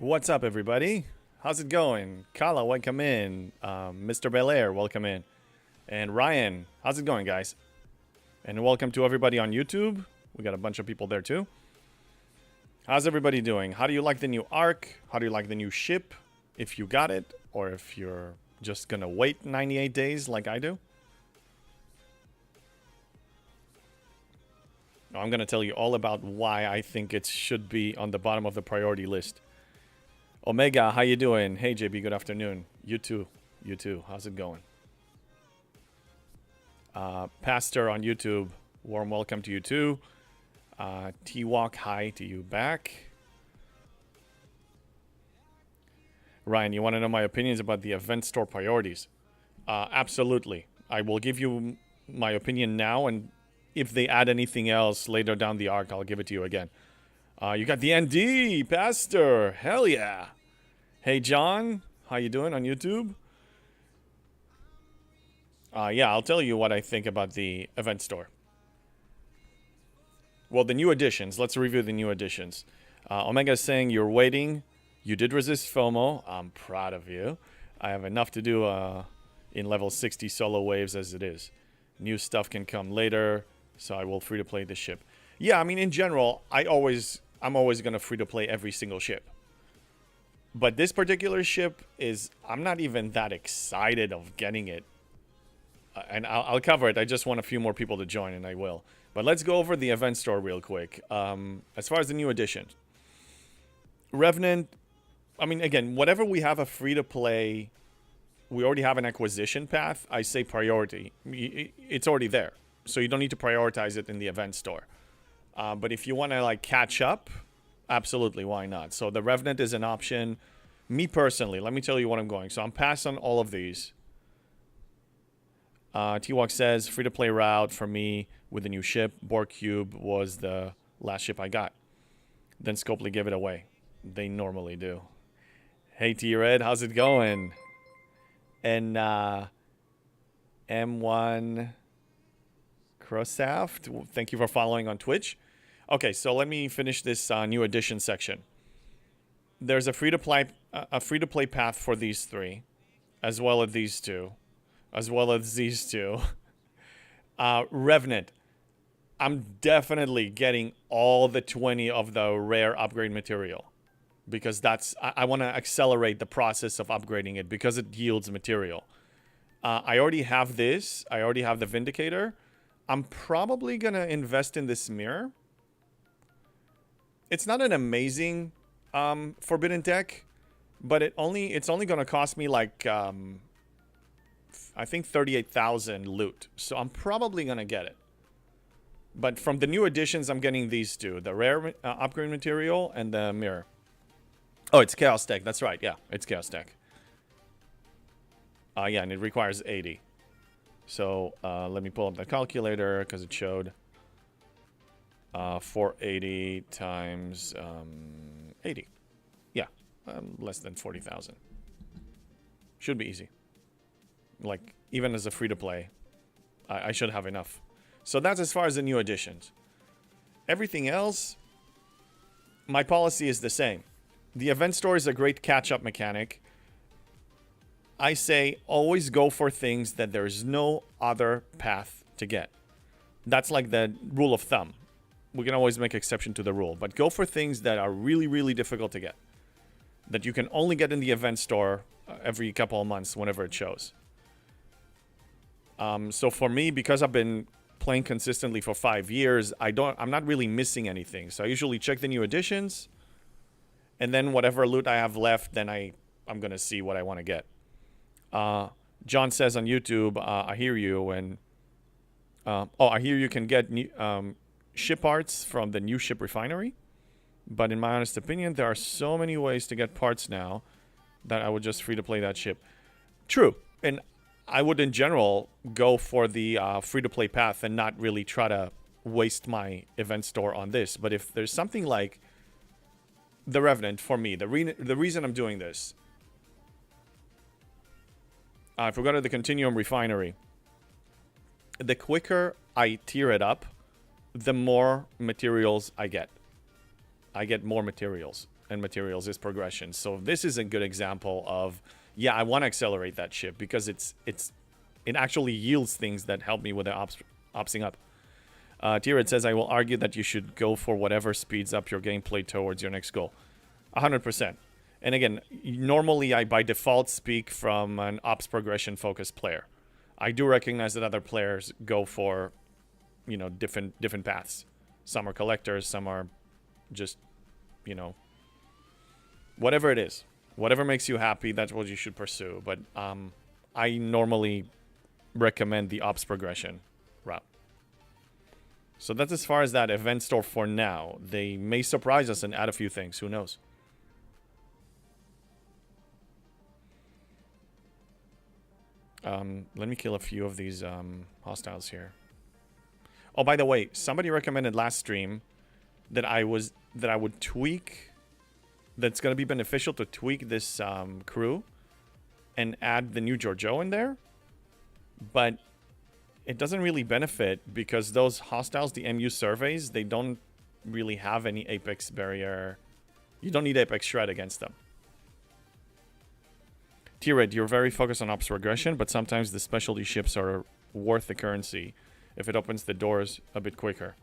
What's up, everybody? How's it going? Kala, welcome in. Mr. Belair, welcome in. And Ryan, how's it going, guys? And welcome to everybody on YouTube. We got a bunch of people there, too. How's everybody doing? How do you like the new arc? How do you like the new ship? If you got it, or if you're just gonna wait 98 days like I do? I'm gonna tell you all about why I think it should be on the bottom of the priority list. Omega, how you doing? Hey, JB, good afternoon. You too. You too. How's it going? Pastor on YouTube, warm welcome to you too. T-Walk, hi to you back. Ryan, you want to know my opinions about the event store priorities? Absolutely. I will give you my opinion now, and if they add anything else later down the arc, I'll give it to you again. You got the ND, Pastor. Hell yeah. Hey, John. How you doing on YouTube? Yeah, I'll tell you what I think about the event store. Well, the new additions. Let's review the new additions. Omega is saying you're waiting. You did resist FOMO. I'm proud of you. I have enough to do in level 60 solo waves as it is. New stuff can come later, so I will free to play this ship. Yeah, I mean, in general, I'm always going to free to play every single ship. But this particular ship is, I'm not even that excited of getting it. And I'll cover it. I just want a few more people to join, and I will. But let's go over the event store real quick. As far as the new addition. Revenant, I mean, again, whatever we have a free-to-play, we already have an acquisition path, I say priority. It's already there. So you don't need to prioritize it in the event store. But if you want to, like, catch up, absolutely, why not? So the Revenant is an option. Me personally, let me tell you what I'm going. So I'm passing on all of these. T-Walk says, free-to-play route for me with the new ship. Borg Cube was the last ship I got. Then Scopely gave it away. They normally do. Hey, T-Red, how's it going? And M1 Crossaft, thank you for following on Twitch. Okay, so let me finish this new addition section. There's a free-to-play path for these three, as well as these two. As well as these two. Revenant. I'm definitely getting all the 20 of the rare upgrade material. Because I want to accelerate the process of upgrading it because it yields material. I already have this. I already have the Vindicator. I'm probably going to invest in this mirror. It's not an amazing forbidden tech. But it's only going to cost me like... I think 38,000 loot. So I'm probably going to get it. But from the new additions, I'm getting these two. The rare upgrade material and the mirror. Oh, it's Chaos Tech. That's right. Yeah, it's Chaos Tech. Yeah, and it requires 80. So let me pull up the calculator because it showed 480 times 80. Yeah, less than 40,000. Should be easy. Like, even as a free-to-play, I should have enough. So that's as far as the new additions. Everything else, my policy is the same. The event store is a great catch-up mechanic. I say always go for things that there's no other path to get. That's like the rule of thumb. We can always make exception to the rule. But go for things that are really, really difficult to get. That you can only get in the event store every couple of months whenever it shows. So for me, because I've been playing consistently for 5 years, I'm not really missing anything. So I usually check the new additions, and then whatever loot I have left, then I'm gonna see what I want to get. John says on YouTube, I hear you, and I hear you can get new, ship parts from the new ship refinery, but in my honest opinion, there are so many ways to get parts now that I would just free to play that ship. True, and I would, in general, go for the free-to-play path and not really try to waste my event store on this. But if there's something like the Revenant, for me, the reason I'm doing this, if we go to the Continuum Refinery, the quicker I tier it up, the more materials I get. I get more materials. and materials is progression. So this is a good example of, yeah, I want to accelerate that ship because it actually yields things that help me with the opsing up. T-Red says, I will argue that you should go for whatever speeds up your gameplay towards your next goal. 100%. And again, normally I by default speak from an ops progression focused player. I do recognize that other players go for, you know, different paths. Some are collectors, some are just, you know, whatever it is. Whatever makes you happy, that's what you should pursue. But I normally recommend the ops progression route. So that's as far as that event store for now. They may surprise us and add a few things. Who knows? Let me kill a few of these hostiles here. Oh, by the way, somebody recommended last stream that I would tweak. That's going to be beneficial to tweak this crew and add the new Giorgio in there. But it doesn't really benefit because those hostiles, the MU surveys, they don't really have any Apex barrier. You don't need Apex Shred against them. T-Red, you're very focused on ops progression, but sometimes the specialty ships are worth the currency if it opens the doors a bit quicker.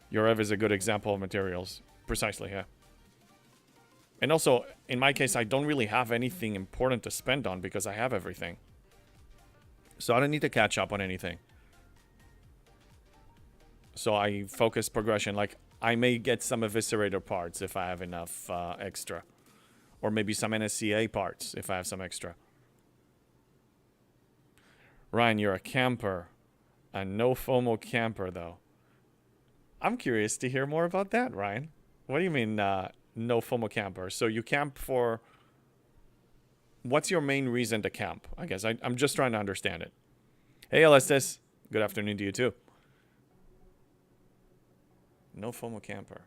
Your Ev is a good example of materials. Precisely, yeah. And also, in my case, I don't really have anything important to spend on because I have everything. So I don't need to catch up on anything. So I focus progression. Like, I may get some Eviscerator parts if I have enough extra. Or maybe some NSCA parts if I have some extra. Ryan, you're a camper. A no FOMO camper, though. I'm curious to hear more about that, Ryan. What do you mean, no FOMO camper? So you camp for... What's your main reason to camp? I guess I'm just trying to understand it. Hey, LSS. Good afternoon to you, too. No FOMO camper.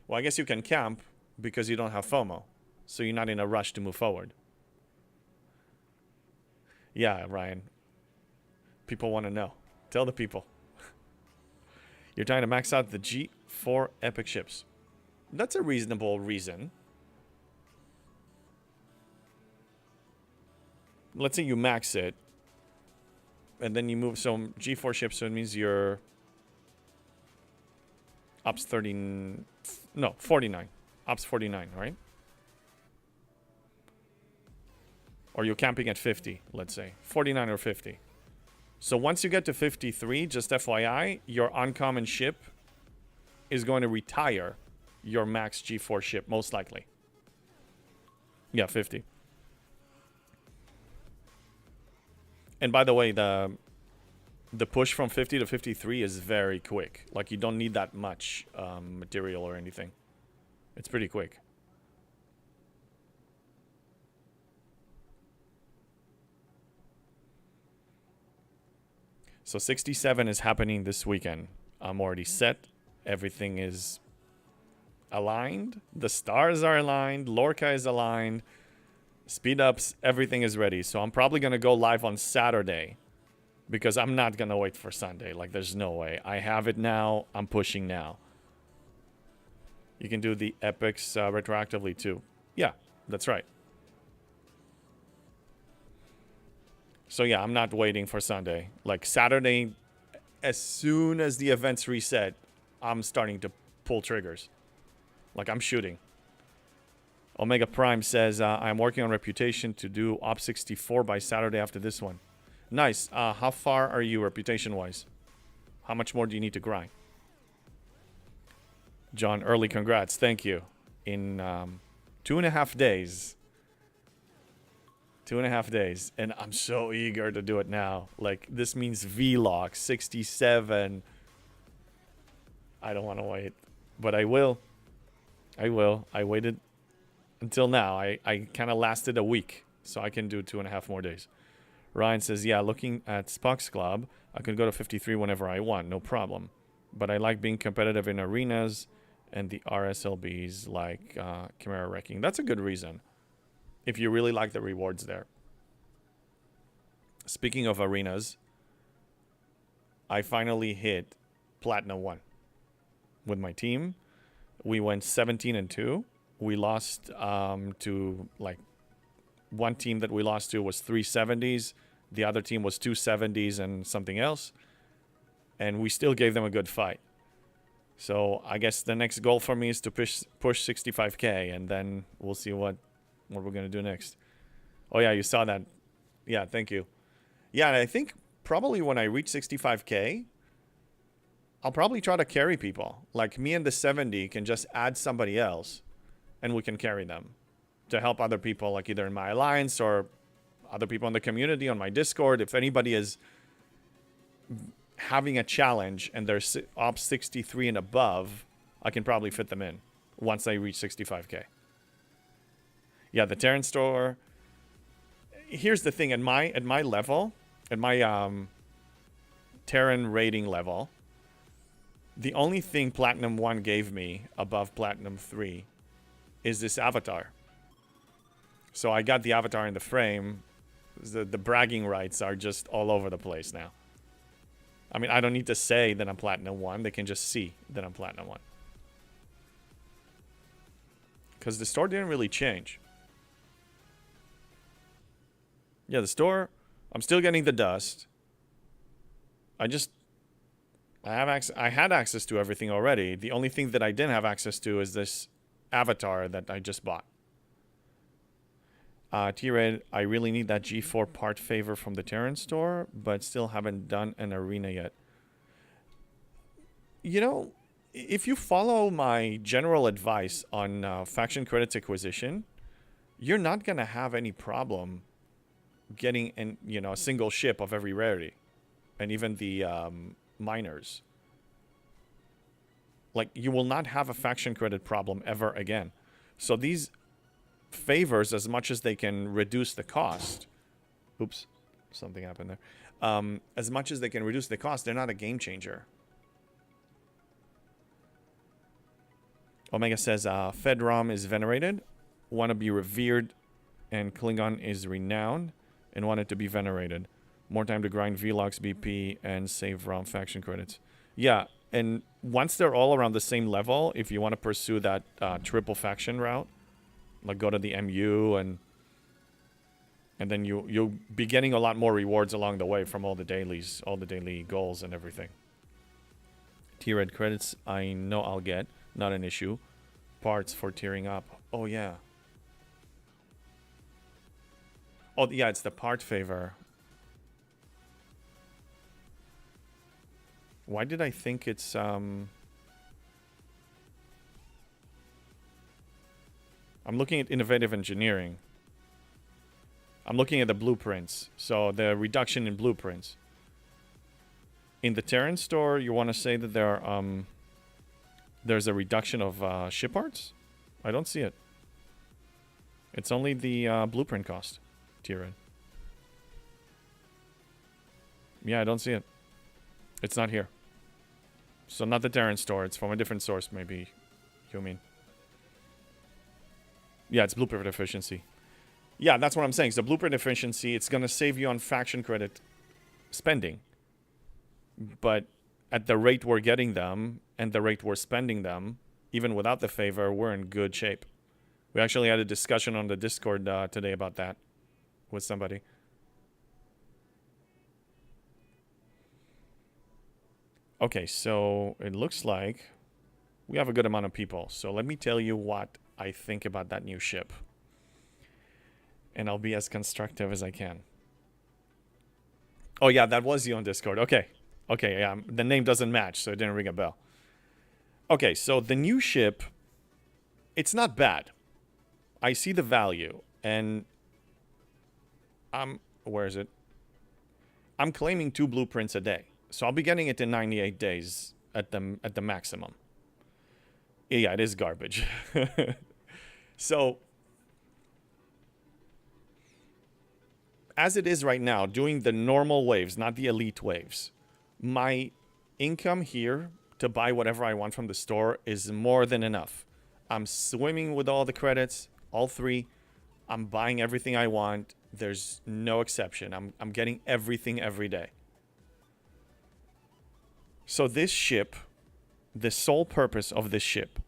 Well, I guess you can camp because you don't have FOMO. So you're not in a rush to move forward. Yeah, Ryan. People want to know. Tell the people. You're trying to max out the G4 epic ships. That's a reasonable reason. Let's say you max it. And then you move some G4 ships. So it means you're... Ops 30... No, 49. Ops 49, right? Or you're camping at 50, let's say. 49 or 50. So once you get to 53, just FYI, your uncommon ship is going to retire your max G4 ship, most likely. Yeah, 50. And by the way, the push from 50 to 53 is very quick. Like, you don't need that much material or anything. It's pretty quick. So 67 is happening this weekend. I'm already set. Everything is aligned. The stars are aligned. Lorca is aligned. Speed ups, everything is ready. So I'm probably going to go live on Saturday because I'm not going to wait for Sunday. Like, there's no way. I have it now. I'm pushing now. You can do the epics retroactively too. Yeah, that's right. So yeah, I'm not waiting for Sunday. Like, Saturday, as soon as the events reset, I'm starting to pull triggers. Like, I'm shooting. Omega Prime says, I'm working on Reputation to do Op 64 by Saturday after this one. Nice. How far are you reputation-wise? How much more do you need to grind? John, early congrats. Thank you. In 2.5 days... 2.5 days, and I'm so eager to do it now. Like, this means VLOG 67. I don't want to wait, but I will. I will. I waited until now. I kind of lasted a week, so I can do 2.5 more days. Ryan says, yeah, looking at Spock's Club, I can go to 53 whenever I want, no problem. But I like being competitive in arenas and the RSLBs like Chimera Wrecking. That's a good reason. If you really like the rewards there. Speaking of arenas, I finally hit Platinum 1 with my team. We went 17-2. We lost to like one team that we lost to was 370s. The other team was 270s and something else. And we still gave them a good fight. So I guess the next goal for me is to push 65K, and then we'll see what we're going to do next. Oh, yeah, you saw that. Yeah, thank you. Yeah, and I think probably when I reach 65K, I'll probably try to carry people. Like me and the 70 can just add somebody else, and we can carry them to help other people, like either in my alliance or other people in the community on my Discord. If anybody is having a challenge and they're ops 63 and above, I can probably fit them in once I reach 65K. Yeah, the Terran store. Here's the thing, at my level, at my Terran rating level, the only thing Platinum 1 gave me above Platinum 3 is this avatar. So I got the avatar in the frame. The bragging rights are just all over the place now. I mean, I don't need to say that I'm Platinum 1. They can just see that I'm Platinum 1. Because the store didn't really change. Yeah, the store, I'm still getting the dust. I had access to everything already. The only thing that I didn't have access to is this avatar that I just bought. T-Red, I really need that G4 part favor from the Terran store, but still haven't done an arena yet. You know, if you follow my general advice on faction credits acquisition, you're not going to have any problem getting a single ship of every rarity. And even the miners. Like, you will not have a faction credit problem ever again. So these favors, as much as they can reduce the cost, oops, something happened there, as much as they can reduce the cost, they're not a game changer. Omega says Fedrom is venerated, want to be revered, and Klingon is renowned and wanted to be venerated. More time to grind Vlogs BP and save ROM faction credits. Yeah, and once they're all around the same level, if you want to pursue that triple faction route, like go to the MU and then you'll be getting a lot more rewards along the way from all the dailies, all the daily goals and everything. T-Red credits, I know I'll get, not an issue. Parts for tearing up. Oh yeah. Oh yeah, it's the part favor. Why did I think it's I'm looking at innovative engineering. I'm looking at the blueprints. So the reduction in blueprints. In the Terran store, you want to say that there are, there's a reduction of ship parts? I don't see it. It's only the blueprint cost. Tyrann. Yeah, I don't see it. It's not here. So not the Terran store. It's from a different source, maybe. You mean? Yeah, it's blueprint efficiency. Yeah, that's what I'm saying. So blueprint efficiency, it's going to save you on faction credit spending. But at the rate we're getting them and the rate we're spending them, even without the favor, we're in good shape. We actually had a discussion on the Discord today about that with somebody. Okay, so it looks like we have a good amount of people. So let me tell you what I think about that new ship. And I'll be as constructive as I can. Oh yeah, that was you on Discord. Okay. Okay, yeah, the name doesn't match, so it didn't ring a bell. Okay, so the new ship, it's not bad. I see the value, and where is it? I'm claiming 2 blueprints a day. So I'll be getting it in 98 days at the maximum. Yeah, it is garbage. So as it is right now, doing the normal waves, not the elite waves, my income here to buy whatever I want from the store is more than enough. I'm swimming with all the credits, all 3. I'm buying everything I want. There's no exception. I'm getting everything every day. So this ship, the sole purpose of this ship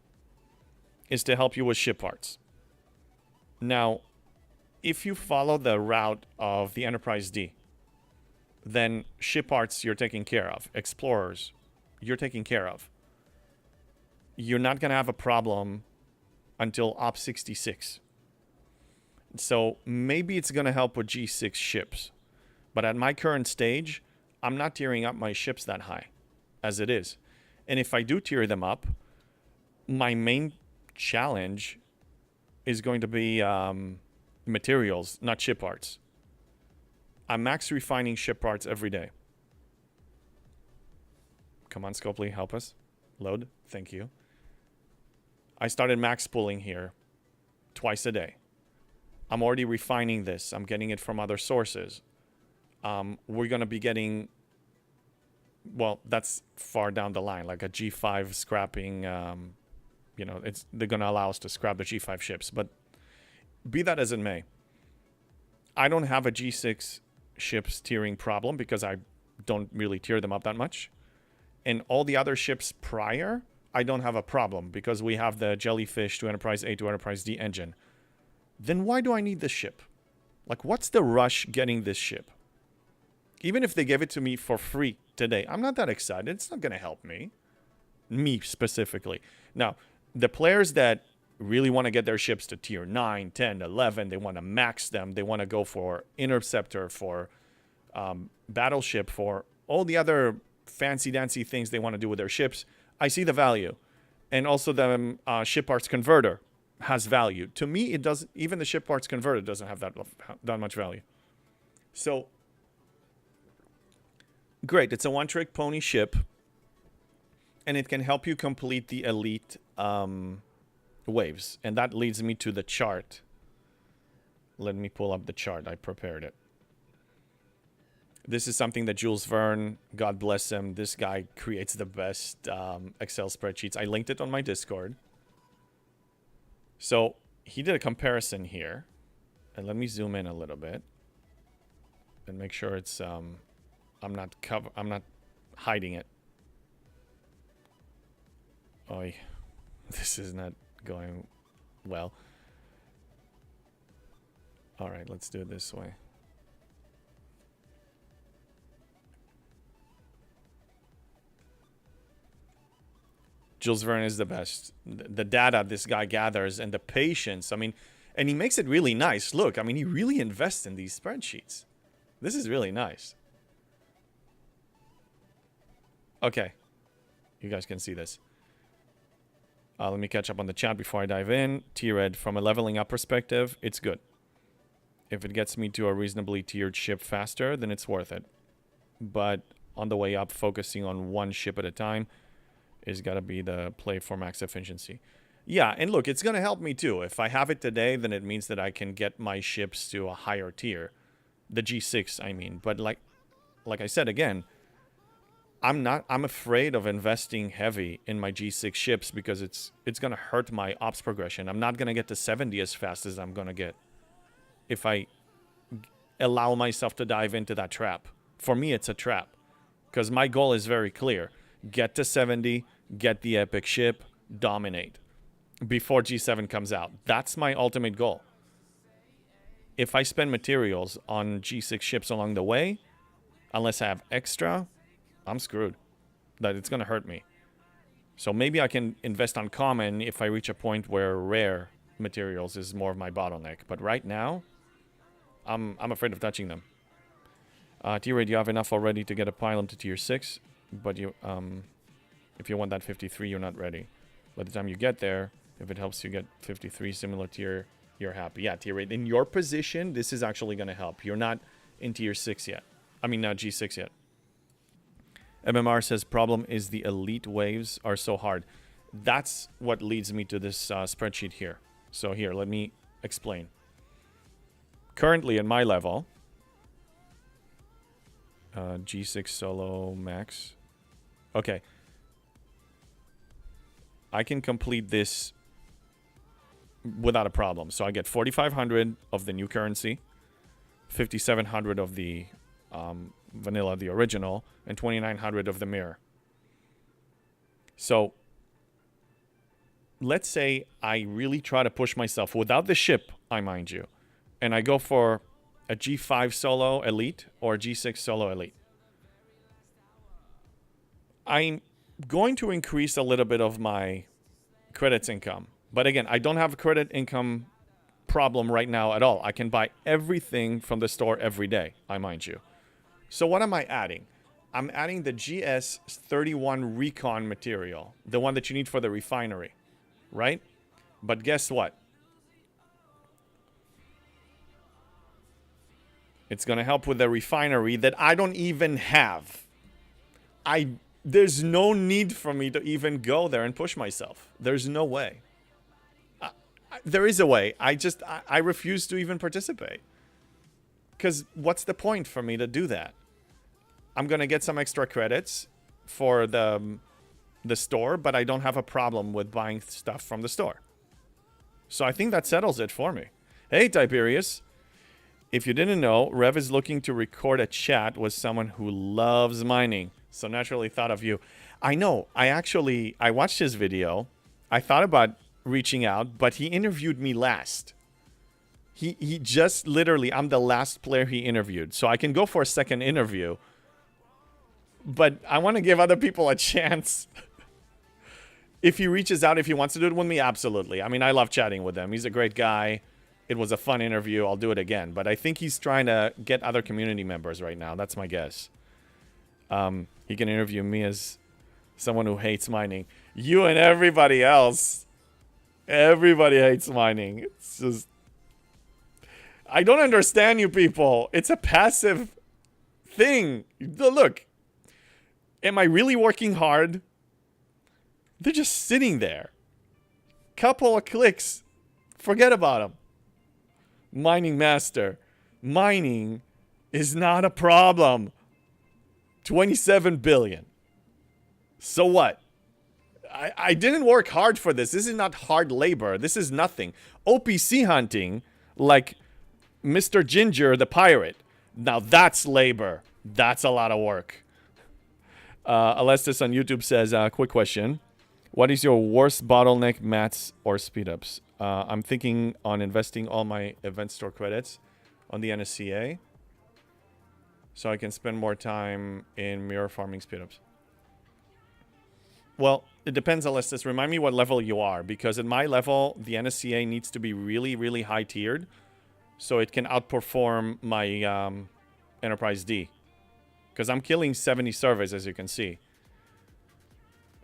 is to help you with ship parts. Now, if you follow the route of the Enterprise D, then ship parts you're taking care of. Explorers, you're taking care of. You're not going to have a problem until Op 66. So maybe it's going to help with G6 ships. But at my current stage, I'm not tiering up my ships that high as it is. And if I do tier them up, my main challenge is going to be materials, not ship parts. I'm max refining ship parts every day. Come on, Scopely, help us. Load. Thank you. I started max pulling here twice a day. I'm already refining this. I'm getting it from other sources. We're going to be getting, well, that's far down the line, like a G5 scrapping. You know, they're going to allow us to scrap the G5 ships. But be that as it may, I don't have a G6 ships tiering problem because I don't really tier them up that much. And all the other ships prior, I don't have a problem because we have the Jellyfish to Enterprise A to Enterprise D engine. Then why do I need this ship? Like, what's the rush getting this ship? Even if they gave it to me for free today, I'm not that excited. It's not going to help me. Me specifically. Now, the players that really want to get their ships to tier 9, 10, 11, they want to max them. They want to go for Interceptor, for Battleship, for all the other fancy-dancy things they want to do with their ships. I see the value. And also the ship parts converter has value. To me, it doesn't. Even the ship parts converter doesn't have that much value. So, great. It's a one-trick pony ship. And it can help you complete the elite waves. And that leads me to the chart. Let me pull up the chart. I prepared it. This is something that Jules Verne, God bless him, this guy creates the best Excel spreadsheets. I linked it on my Discord. So he did a comparison here. And let me zoom in a little bit. And make sure it's, I'm not hiding it. Oy, this is not going well. All right, let's do it this way. Jules Verne is the best. The data this guy gathers and the patience. I mean, and he makes it really nice. Look, I mean, he really invests in these spreadsheets. This is really nice. Okay. You guys can see this. Let me catch up on the chat before I dive in. T-Red, from a leveling up perspective, it's good. If it gets me to a reasonably tiered ship faster, then it's worth it. But on the way up, focusing on one ship at a time is got to be the play for max efficiency. Yeah, and look, it's going to help me too. If I have it today, then it means that I can get my ships to a higher tier. The G6, I mean. But like I said again, I'm afraid of investing heavy in my G6 ships because it's going to hurt my ops progression. I'm not going to get to 70 as fast as I'm going to get if I allow myself to dive into that trap. For me, it's a trap because my goal is very clear. Get to 70, get the epic ship, dominate before G7 comes out. That's my ultimate goal. If I spend materials on G6 ships along the way, unless I have extra, I'm screwed. That it's going to hurt me. So maybe I can invest on common if I reach a point where rare materials is more of my bottleneck. But right now, I'm afraid of touching them. T-Ray, you have enough already to get a pylon to tier 6. But you, if you want that 53, you're not ready. By the time you get there, if it helps you get 53 similar tier, you're happy. Yeah, tier 8. In your position, this is actually going to help. You're not in tier 6 yet. I mean, not G6 yet. MMR says, problem is the elite waves are so hard. That's what leads me to this spreadsheet here. So here, let me explain. Currently, in my level, G6 solo max. Okay. I can complete this without a problem. So I get 4,500 of the new currency, 5,700 of the vanilla, the original, and 2,900 of the mirror. So let's say I really try to push myself without the ship, I mind you, and I go for a G5 solo elite or a G6 solo elite. I'm going to increase a little bit of my credits income. But again, I don't have a credit income problem right now at all. I can buy everything from the store every day, I mind you. So what am I adding? I'm adding the GS-31 recon material, the one that you need for the refinery, right? But guess what? It's going to help with the refinery that I don't even have. There's no need for me to even go there and push myself. There's no way. There is a way. I refuse to even participate. Because what's the point for me to do that? I'm going to get some extra credits for the store, but I don't have a problem with buying stuff from the store. So I think that settles it for me. Hey, Tiberius. If you didn't know, Rev is looking to record a chat with someone who loves mining. So naturally thought of you. I know. I watched his video. I thought about reaching out, but he interviewed me last. He just literally, I'm the last player he interviewed. So I can go for a second interview. But I want to give other people a chance. If he reaches out, if he wants to do it with me, absolutely. I mean, I love chatting with him. He's a great guy. It was a fun interview. I'll do it again. But I think he's trying to get other community members right now. That's my guess. He can interview me as someone who hates mining. You and everybody else. Everybody hates mining. It's just... I don't understand you people. It's a passive thing. Look. Am I really working hard? They're just sitting there. Couple of clicks. Forget about them. Mining master. Mining is not a problem. 27 billion. So what? I didn't work hard for this. This is not hard labor. This is nothing. OPC hunting, like Mr. Ginger the pirate. Now that's labor. That's a lot of work. Alestis on YouTube says, quick question. What is your worst bottleneck, mats, or speedups? I'm thinking on investing all my event store credits on the NSCA so I can spend more time in mirror farming speedups. Well, it depends, Alestis. Remind me what level you are, because at my level, the NSCA needs to be really, really high tiered so it can outperform my Enterprise D. Because I'm killing 70 surveys, as you can see.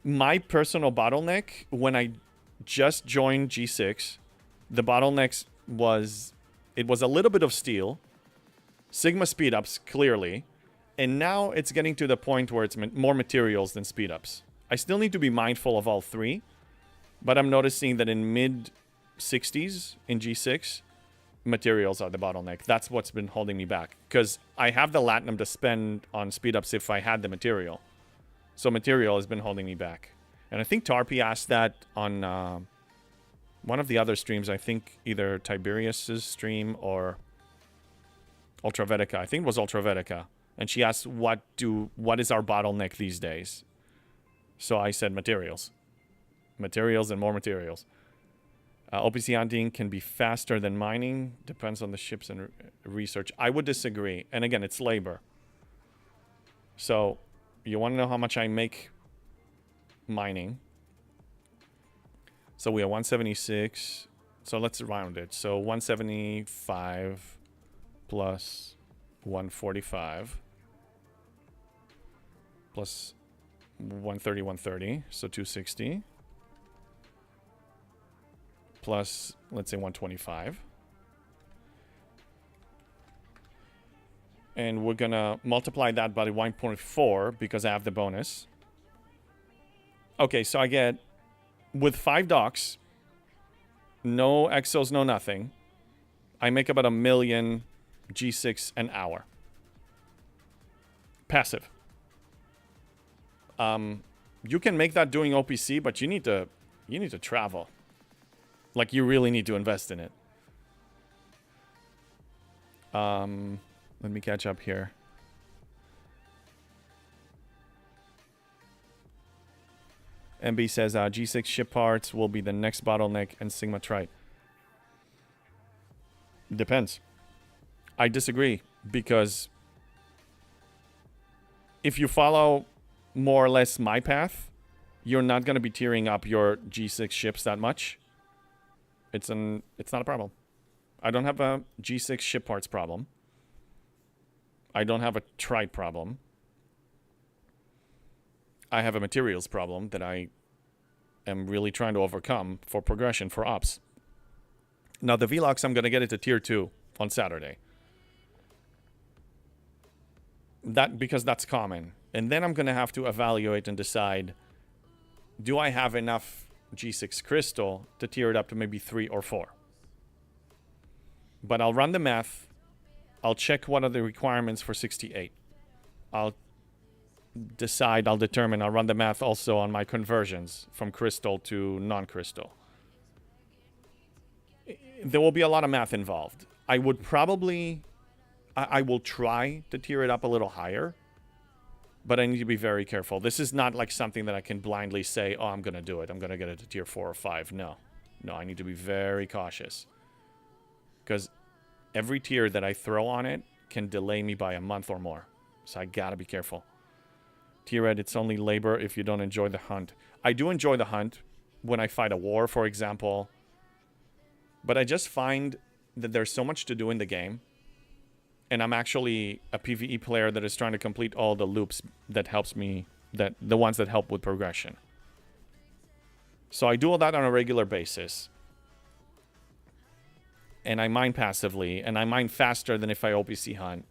My personal bottleneck, when I just joined G6, the bottlenecks was... It was a little bit of steel, Sigma speedups, clearly, and now it's getting to the point where it's more materials than speedups. I still need to be mindful of all three, but I'm noticing that in mid-60s in G6, materials are the bottleneck. That's what's been holding me back, because I have the latinum to spend on speedups if I had the material. So material has been holding me back. And I think Tarpy asked that on one of the other streams. I think either Tiberius's stream or Ultravetica. I think it was Ultravetica. And she asked, what is our bottleneck these days? So I said materials. Materials and more materials. OPC hunting can be faster than mining. Depends on the ships and research. I would disagree. And again, it's labor. So you want to know how much I make mining? So we are 176. So let's round it. So 175 plus 145 plus 130, 130. So 260. Plus, let's say 125. And we're going to multiply that by 1.4 because I have the bonus. Okay, so I get, with 5 docks, no exos, no nothing, I make about 1 million G6 an hour. Passive. You can make that doing OPC, but you need to travel. Like, you really need to invest in it. Let me catch up here. MB says G6 ship parts will be the next bottleneck and Sigma Trite. Depends. I disagree, because if you follow more or less my path, you're not going to be tearing up your G6 ships that much. It's not a problem. I don't have a G6 ship parts problem. I don't have a Trite problem. I have a materials problem that I am really trying to overcome for progression, for ops. Now, the Velox, I'm going to get it to tier 2 on Saturday. Because that's common. And then I'm going to have to evaluate and decide, do I have enough G6 crystal to tier it up to maybe 3 or 4? But I'll run the math. I'll check what are the requirements for 68. I'll determine. I'll run the math also on my conversions from crystal to non-crystal. There will be a lot of math involved. I will try to tier it up a little higher, but I need to be very careful. This is not like something that I can blindly say, oh, I'm going to do it. I'm going to get it to tier 4 or 5. No, I need to be very cautious, because every tier that I throw on it can delay me by a month or more. So I got to be careful. Tier-Ed, it's only labor if you don't enjoy the hunt. I do enjoy the hunt when I fight a war, for example. But I just find that there's so much to do in the game. And I'm actually a PvE player that is trying to complete all the loops that helps me, the ones that help with progression. So I do all that on a regular basis. And I mine passively, and I mine faster than if I OPC hunt.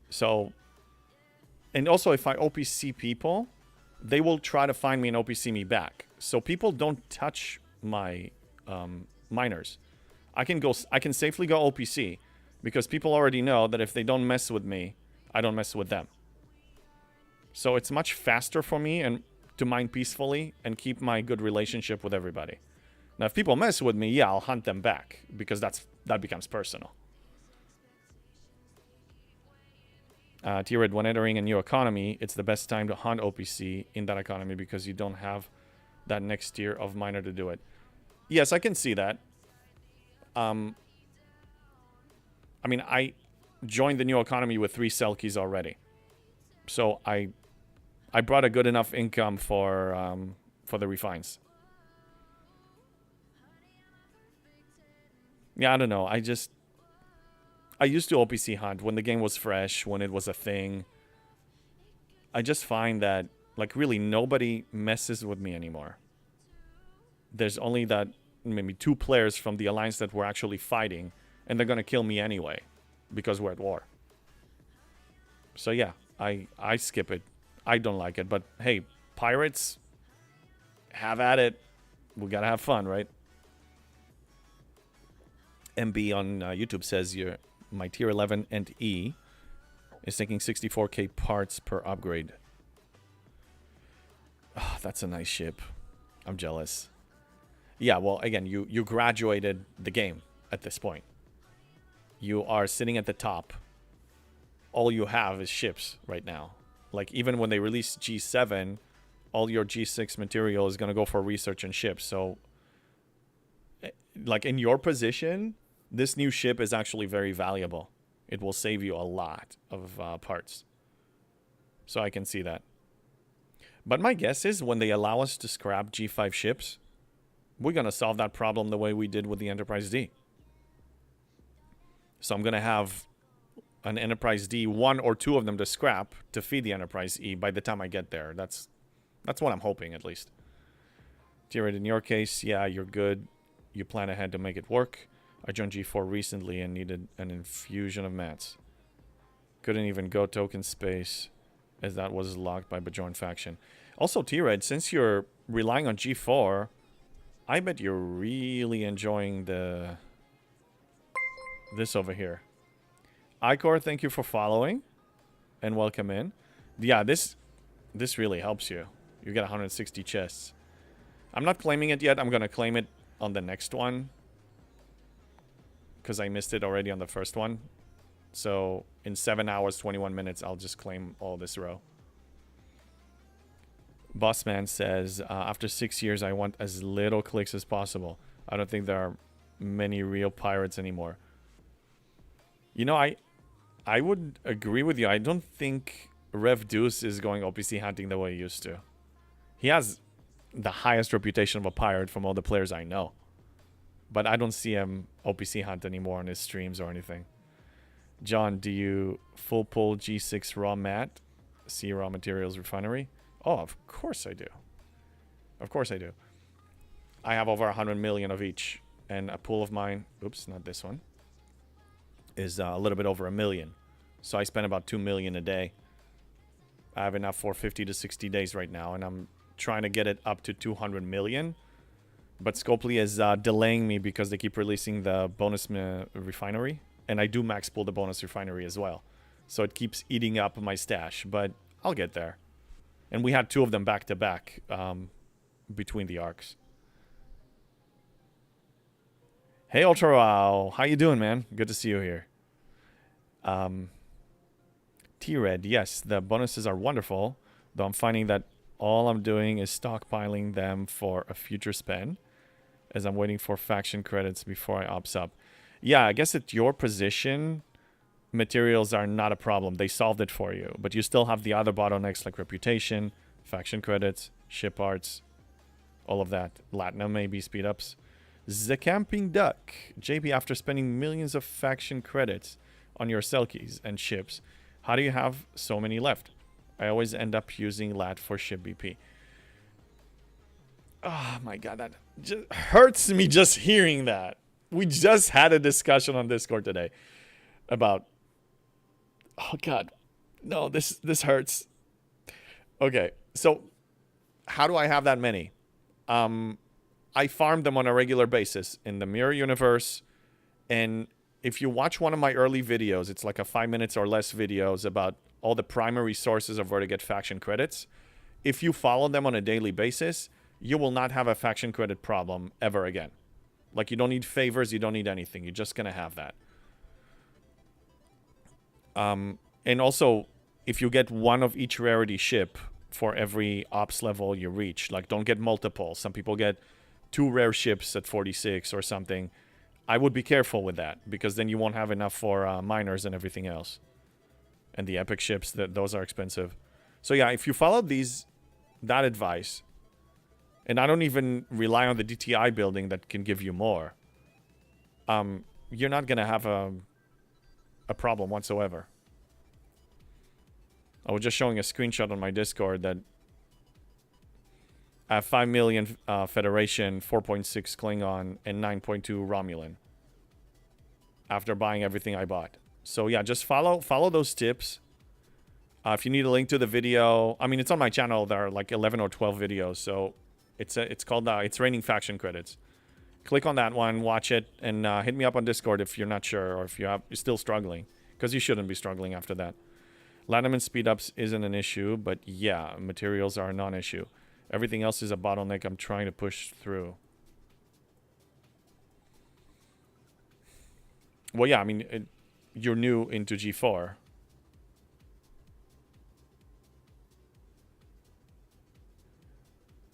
So, and also if I OPC people, they will try to find me and OPC me back. So people don't touch my miners. I can safely go OPC, because people already know that if they don't mess with me, I don't mess with them. So it's much faster for me and to mine peacefully and keep my good relationship with everybody. Now, if people mess with me, yeah, I'll hunt them back, because that becomes personal. T-Red, when entering a new economy, it's the best time to hunt OPC in that economy, because you don't have that next tier of miner to do it. Yes, I can see that. I mean, I joined the new economy with 3 Selkies already. So I brought a good enough income for the refines. Yeah, I don't know. I used to OPC hunt when the game was fresh, when it was a thing. I just find that, like, really nobody messes with me anymore. There's only that maybe 2 players from the alliance that we're actually fighting, and they're gonna kill me anyway because we're at war. So yeah, I skip it. I don't like it, but hey, pirates, have at it. We gotta have fun, right? MB on YouTube says my tier 11 and E is taking 64k parts per upgrade. Oh, that's a nice ship. I'm jealous. Yeah, well, again, you graduated the game at this point. You are sitting at the top. All you have is ships right now. Like, even when they release G7, all your G6 material is going to go for research and ships. So, like, in your position, this new ship is actually very valuable. It will save you a lot of parts. So I can see that. But my guess is when they allow us to scrap G5 ships, we're going to solve that problem the way we did with the Enterprise D. So I'm going to have an Enterprise D, 1 or 2 of them to scrap to feed the Enterprise E by the time I get there. That's what I'm hoping, at least. Jared, in your case, yeah, you're good. You plan ahead to make it work. I joined G4 recently and needed an infusion of mats. Couldn't even go token space as that was locked by Bajoran faction. Also, T-Red, since you're relying on G4, I bet you're really enjoying this over here. Icor, thank you for following and welcome in. Yeah, this really helps you. You get 160 chests. I'm not claiming it yet. I'm going to claim it on the next one, because I missed it already on the first one. So in 7 hours, 21 minutes, I'll just claim all this row. Bossman says, after 6 years, I want as little clicks as possible. I don't think there are many real pirates anymore. You know, I would agree with you. I don't think Rev Deuce is going OPC hunting the way he used to. He has the highest reputation of a pirate from all the players I know. But I don't see him OPC hunt anymore on his streams or anything. John, do you full pull G6 raw mat? See raw materials refinery? Oh, of course I do. Of course I do. I have over 100 million of each. And a pool of mine, oops, not this one, is a little bit over 1 million. So I spend about 2 million a day. I have enough for 50 to 60 days right now. And I'm trying to get it up to 200 million. But Scopely is delaying me because they keep releasing the bonus refinery. And I do max pull the bonus refinery as well. So it keeps eating up my stash. But I'll get there. And we had 2 of them back to back between the arcs. Hey, Ultra Wow. How you doing, man? Good to see you here. T-Red, yes, the bonuses are wonderful. Though I'm finding that all I'm doing is stockpiling them for a future spend. As I'm waiting for faction credits before I ops up. Yeah, I guess at your position, materials are not a problem. They solved it for you. But you still have the other bottlenecks like reputation, faction credits, ship arts, all of that. Latinum maybe, speed ups. The Camping Duck. JP, after spending millions of faction credits on your Selkies and ships, how do you have so many left? I always end up using LAT for ship BP. Oh my god, that just hurts me just hearing that. We just had a discussion on Discord today about... Oh god. No, this hurts. Okay, so how do I have that many? I farm them on a regular basis in the Mirror Universe. And if you watch one of my early videos, it's like a 5 minutes or less videos about all the primary sources of where to get faction credits. If you follow them on a daily basis, you will not have a faction credit problem ever again. Like, you don't need favors, you don't need anything. You're just going to have that. And also, if you get one of each rarity ship for every ops level you reach, like, don't get multiple. Some people get 2 rare ships at 46 or something. I would be careful with that, because then you won't have enough for miners and everything else. And the epic ships, those are expensive. So yeah, if you follow that advice, and I don't even rely on the DTI building that can give you more, you're not going to have a problem whatsoever. I was just showing a screenshot on my Discord that I have 5 million Federation, 4.6 Klingon, and 9.2 Romulan after buying everything I bought. So yeah, just follow those tips. If you need a link to the video, I mean, it's on my channel. There are like 11 or 12 videos. So it's called It's Raining Faction Credits. Click on that one, watch it, and hit me up on Discord if you're not sure, or if you're still struggling, because you shouldn't be struggling after that. Latinum and speed ups isn't an issue, but yeah, materials are a non-issue. Everything else is a bottleneck I'm trying to push through. Well, yeah, I mean, you're new into G4.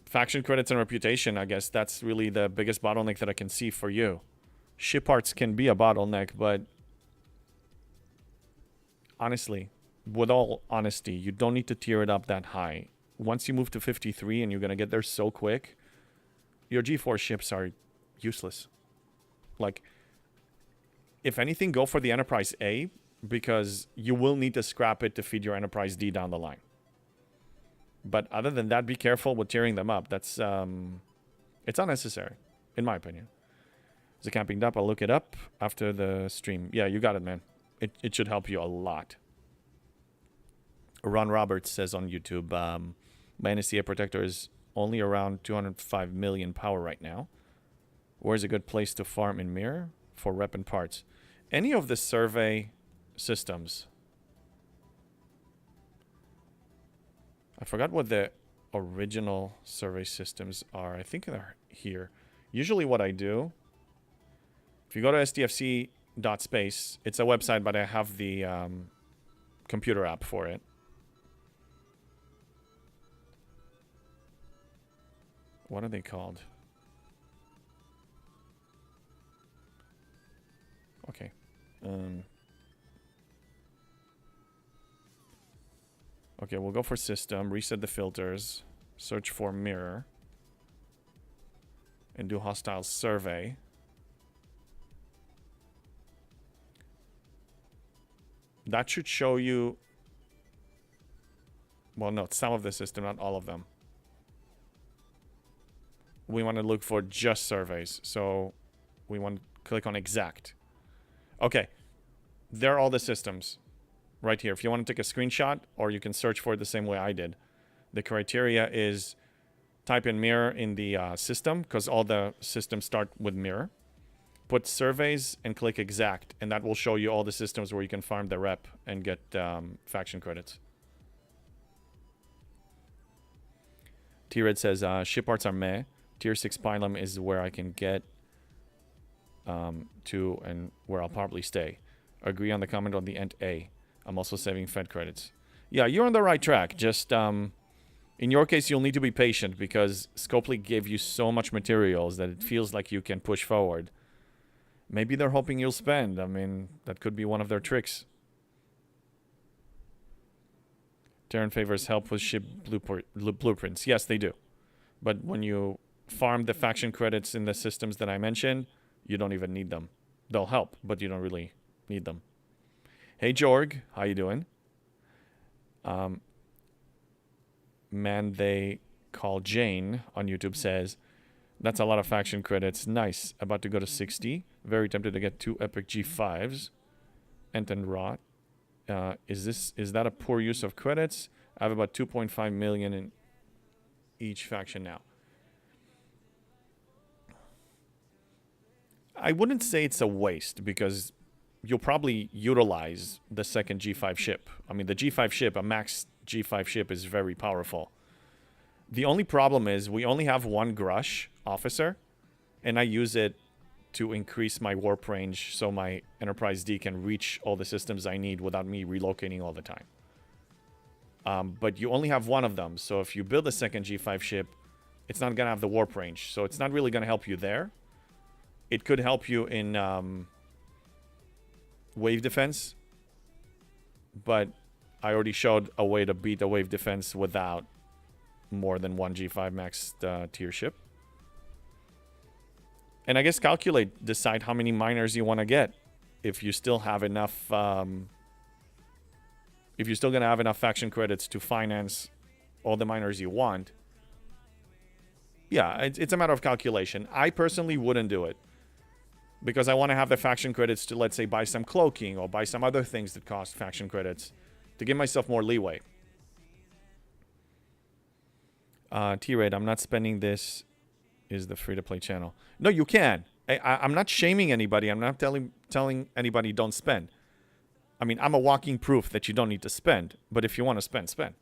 Faction credits and reputation, I guess that's really the biggest bottleneck that I can see for you. Ship arts can be a bottleneck, but honestly, with all honesty, you don't need to tier it up that high. Once you move to 53 and you're going to get there so quick, your G4 ships are useless. Like, if anything, go for the Enterprise A, because you will need to scrap it to feed your Enterprise D down the line. But other than that, be careful with tearing them up. That's, it's unnecessary, in my opinion. Is it camping up? I'll look it up after the stream. Yeah, you got it, man. It should help you a lot. Ron Roberts says on YouTube, my NSTA protector is only around 205 million power right now. Where's a good place to farm in Mirror for rep and parts? Any of the survey systems. I forgot what the original survey systems are. I think they're here. Usually what I do, if you go to stfc.space, it's a website, but I have the computer app for it. What are they called? Okay. Okay, we'll go for system, reset the filters, search for mirror, and do hostile survey. That should show you... Well, no, some of the system, not all of them. We want to look for just surveys. So we want to click on exact. Okay. There are all the systems right here. If you want to take a screenshot, or you can search for it the same way I did. The criteria is type in mirror in the system, because all the systems start with mirror. Put surveys and click exact, and that will show you all the systems where you can farm the rep and get faction credits. T-Red says, ship parts are meh. Tier 6 Pylum is where I can get to and where I'll probably stay. Agree on the comment on the Ent A. I'm also saving Fed credits. Yeah, you're on the right track. Just, in your case, you'll need to be patient because Scopely gave you so much materials that it feels like you can push forward. Maybe they're hoping you'll spend. I mean, that could be one of their tricks. Terran favors help with ship blueprints. Yes, they do. But when you farm the faction credits in the systems that I mentioned, you don't even need them. They'll help, but you don't really need them. Hey, Jorg. How you doing? Man, they call Jane on YouTube says, that's a lot of faction credits. Nice. About to go to 60. Very tempted to get 2 epic G5s. Ent and Rot. Is that a poor use of credits? I have about 2.5 million in each faction now. I wouldn't say it's a waste because you'll probably utilize the second G5 ship. I mean, the G5 ship, a max G5 ship, is very powerful. The only problem is we only have one Grush officer, and I use it to increase my warp range so my Enterprise D can reach all the systems I need without me relocating all the time. But you only have one of them, so if you build a second G5 ship, it's not going to have the warp range, so it's not really going to help you there. It could help you in wave defense, but I already showed a way to beat a wave defense without more than one G5 max tier ship. And I guess decide how many miners you want to get. If you still have enough, if you're still going to have enough faction credits to finance all the miners you want. Yeah, it's a matter of calculation. I personally wouldn't do it. Because I want to have the faction credits to, let's say, buy some cloaking or buy some other things that cost faction credits to give myself more leeway. T-Raid, I'm not spending this. Is the free-to-play channel. No, you can. I'm not shaming anybody. I'm not telling anybody don't spend. I mean, I'm a walking proof that you don't need to spend. But if you want to spend, spend.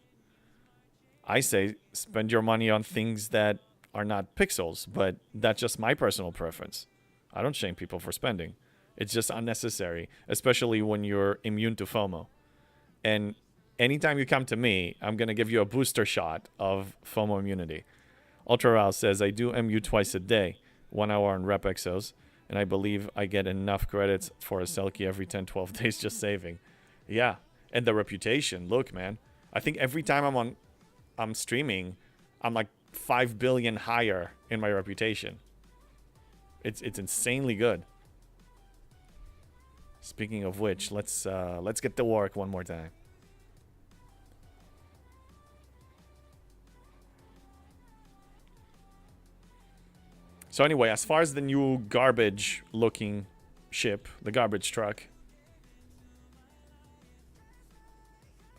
I say spend your money on things that are not pixels. But that's just my personal preference. I don't shame people for spending. It's just unnecessary. Especially when you're immune to FOMO. And anytime you come to me, I'm going to give you a booster shot of FOMO immunity. Ultra Rouse says, I do MU twice a day, 1 hour on Rep Exos, and I believe I get enough credits for a Selkie every 10, 12 days just saving. Yeah, and the reputation. Look, man, I think every time I'm streaming, I'm like 5 billion higher in my reputation. It's insanely good. Speaking of which, let's get to work one more time. So anyway, as far as the new garbage-looking ship, the garbage truck,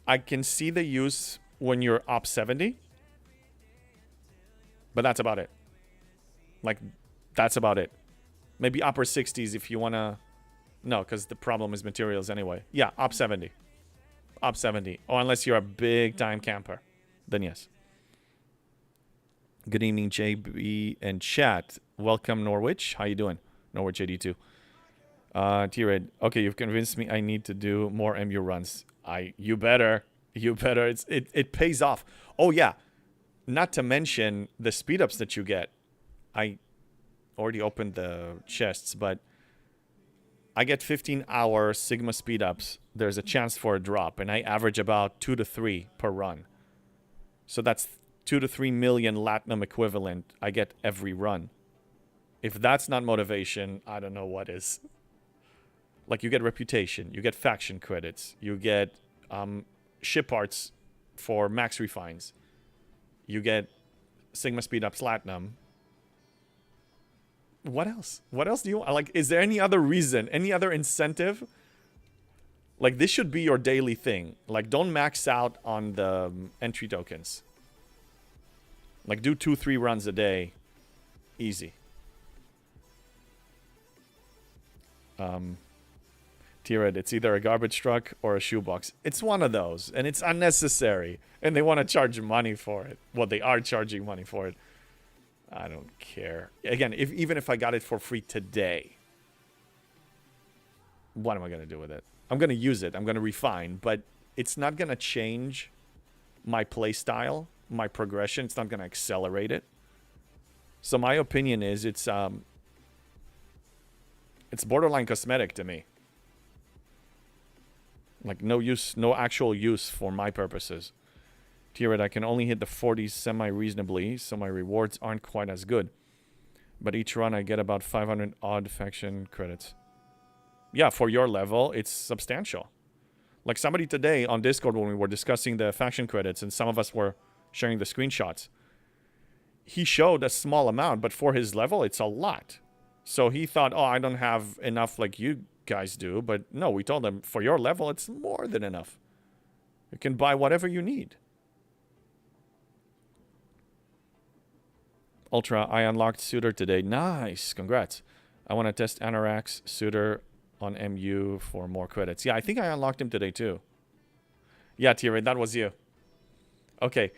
I can see the use when you're up 70, but that's about it. Like, that's about it. Maybe upper 60s if you want to... No, because the problem is materials anyway. Yeah, up 70. Up 70. Or unless you're a big-time camper, then yes. Good evening, JB and chat. Welcome, Norwich. How you doing? Norwich 82. T-Red. Okay, you've convinced me I need to do more MU runs. You better. You better. It pays off. Oh, yeah. Not to mention the speed ups that you get. I already opened the chests, but I get 15-hour Sigma speed ups. There's a chance for a drop, and I average about 2 to 3 per run. So that's 2 to 3 million Latinum equivalent I get every run. If that's not motivation, I don't know what is. Like, you get reputation, you get faction credits, you get ship parts for max refines, you get Sigma speed ups Latinum. What else? What else do you want? Like, is there any other reason, any other incentive? Like, this should be your daily thing. Like, don't max out on the entry tokens. Like, do 2-3 runs a day. Easy. Tiered, it's either a garbage truck or a shoebox. It's one of those, and it's unnecessary. And they want to charge money for it. Well, they are charging money for it. I don't care. Again, even if I got it for free today, what am I going to do with it? I'm going to use it. I'm going to refine, but it's not going to change my play style, my progression. It's not going to accelerate it. So my opinion is it's borderline cosmetic to me. Like, no use, no actual use for my purposes. Tiered, I can only hit the 40s semi-reasonably, so my rewards aren't quite as good. But each run I get about 500 odd faction credits. Yeah, for your level, it's substantial. Like, somebody today on Discord when we were discussing the faction credits and some of us were sharing the screenshots, he showed a small amount, but for his level, it's a lot. So he thought, oh, I don't have enough like you guys do. But no, we told him, for your level, it's more than enough. You can buy whatever you need. Ultra, I unlocked Suitor today. Nice. Congrats. I want to test Anorak's Suitor on MU for more credits. Yeah, I think I unlocked him today too. Yeah, Thierry, that was you. Okay.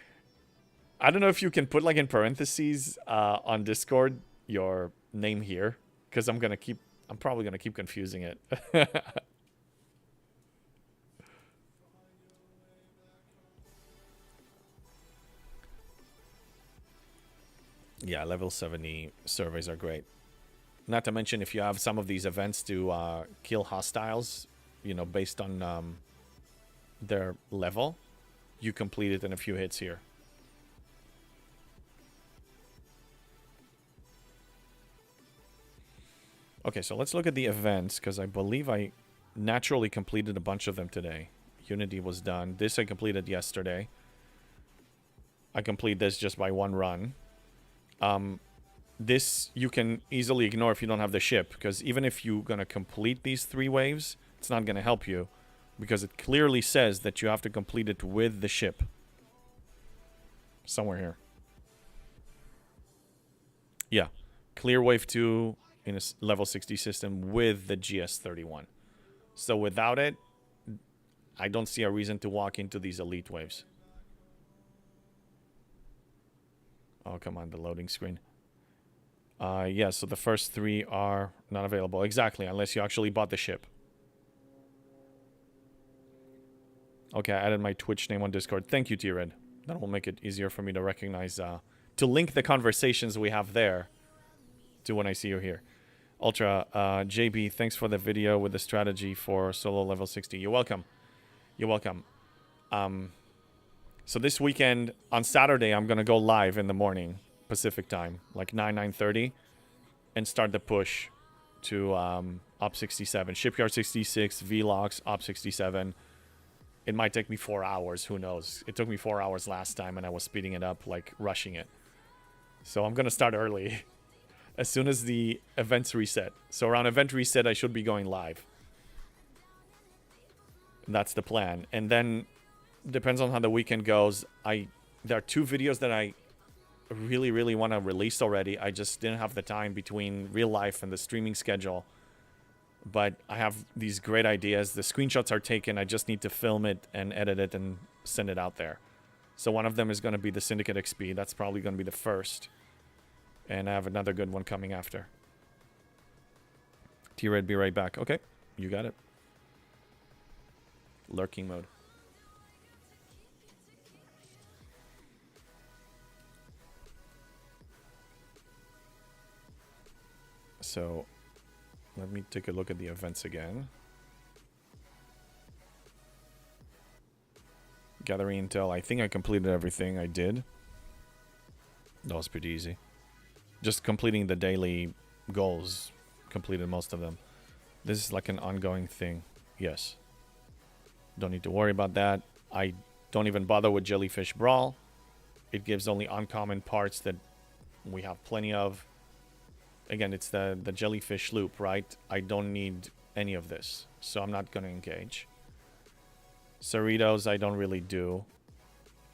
I don't know if you can put like in parentheses on Discord your name here, because I'm probably gonna keep confusing it. Yeah, level 70 surveys are great. Not to mention if you have some of these events to kill hostiles, you know, based on their level, you complete it in a few hits here. Okay, so let's look at the events, because I believe I naturally completed a bunch of them today. Unity was done. This I completed yesterday. I complete this just by one run. This you can easily ignore if you don't have the ship, because even if you're going to complete these 3 waves, it's not going to help you, because it clearly says that you have to complete it with the ship. Somewhere here. Yeah. Clear wave 2 in a level 60 system with the GS-31. So without it, I don't see a reason to walk into these elite waves. Oh, come on, the loading screen. Yeah, so the first 3 are not available. Exactly, unless you actually bought the ship. Okay, I added my Twitch name on Discord. Thank you, T-Red. That will make it easier for me to recognize, to link the conversations we have there to when I see you here. Ultra, JB, thanks for the video with the strategy for solo level 60. You're welcome. You're welcome. So this weekend, on Saturday, I'm going to go live in the morning, Pacific time, like 9:30, and start the push to Op 67. Shipyard 66, Vlogs, Op 67. It might take me 4 hours, who knows. It took me 4 hours last time, and I was speeding it up, like rushing it. So I'm going to start early, as soon as the events reset. So around event reset, I should be going live. That's the plan. And then, depends on how the weekend goes. There are 2 videos that I really, really want to release already. I just didn't have the time between real life and the streaming schedule. But I have these great ideas. The screenshots are taken. I just need to film it and edit it and send it out there. So one of them is going to be the Syndicate XP. That's probably going to be the first. And I have another good one coming after. T-Red, be right back. Okay, you got it. Lurking mode. So let me take a look at the events again. Gathering intel. I think I completed everything I did. That was pretty easy. Just completing the daily goals. Completed most of them. This is like an ongoing thing. Yes. Don't need to worry about that. I don't even bother with Jellyfish Brawl. It gives only uncommon parts that we have plenty of. Again, it's the jellyfish loop, right? I don't need any of this, so I'm not going to engage. Cerritos, I don't really do.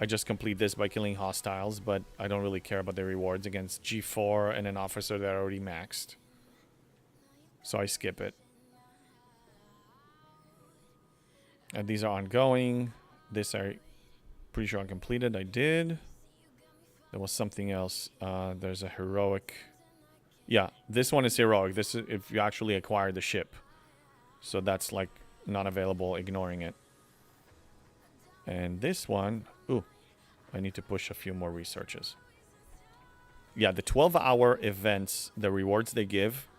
I just complete this by killing hostiles, but I don't really care about the rewards against G4 and an officer that I already maxed. So I skip it. And these are ongoing. This I pretty sure I completed. I did. There was something else. There's a heroic. Yeah, this one is heroic. This is if you actually acquire the ship. So that's like not available, ignoring it. And this one, ooh, I need to push a few more researches. Yeah, the 12-hour events, the rewards they give,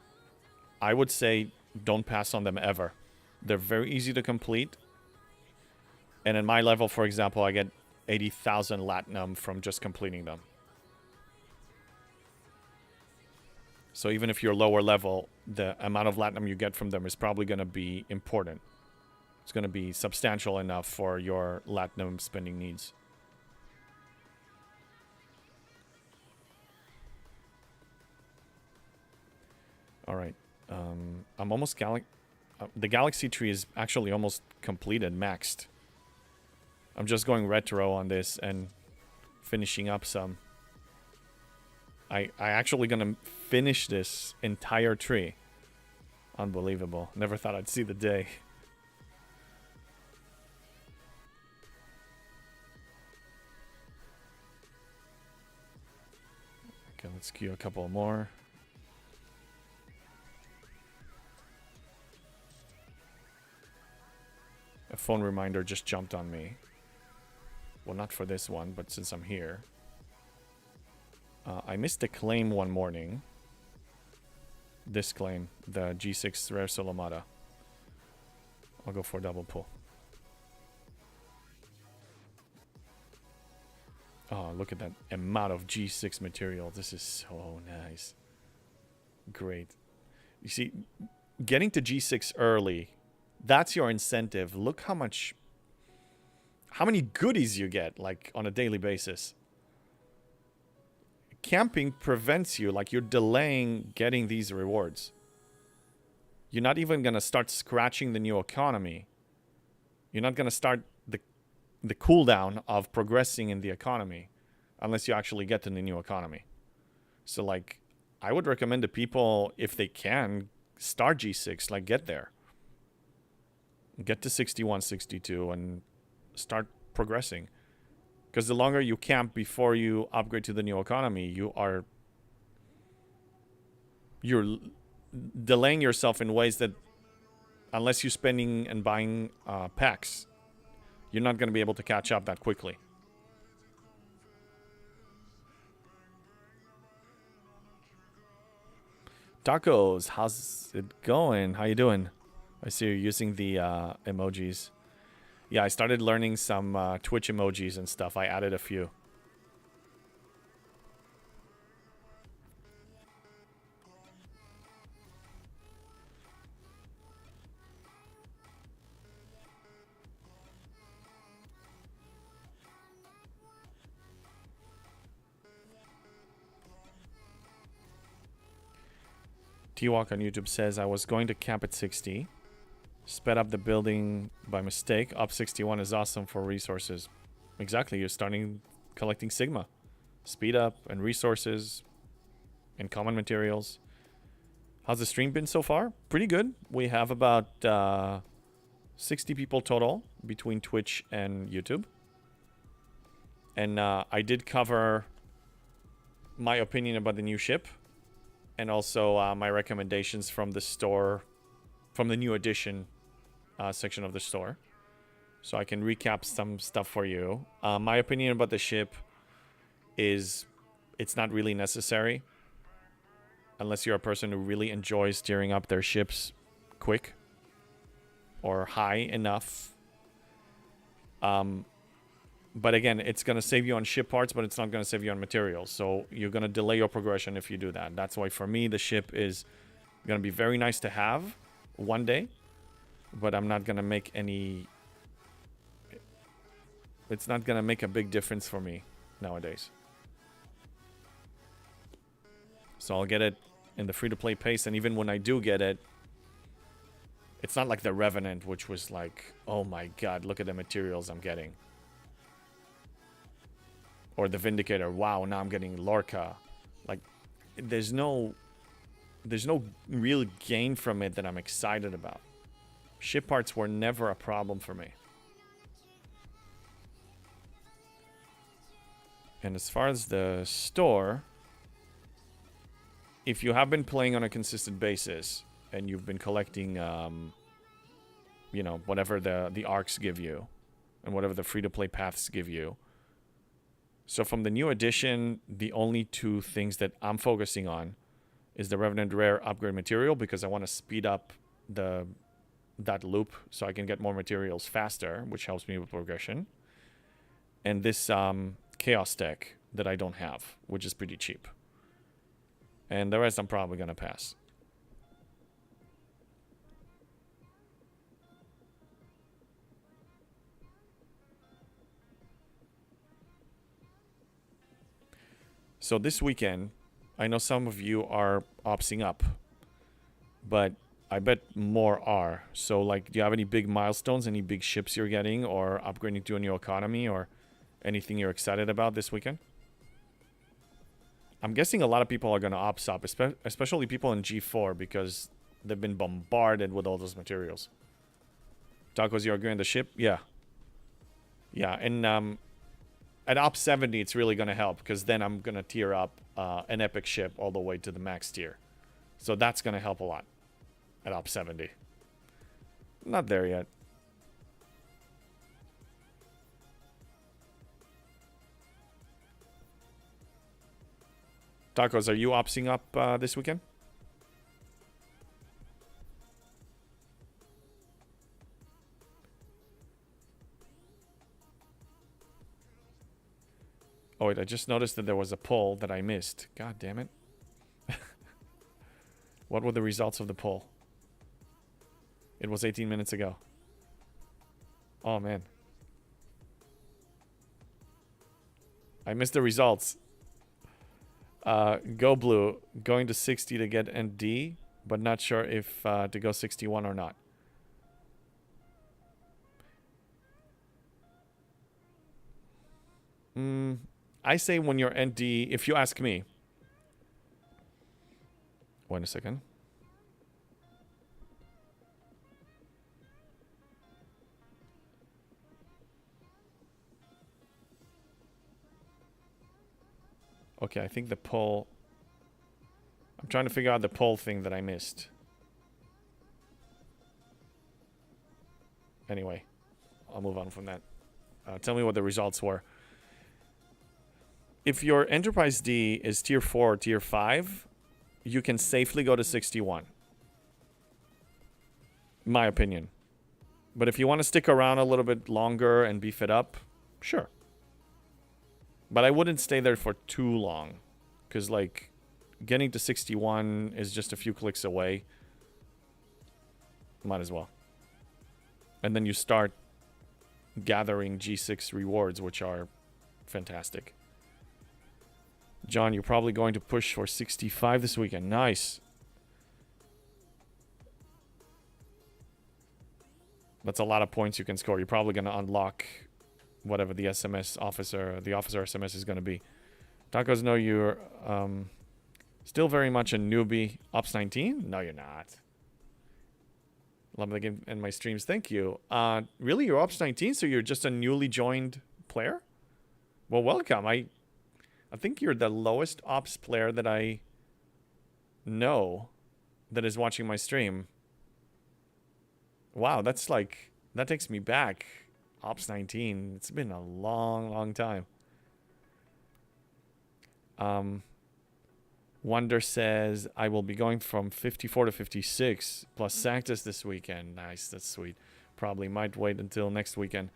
I would say don't pass on them ever. They're very easy to complete. And in my level, for example, I get 80,000 Latinum from just completing them. So even if you're lower level, the amount of Latinum you get from them is probably going to be important. It's going to be substantial enough for your Latinum spending needs. All right. I'm almost the galaxy tree is actually almost completed, maxed. I'm just going retro on this and finishing up some. I actually gonna finish this entire tree. Unbelievable. Never thought I'd see the day. Okay, let's queue a couple more. A phone reminder just jumped on me. Well, not for this one, but since I'm here. I missed a claim one morning. This claim, the G6 Rare Solomata. I'll go for a double pull. Oh, look at that amount of G6 material. This is so nice. Great. You see, getting to G6 early, that's your incentive. Look how many goodies you get, like, on a daily basis. Camping prevents you, like, you're delaying getting these rewards. You're not even going to start scratching the new economy. You're not going to start the cooldown of progressing in the economy unless you actually get to the new economy. So, like, I would recommend to people, if they can, start G6, like, get there. Get to 61, 62, and start progressing. Because the longer you camp before you upgrade to the new economy, you're delaying yourself in ways that, unless you're spending and buying packs, you're not going to be able to catch up that quickly. Tacos, how's it going? How you doing? I see you're using the emojis. Yeah, I started learning some Twitch emojis and stuff. I added a few. T-Walk on YouTube says, I was going to camp at 60. Sped up the building by mistake. Up 61 is awesome for resources. Exactly, you're starting collecting Sigma. Speed up and resources and common materials. How's the stream been so far? Pretty good. We have about 60 people total between Twitch and YouTube. And I did cover my opinion about the new ship. And also my recommendations from the store, from the new edition section of the store. So I can recap some stuff for you. My opinion about the ship is it's not really necessary. unless you're a person who really enjoys steering up their ships quick or high enough. But again, it's going to save you on ship parts, but it's not going to save you on materials. So you're going to delay your progression if you do that. That's why for me, the ship is going to be very nice to have one day, but I'm not going to make any... It's not going to make a big difference for me nowadays. So I'll get it in the free-to-play pace, and even when I do get it, it's not like the Revenant, which was like, oh my god, look at the materials I'm getting. Or the Vindicator, wow, now I'm getting Lorca. Like, there's no real gain from it that I'm excited about. Ship parts were never a problem for me. And as far as the store, if you have been playing on a consistent basis and you've been collecting, you know, whatever the arcs give you and whatever the free-to-play paths give you. So from the new edition, the only two things that I'm focusing on is the Revenant Rare upgrade material, because I want to speed up that loop so I can get more materials faster, which helps me with progression. And this Chaos deck that I don't have, which is pretty cheap. And the rest I'm probably going to pass. So this weekend, I know some of you are opsing up, but I bet more are. So, like, do you have any big milestones, any big ships you're getting, or upgrading to a new economy, or anything you're excited about this weekend? I'm guessing a lot of people are going to ops up, especially people in G4, because they've been bombarded with all those materials. Tacos, you're upgrading the ship? Yeah. Yeah, and at Op 70, it's really going to help, because then I'm going to tier up an epic ship all the way to the max tier. So that's going to help a lot at Op 70. Not there yet. Tacos, are you opsing up this weekend? Oh, wait, I just noticed that there was a poll that I missed. God damn it. What were the results of the poll? It was 18 minutes ago. Oh, man. I missed the results. Go Blue, going to 60 to get ND, but not sure if to go 61 or not. I say when you're ND, if you ask me. Wait a second. Okay, I think the poll... I'm trying to figure out the poll thing that I missed. Anyway, I'll move on from that. Tell me what the results were. If your Enterprise D is Tier 4 or Tier 5, you can safely go to 61. My opinion. But if you want to stick around a little bit longer and beef it up, sure. But I wouldn't stay there for too long. Because, like, getting to 61 is just a few clicks away. Might as well. And then you start gathering G6 rewards, which are fantastic. John, you're probably going to push for 65 this weekend. Nice. That's a lot of points you can score. You're probably going to unlock whatever the SMS officer, the officer SMS is going to be. Tacos, no, you're still very much a newbie. Ops 19? No, you're not. Love the game and my streams. Thank you. Really? You're Ops 19? So you're just a newly joined player? Well, welcome. I think you're the lowest Ops player that I know that is watching my stream. Wow, that's like... That takes me back. Ops 19. It's been a long, long time. Wonder says, I will be going from 54 to 56 plus Sanctus this weekend. Nice, that's sweet. Probably might wait until next weekend.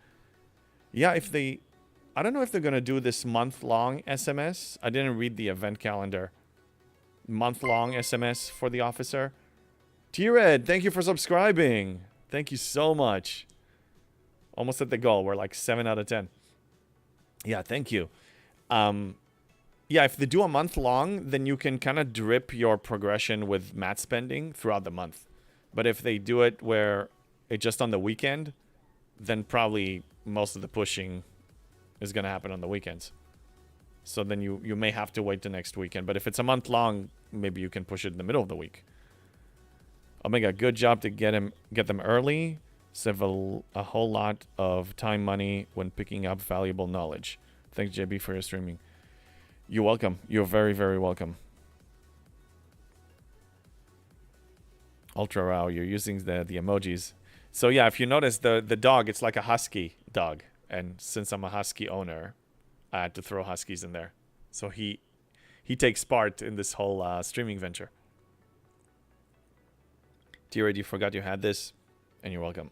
Yeah, if they... I don't know if they're going to do this month-long SMS. I didn't read the event calendar. Month-long SMS for the officer. T-Red, thank you for subscribing. Thank you so much. Almost at the goal. We're like 7 out of 10. Yeah, thank you. Yeah, if they do a month long, then you can kind of drip your progression with mat spending throughout the month. But if they do it where it's just on the weekend, then probably most of the pushing is going to happen on the weekends. So then you may have to wait the next weekend. But if it's a month long, maybe you can push it in the middle of the week. Omega, good job to get them early. Save a whole lot of time, money when picking up valuable knowledge. Thanks, JB, for your streaming. You're welcome. You're very, very welcome. Ultra Raw, you're using the emojis. So yeah, if you notice the dog, it's like a husky dog. And since I'm a husky owner, I had to throw huskies in there. So he takes part in this whole streaming venture. T-Red, you forgot you had this, and you're welcome.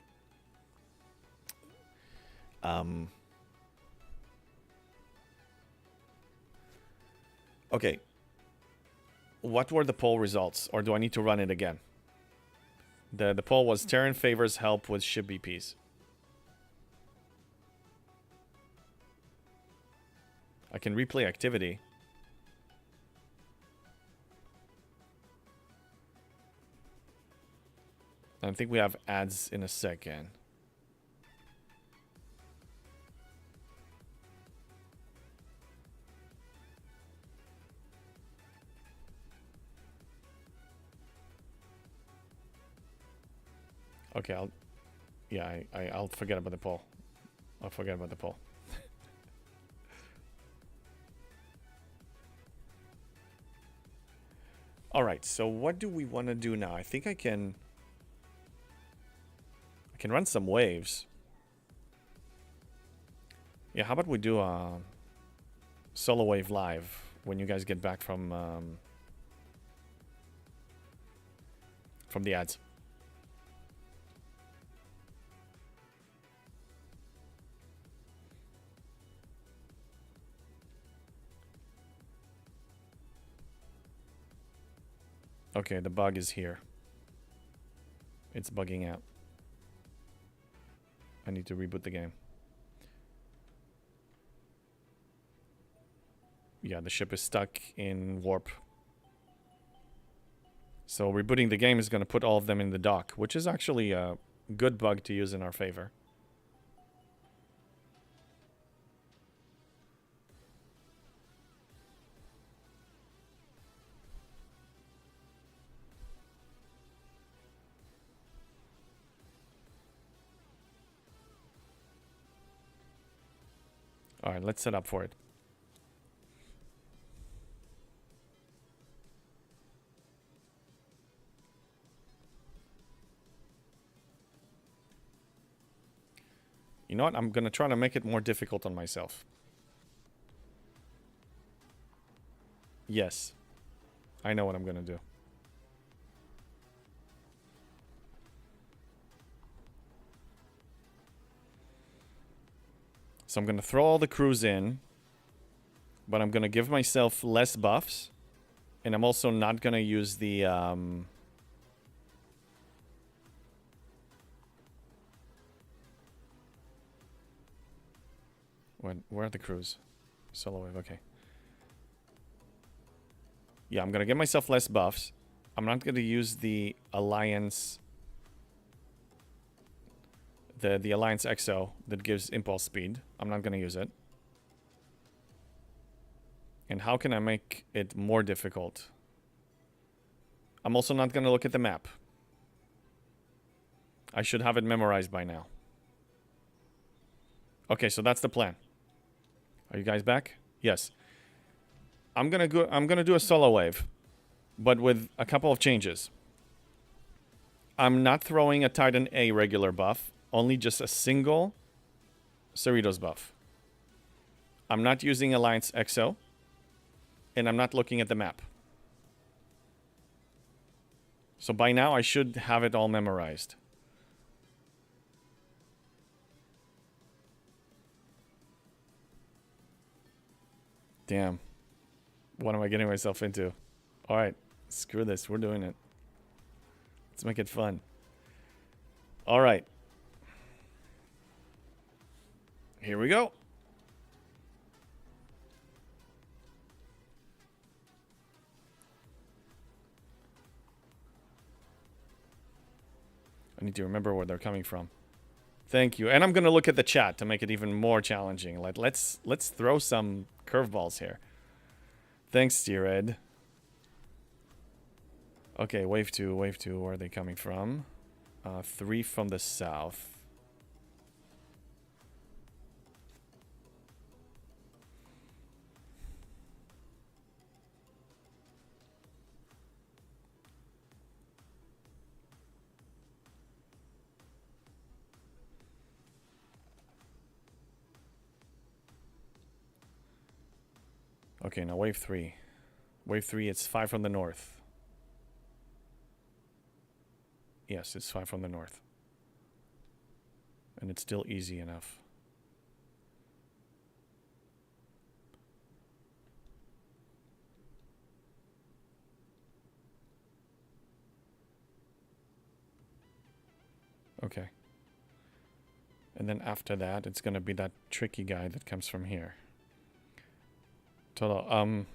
Okay. What were the poll results? Or do I need to run it again? The poll was Terran favors help with ship BPs. I can replay activity. I think we have ads in a second. Okay, I'll forget about the poll. I'll forget about the poll. All right, so what do we want to do now? I think I can run some waves. Yeah, how about we do a solo wave live when you guys get back from the ads. Okay, the bug is here. It's bugging out. I need to reboot the game. Yeah, the ship is stuck in warp. So rebooting the game is going to put all of them in the dock, which is actually a good bug to use in our favor. All right, let's set up for it. You know what? I'm going to try to make it more difficult on myself. Yes. I know what I'm going to do. So I'm going to throw all the crews in, but I'm going to give myself less buffs, and I'm also not going to use the where are the crews? Solo wave, okay. Yeah, I'm going to give myself less buffs. I'm not going to use the Alliance... The Alliance XO that gives impulse speed. I'm not going to use it. And how can I make it more difficult? I'm also not going to look at the map. I should have it memorized by now. Okay, so that's the plan. Are you guys back? Yes. I'm gonna do a solo wave, but with a couple of changes. I'm not throwing a Titan A regular buff, only just a single Cerritos buff. I'm not using Alliance XO, and I'm not looking at the map. So by now I should have it all memorized. Damn. What am I getting myself into? Alright, screw this. We're doing it. Let's make it fun. Alright. Here we go. I need to remember where they're coming from. Thank you. And I'm going to look at the chat to make it even more challenging. Like, let's throw some curveballs here. Thanks, Steered. Okay, wave 2, where are they coming from? 3 from the south. Okay, now wave 3. Wave 3, it's 5 from the north. Yes, it's 5 from the north. And it's still easy enough. Okay. And then after that, it's gonna be that tricky guy that comes from here. Total,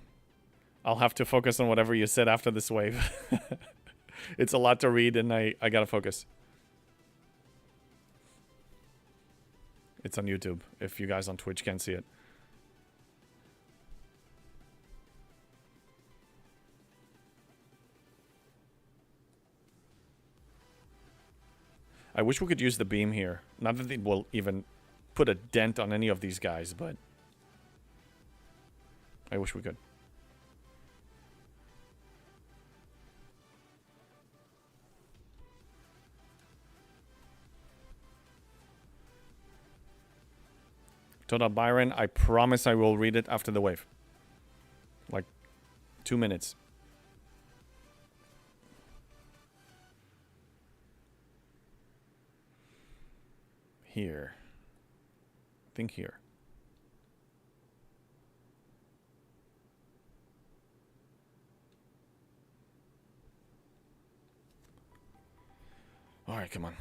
I'll have to focus on whatever you said after this wave. It's a lot to read and I gotta focus. It's on YouTube, if you guys on Twitch can't see it. I wish we could use the beam here. Not that it will even put a dent on any of these guys, but I wish we could. Total Byron, I promise I will read it after the wave. Like 2 minutes. Here. I think here. All right, come on.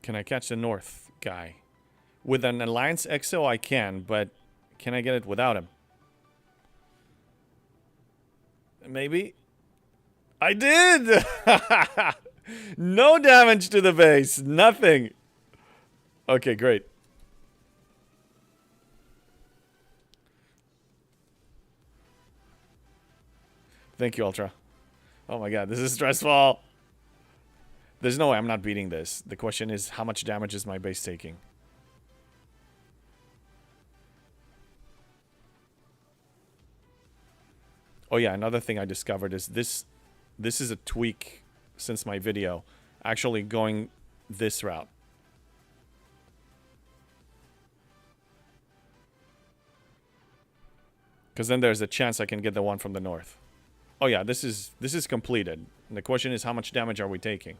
Can I catch the north guy? With an Alliance XO, I can, but can I get it without him? Maybe. I did! No damage to the base. Nothing. Okay, great. Thank you, Ultra. Oh my god, this is stressful. There's no way I'm not beating this. The question is, how much damage is my base taking? Oh yeah, another thing I discovered is this is a tweak since my video. Actually going this route. Because then there's a chance I can get the one from the north. Oh yeah, this is completed. And the question is, how much damage are we taking?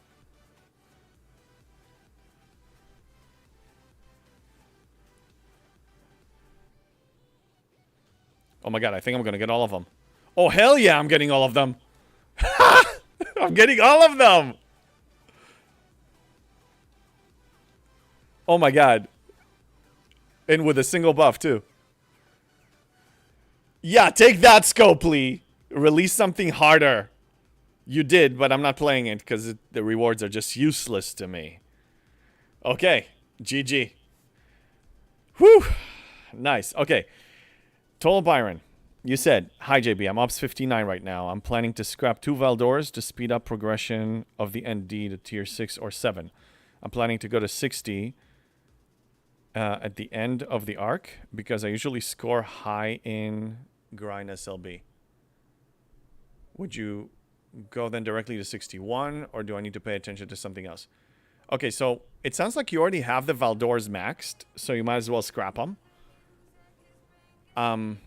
Oh my god, I think I'm gonna get all of them. Oh hell yeah, I'm getting all of them. I'm getting all of them. Oh my god. And with a single buff too. Yeah, take that, Scopely. Release something harder. You did, but I'm not playing it because the rewards are just useless to me. Okay, GG. Whew. Nice. Okay. Total Byron, you said, hi JB, I'm Ops 59 right now. I'm planning to scrap 2 Valdors to speed up progression of the ND to tier 6 or 7. I'm planning to go to 60 at the end of the arc because I usually score high in grind SLB. Would you go then directly to 61, or do I need to pay attention to something else? Okay, so it sounds like you already have the Valdors maxed, so you might as well scrap them. And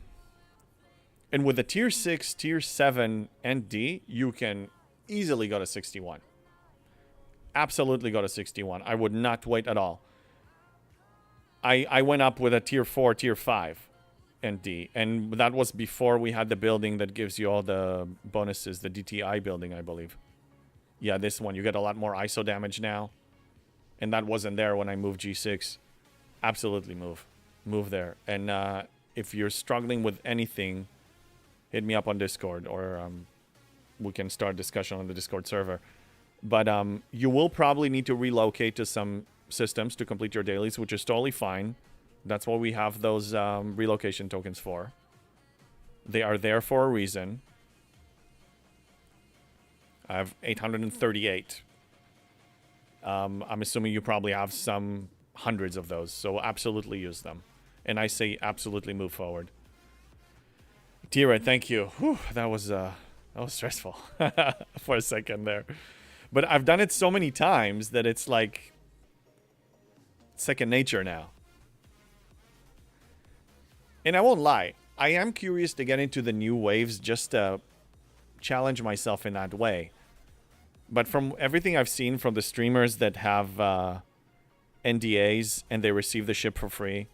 with the tier 6, tier 7, and D, you can easily go to 61. Absolutely go to 61. I would not wait at all. I went up with a tier 4, tier 5, and D. And that was before we had the building that gives you all the bonuses, the DTI building, I believe. Yeah, this one. You get a lot more ISO damage now. And that wasn't there when I moved G6. Absolutely move. Move there. And if you're struggling with anything, hit me up on Discord, or we can start discussion on the Discord server. But you will probably need to relocate to some systems to complete your dailies, which is totally fine. That's what we have those relocation tokens for. They are there for a reason. I have 838. I'm assuming you probably have some hundreds of those, so absolutely use them. And I say absolutely move forward. Tira, thank you. Whew, that was stressful for a second there. But I've done it so many times that it's like second nature now. And I won't lie, I am curious to get into the new waves just to challenge myself in that way. But from everything I've seen from the streamers that have NDAs and they receive the ship for free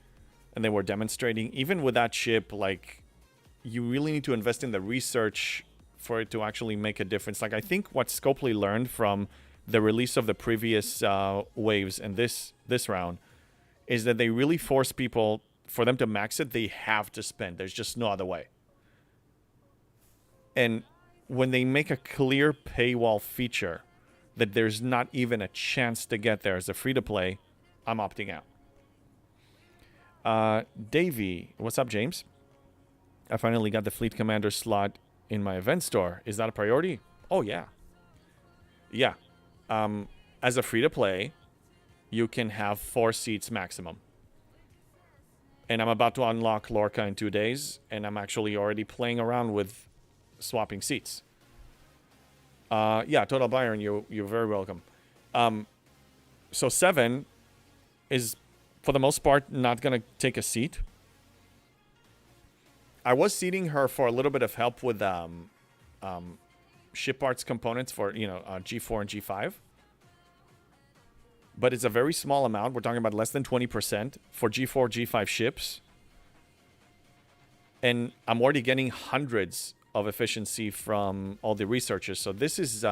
and they were demonstrating, even with that ship, like, you really need to invest in the research for it to actually make a difference. Like, I think what Scopely learned from the release of the previous waves and this round is that they really force people, for them to max it, they have to spend. There's just no other way. And when they make a clear paywall feature that there's not even a chance to get there as a free-to-play, I'm opting out. Davey, what's up, James? I finally got the Fleet Commander slot in my event store. Is that a priority? Oh, yeah. Yeah. As a free-to-play, you can have 4 seats maximum. And I'm about to unlock Lorca in 2 days, and I'm actually already playing around with swapping seats. Yeah, Total Byron, you're very welcome. So 7 is, for the most part, not going to take a seat. I was seating her for a little bit of help with ship parts components for, G4 and G5. But it's a very small amount. We're talking about less than 20% for G4, G5 ships. And I'm already getting hundreds of efficiency from all the researchers. So this is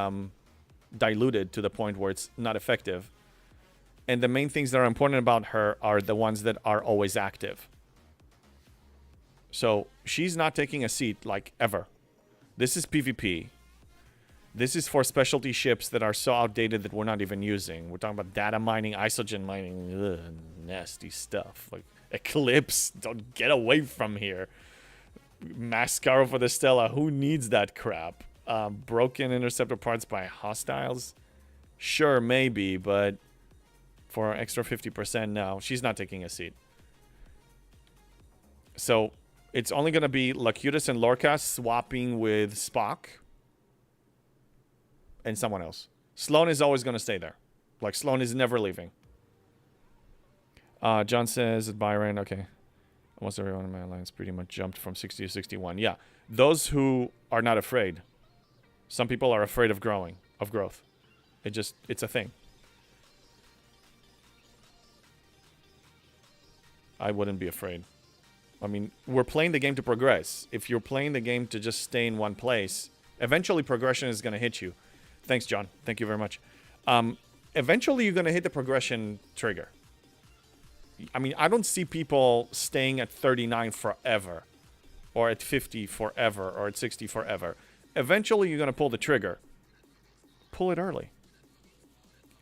diluted to the point where it's not effective. And the main things that are important about her are the ones that are always active. So she's not taking a seat, like, ever. This is PvP. This is for specialty ships that are so outdated that we're not even using. We're talking about data mining, isogen mining, nasty stuff. Like, Eclipse, don't get away from here. Mascaro for the Stella, who needs that crap? Broken interceptor parts by hostiles? Sure, maybe, but for extra 50%, no. She's not taking a seat. So it's only going to be Locutus and Lorca swapping with Spock and someone else. Sloan is always going to stay there. Like, Sloan is never leaving. John says, Byron, okay. Almost everyone in my alliance pretty much jumped from 60 to 61. Yeah, those who are not afraid. Some people are afraid of growth. It's a thing. I wouldn't be afraid. I mean, we're playing the game to progress. If you're playing the game to just stay in one place, eventually progression is going to hit you. Thanks, John. Thank you very much. Eventually, you're going to hit the progression trigger. I mean, I don't see people staying at 39 forever, or at 50 forever, or at 60 forever. Eventually, you're going to pull the trigger. Pull it early.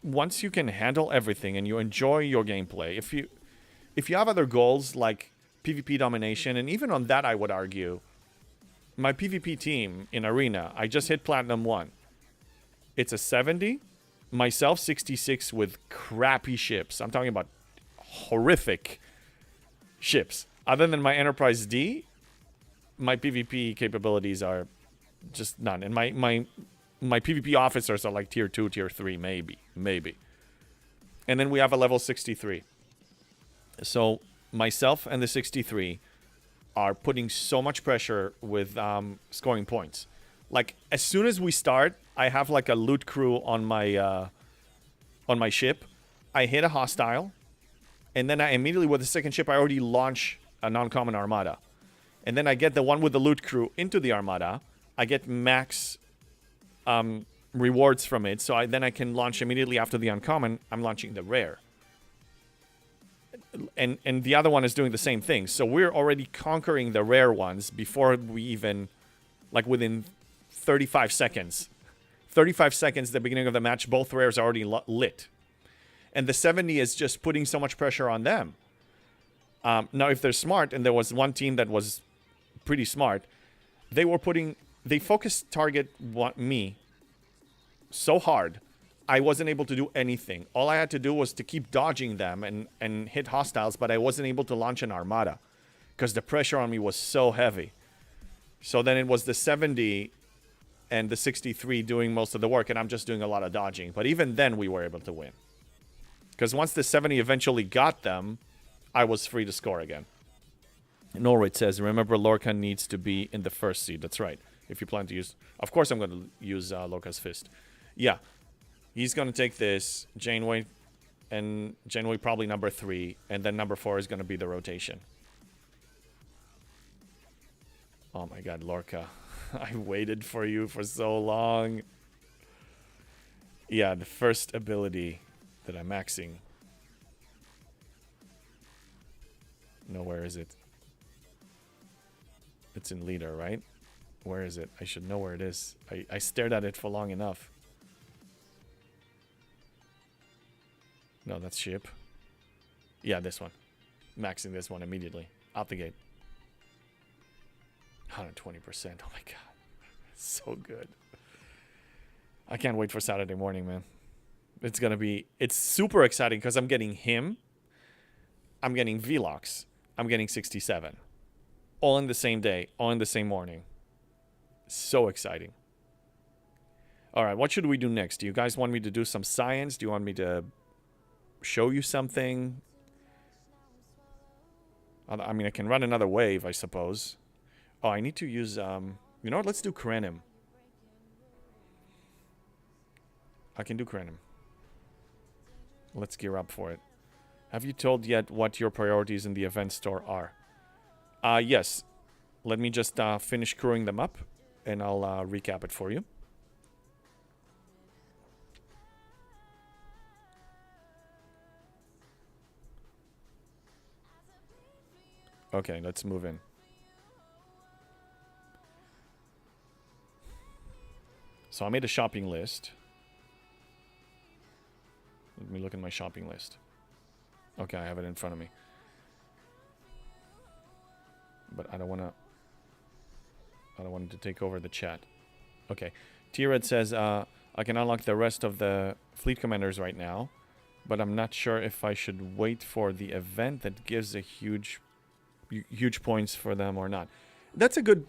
Once you can handle everything and you enjoy your gameplay, if you have other goals like PvP domination, and even on that, I would argue, my PvP team in Arena, I just hit Platinum 1. It's a 70, myself 66 with crappy ships. I'm talking about horrific ships. Other than my Enterprise D, my PvP capabilities are just none. And my PvP officers are like tier 2, tier 3, maybe. And then we have a level 63. So myself and the 63 are putting so much pressure with scoring points. Like, as soon as we start, I have like a loot crew on my ship. I hit a hostile, and then I immediately, with the second ship, I already launch a non-common armada. And then I get the one with the loot crew into the armada. I get max rewards from it, so then I can launch immediately after the uncommon. I'm launching the rare. And the other one is doing the same thing. So we're already conquering the rare ones before we even, like, within 35 seconds. 35 seconds, the beginning of the match, both rares are already lit. And the 70 is just putting so much pressure on them. Now, if they're smart, and there was one team that was pretty smart, they focused target me so hard, I wasn't able to do anything. All I had to do was to keep dodging them and hit hostiles, but I wasn't able to launch an armada because the pressure on me was so heavy. So then it was the 70 and the 63 doing most of the work, and I'm just doing a lot of dodging. But even then, we were able to win. Because once the 70 eventually got them, I was free to score again. Norwich says, remember, Lorca needs to be in the first seed. That's right. If you plan to use... Of course I'm going to use Lorca's Fist. Yeah. He's going to take this, Janeway, and Janeway probably number 3, and then number 4 is going to be the rotation. Oh my god, Lorca. I waited for you for so long. Yeah, the first ability that I'm maxing. No, where is it? It's in leader, right? Where is it? I should know where it is. I stared at it for long enough. No, that's ship. Yeah, this one. Maxing this one immediately. Out the gate. 120%. Oh my god. So good. I can't wait for Saturday morning, man. It's gonna be... It's super exciting because I'm getting him. I'm getting Velox. I'm getting 67. All in the same day. All in the same morning. So exciting. Alright, what should we do next? Do you guys want me to do some science? Do you want me to show you something? I mean, I can run another wave, I suppose. Oh, I need to use... you know what? Let's do Krenim. I can do Krenim. Let's gear up for it. Have you told yet what your priorities in the event store are? Yes. Let me just finish crewing them up, and I'll recap it for you. Okay, let's move in. So I made a shopping list. Let me look at my shopping list. Okay, I have it in front of me. But I don't want it to take over the chat. Okay. T-Red says, I can unlock the rest of the fleet commanders right now, but I'm not sure if I should wait for the event that gives a huge points for them or not. That's a good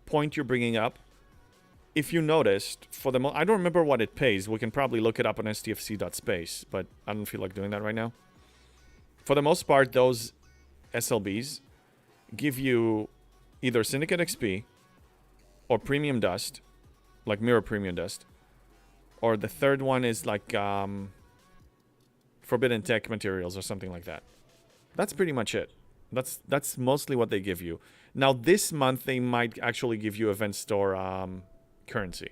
point you're bringing up. If you noticed, for the I don't remember what it pays. We can probably look it up on stfc.space, but I don't feel like doing that right now. For the most part, those SLBs give you either Syndicate XP or Premium Dust, like Mirror Premium Dust, or the third one is like Forbidden Tech materials or something like that. That's pretty much it. That's mostly what they give you. Now, this month, they might actually give you Event Store currency.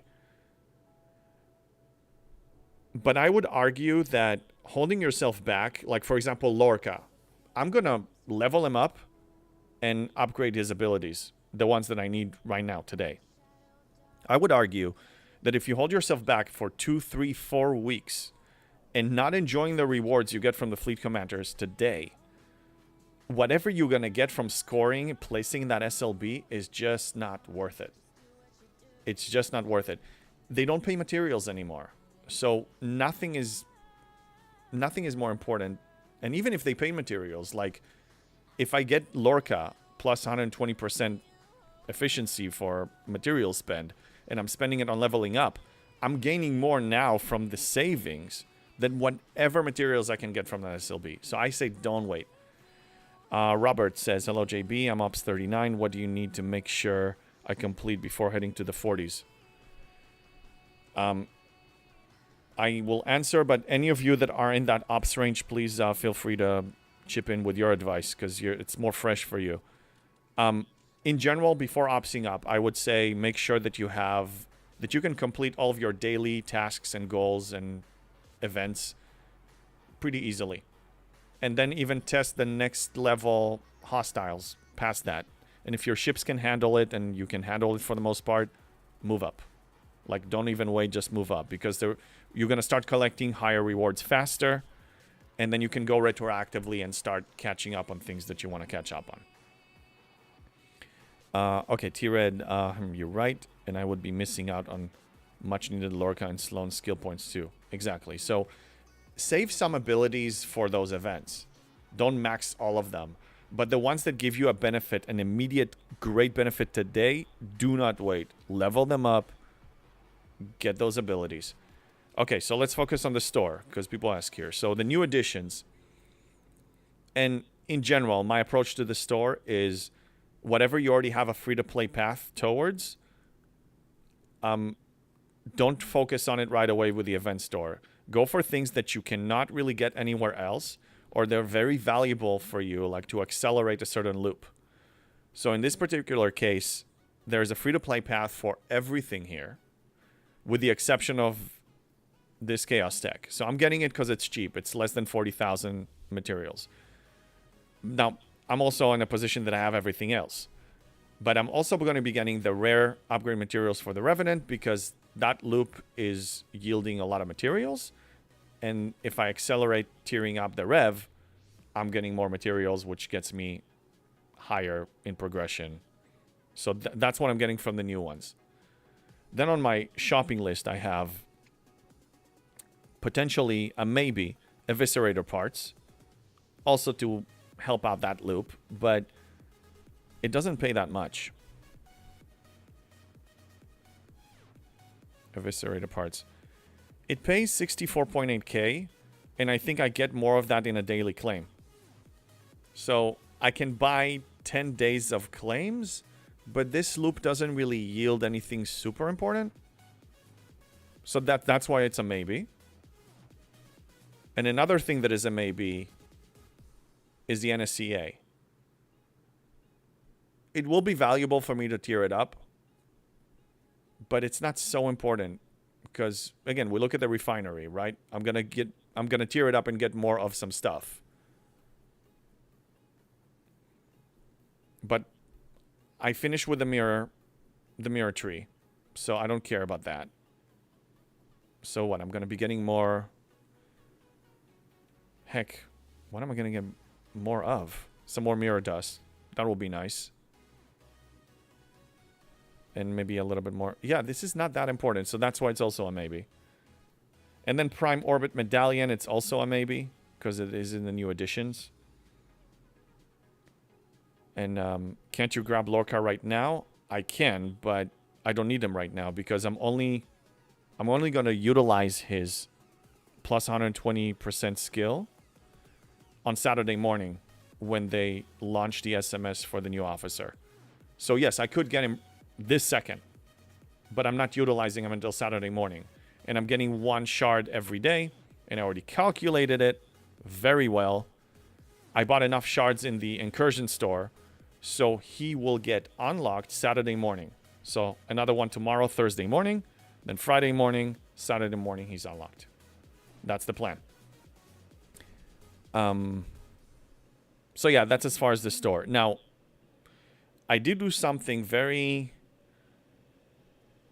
But I would argue that holding yourself back, like, for example, Lorca, I'm going to level him up and upgrade his abilities, the ones that I need right now, today. I would argue that if you hold yourself back for 2, 3, 4 weeks and not enjoying the rewards you get from the fleet commanders today, whatever you're going to get from scoring, placing that SLB is just not worth it. It's just not worth it. They don't pay materials anymore. So nothing is more important. And even if they pay materials, like if I get Lorca plus 120% efficiency for material spend, and I'm spending it on leveling up, I'm gaining more now from the savings than whatever materials I can get from that SLB. So I say don't wait. Robert says, hello JB, I'm Ops 39. What do you need to make sure I complete before heading to the 40s? I will answer, but any of you that are in that Ops range, please feel free to chip in with your advice, because it's more fresh for you. In general, before opsing up, I would say make sure that you can complete all of your daily tasks and goals and events pretty easily. And then even test the next level hostiles past that. And if your ships can handle it and you can handle it for the most part, move up. Like, don't even wait, just move up, because you're going to start collecting higher rewards faster, and then you can go retroactively and start catching up on things that you want to catch up on. Okay, T-Red, you're right, and I would be missing out on much-needed Lorca and Sloan skill points too. Exactly. So save some abilities for those events. Don't max all of them. But the ones that give you a benefit, an immediate great benefit today, do not wait. Level them up. Get those abilities. Okay, so let's focus on the store, because people ask here. So the new additions. And in general, my approach to the store is whatever you already have a free-to-play path towards, don't focus on it right away with the event store. Go for things that you cannot really get anywhere else, or they're very valuable for you, like to accelerate a certain loop. So in this particular case, there's a free-to-play path for everything here, with the exception of this Chaos Tech. So I'm getting it because it's cheap. It's less than 40,000 materials. Now, I'm also in a position that I have everything else. But I'm also going to be getting the rare upgrade materials for the Revenant, because that loop is yielding a lot of materials. And if I accelerate tiering up the Rev, I'm getting more materials, which gets me higher in progression. So that's what I'm getting from the new ones. Then on my shopping list, I have potentially a maybe Eviscerator parts, also to help out that loop, but it doesn't pay that much. Eviscerator parts. It pays 64.8k, and I think I get more of that in a daily claim. So I can buy 10 days of claims, but this loop doesn't really yield anything super important. So that's why it's a maybe. And another thing that is a maybe is the NSCA. It will be valuable for me to tier it up, but it's not so important because, again, we look at the refinery, right? I'm gonna tier it up and get more of some stuff. But I finished with the mirror tree, so I don't care about that. So what? I'm gonna be getting more. Heck, what am I gonna get more of? Some more mirror dust. That will be nice. And maybe a little bit more. Yeah, this is not that important, so that's why it's also a maybe. And then Prime Orbit Medallion, it's also a maybe, because it is in the new additions. And can't you grab Lorca right now? I can, but I don't need him right now, because I'm only going to utilize his plus 120% skill on Saturday morning when they launch the SMS for the new officer. So yes, I could get him this second, but I'm not utilizing him until Saturday morning. And I'm getting 1 shard every day, and I already calculated it very well. I bought enough shards in the incursion store, so he will get unlocked Saturday morning. So another one tomorrow, Thursday morning, then Friday morning, Saturday morning, he's unlocked. That's the plan. So yeah, that's as far as the store. Now, I did do something very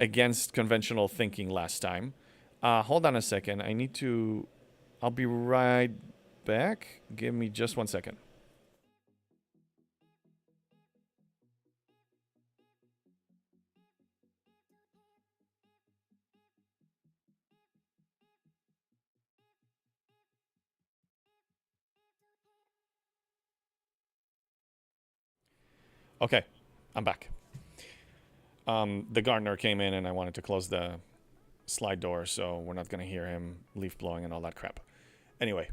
against conventional thinking last time. Hold on a second. I'll be right back. Give me just 1 second. Okay, I'm back. The gardener came in and I wanted to close the slide door so we're not going to hear him leaf blowing and all that crap. Anyway.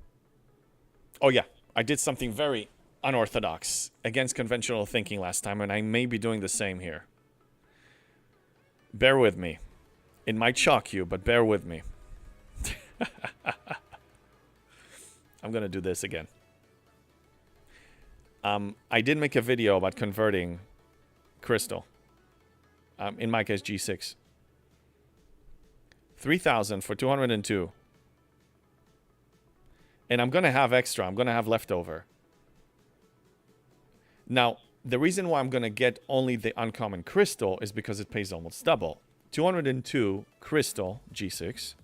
Oh yeah, I did something very unorthodox against conventional thinking last time, and I may be doing the same here. Bear with me. It might shock you, but bear with me. I'm going to do this again. I did make a video about converting crystal. In my case, G6. 3,000 for 202. And I'm going to have extra. I'm going to have leftover. Now, the reason why I'm going to get only the uncommon crystal is because it pays almost double. 202 crystal G6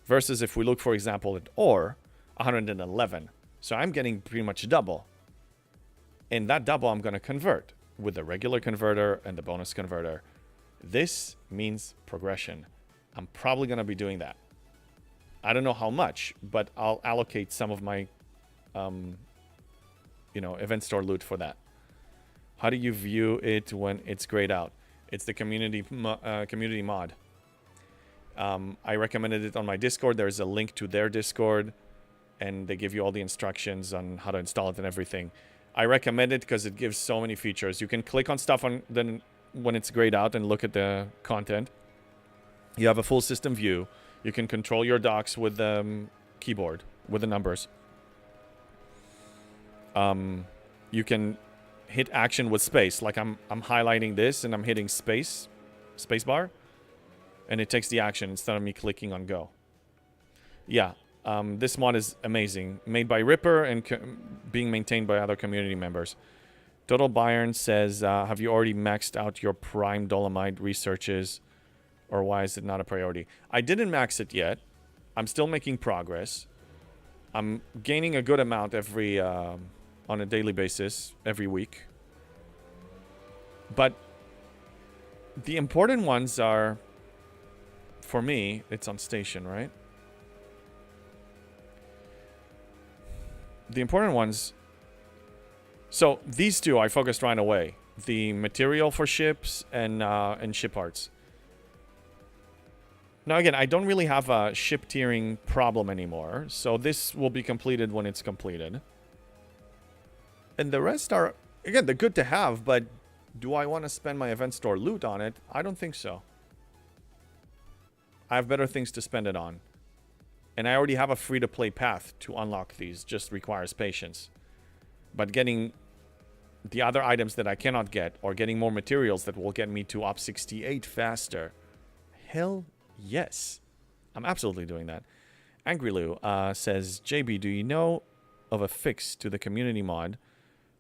versus if we look, for example, at ore, 111. So I'm getting pretty much double. And that double I'm going to convert with the regular converter and the bonus converter. This means progression. I'm probably going to be doing that. I don't know how much, but I'll allocate some of my, event store loot for that. How do you view it when it's grayed out? It's the community mod. I recommended it on my Discord. There's a link to their Discord, and they give you all the instructions on how to install it and everything. I recommend it because it gives so many features. You can click on stuff then when it's grayed out and look at the content. You have a full system view. You can control your docks with the keyboard, with the numbers. You can hit action with space. Like I'm highlighting this and I'm hitting space bar, and it takes the action instead of me clicking on go. Yeah, this mod is amazing. Made by Ripper and being maintained by other community members. Total Byron says, have you already maxed out your prime dolomite researches? Or why is it not a priority? I didn't max it yet. I'm still making progress. I'm gaining a good amount every on a daily basis, every week. But the important ones are, for me, it's on station, right? The important ones. So these two I focused right away. The material for ships and ship parts. Now, again, I don't really have a ship tiering problem anymore, so this will be completed when it's completed. And the rest are, again, they're good to have, but do I want to spend my event store loot on it? I don't think so. I have better things to spend it on. And I already have a free-to-play path to unlock these, just requires patience. But getting the other items that I cannot get, or getting more materials that will get me to Op 68 faster, hell yes, I'm absolutely doing that. Angry Lou says, JB, do you know of a fix to the community mod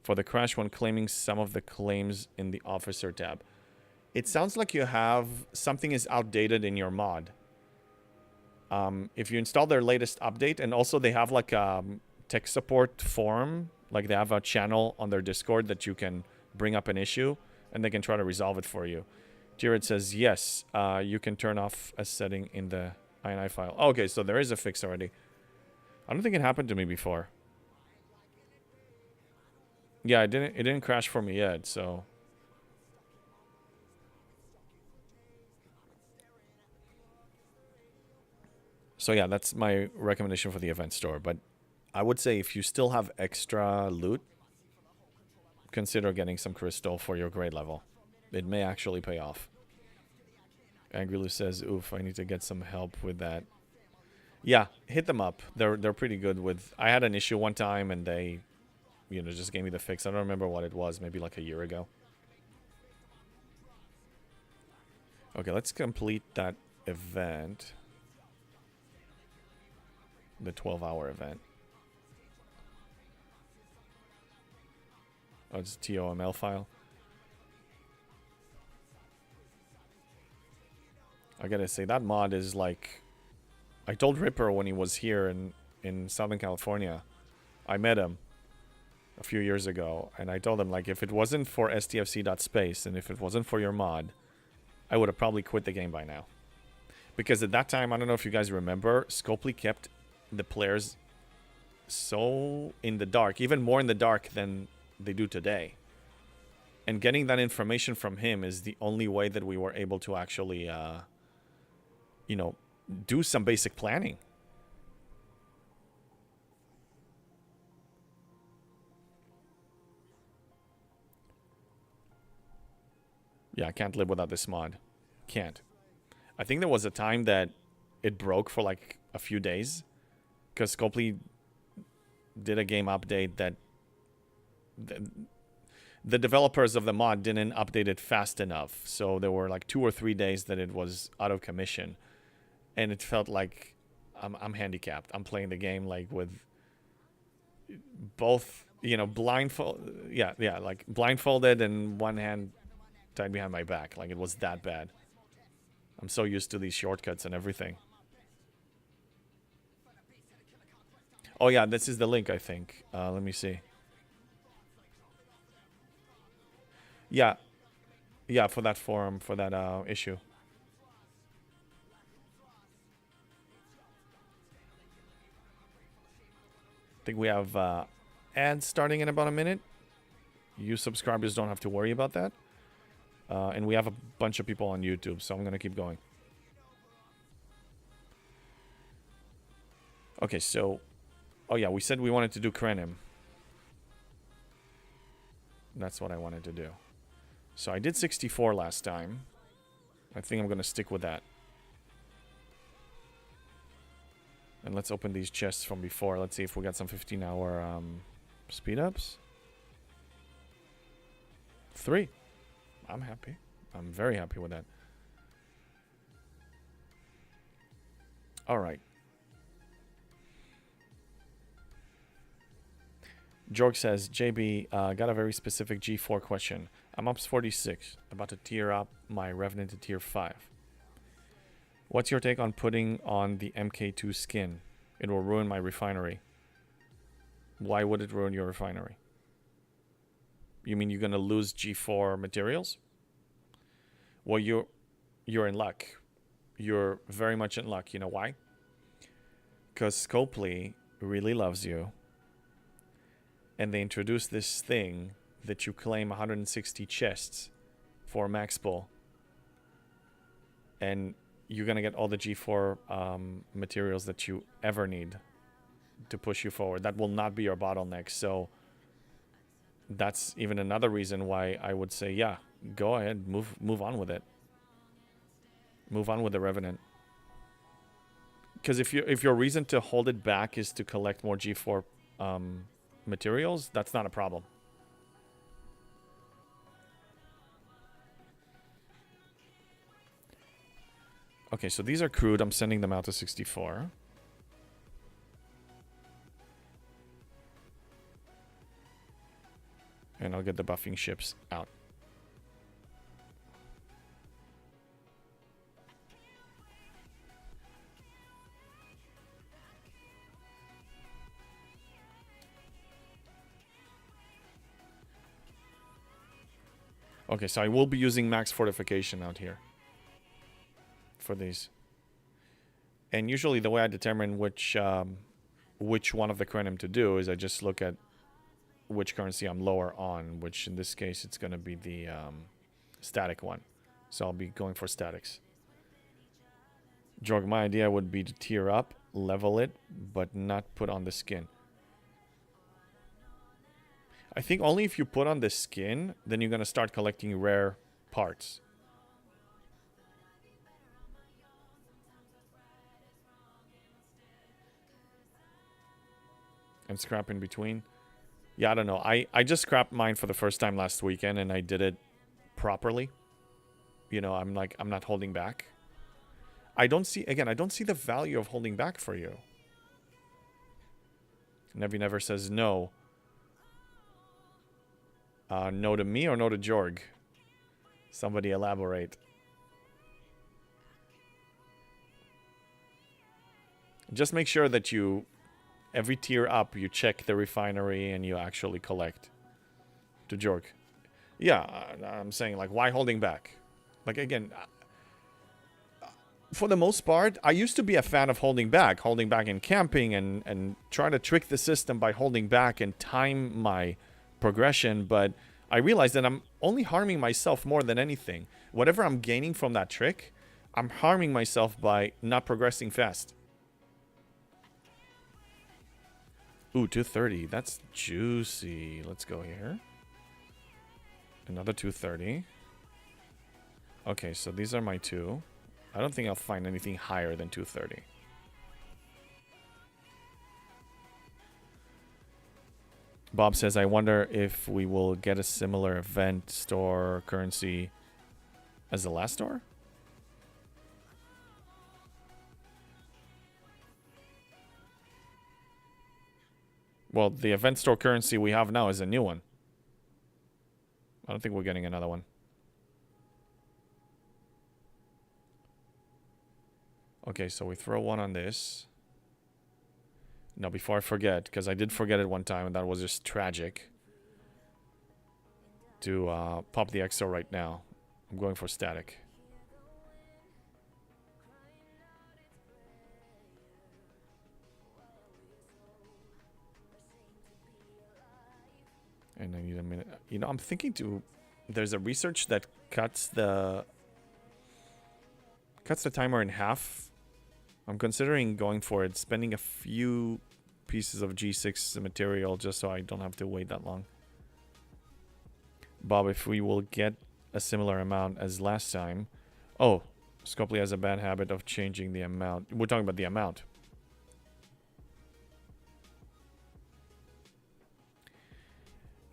for the crash when claiming some of the claims in the officer tab? It sounds like you have something is outdated in your mod. If you install their latest update, and also they have like a tech support forum, like they have a channel on their Discord that you can bring up an issue and they can try to resolve it for you. Jared says, yes, you can turn off a setting in the INI file. Okay, so there is a fix already. I don't think it happened to me before. Yeah, it didn't crash for me yet, so. So yeah, that's my recommendation for the event store. But I would say if you still have extra loot, consider getting some crystal for your grade level. It may actually pay off. Angry Lou says, oof, I need to get some help with that. Yeah, hit them up. They're pretty good with... I had an issue one time and they, just gave me the fix. I don't remember what it was, maybe like a year ago. Okay, let's complete that event. The 12-hour event. Oh, it's a TOML file. I gotta say, that mod is like... I told Ripper when he was here in Southern California. I met him a few years ago, and I told him, like, if it wasn't for STFC.space, and if it wasn't for your mod, I would have probably quit the game by now. Because at that time, I don't know if you guys remember, Scopely kept the players so in the dark, even more in the dark than they do today. And getting that information from him is the only way that we were able to actually, you know, do some basic planning. Yeah, I can't live without this mod. Can't. I think there was a time that it broke for like a few days because Scopely did a game update that the developers of the mod didn't update it fast enough. So there were like 2 or 3 days that it was out of commission. And it felt like I'm handicapped. I'm playing the game like with both, you know, like blindfolded and one hand tied behind my back. Like it was that bad. I'm so used to these shortcuts and everything. Oh yeah, this is the link, I think. Let me see. Yeah. Yeah, for that forum, for that issue. I think we have ads starting in about a minute. You subscribers don't have to worry about that. And we have a bunch of people on YouTube, so I'm going to keep going. Okay, so... Oh yeah, we said we wanted to do Krenim. That's what I wanted to do. So I did 64 last time. I think I'm going to stick with that. And let's open these chests from before. Let's see if we got some 15-hour speed ups. 3. I'm happy. I'm very happy with that. All right. Jorg says, JB, got a very specific G4 question. I'm up 46, about to tier up my Revenant to tier 5. What's your take on putting on the MK2 skin? It will ruin my refinery. Why would it ruin your refinery? You mean you're going to lose G4 materials? Well, you're in luck. You're very much in luck. You know why? Because Scopely really loves you. And they introduced this thing that you claim 160 chests for max pull. And you're going to get all the G4 materials that you ever need to push you forward. That will not be your bottleneck. So that's even another reason why I would say, yeah, go ahead, move on with it. Move on with the Revenant. Because if your reason to hold it back is to collect more G4 materials, that's not a problem. Okay, so these are crude. I'm sending them out to 64. And I'll get the buffing ships out. Okay, so I will be using max fortification out here for these. And usually the way I determine which one of the Krenim to do is I just look at which currency I'm lower on, which in this case it's going to be the static one. So I'll be going for statics. Jorg, my idea would be to tier up, level it, but not put on the skin. I think only if you put on the skin, then you're going to start collecting rare parts. And scrap in between. Yeah, I don't know. I just scrapped mine for the first time last weekend, and I did it properly. You know, I'm not holding back. I don't see the value of holding back for you. Nevi never says no. No to me or no to Jorg? Somebody elaborate. Just make sure that every tier up, you check the refinery and you actually collect. To Jorg. Yeah, I'm saying, like, why holding back? Like, again, for the most part, I used to be a fan of holding back in camping and try to trick the system by holding back and time my progression, but I realized that I'm only harming myself more than anything. Whatever I'm gaining from that trick, I'm harming myself by not progressing fast. Ooh, 230. That's juicy. Let's go here. Another 230. Okay, so these are my two. I don't think I'll find anything higher than 230. Bob says, I wonder if we will get a similar event store currency as the last store? Well, the event store currency we have now is a new one. I don't think we're getting another one. Okay, so we throw one on this. Now, before I forget, because I did forget it one time, and that was just tragic, to pop the EXO right now. I'm going for static. And I need a minute. You know, I'm thinking to... There's a research that cuts the timer in half. I'm considering going for it, spending a few pieces of G6 material just so I don't have to wait that long. Bob, if we will get a similar amount as last time... Oh, Scopely has a bad habit of changing the amount. We're talking about the amount.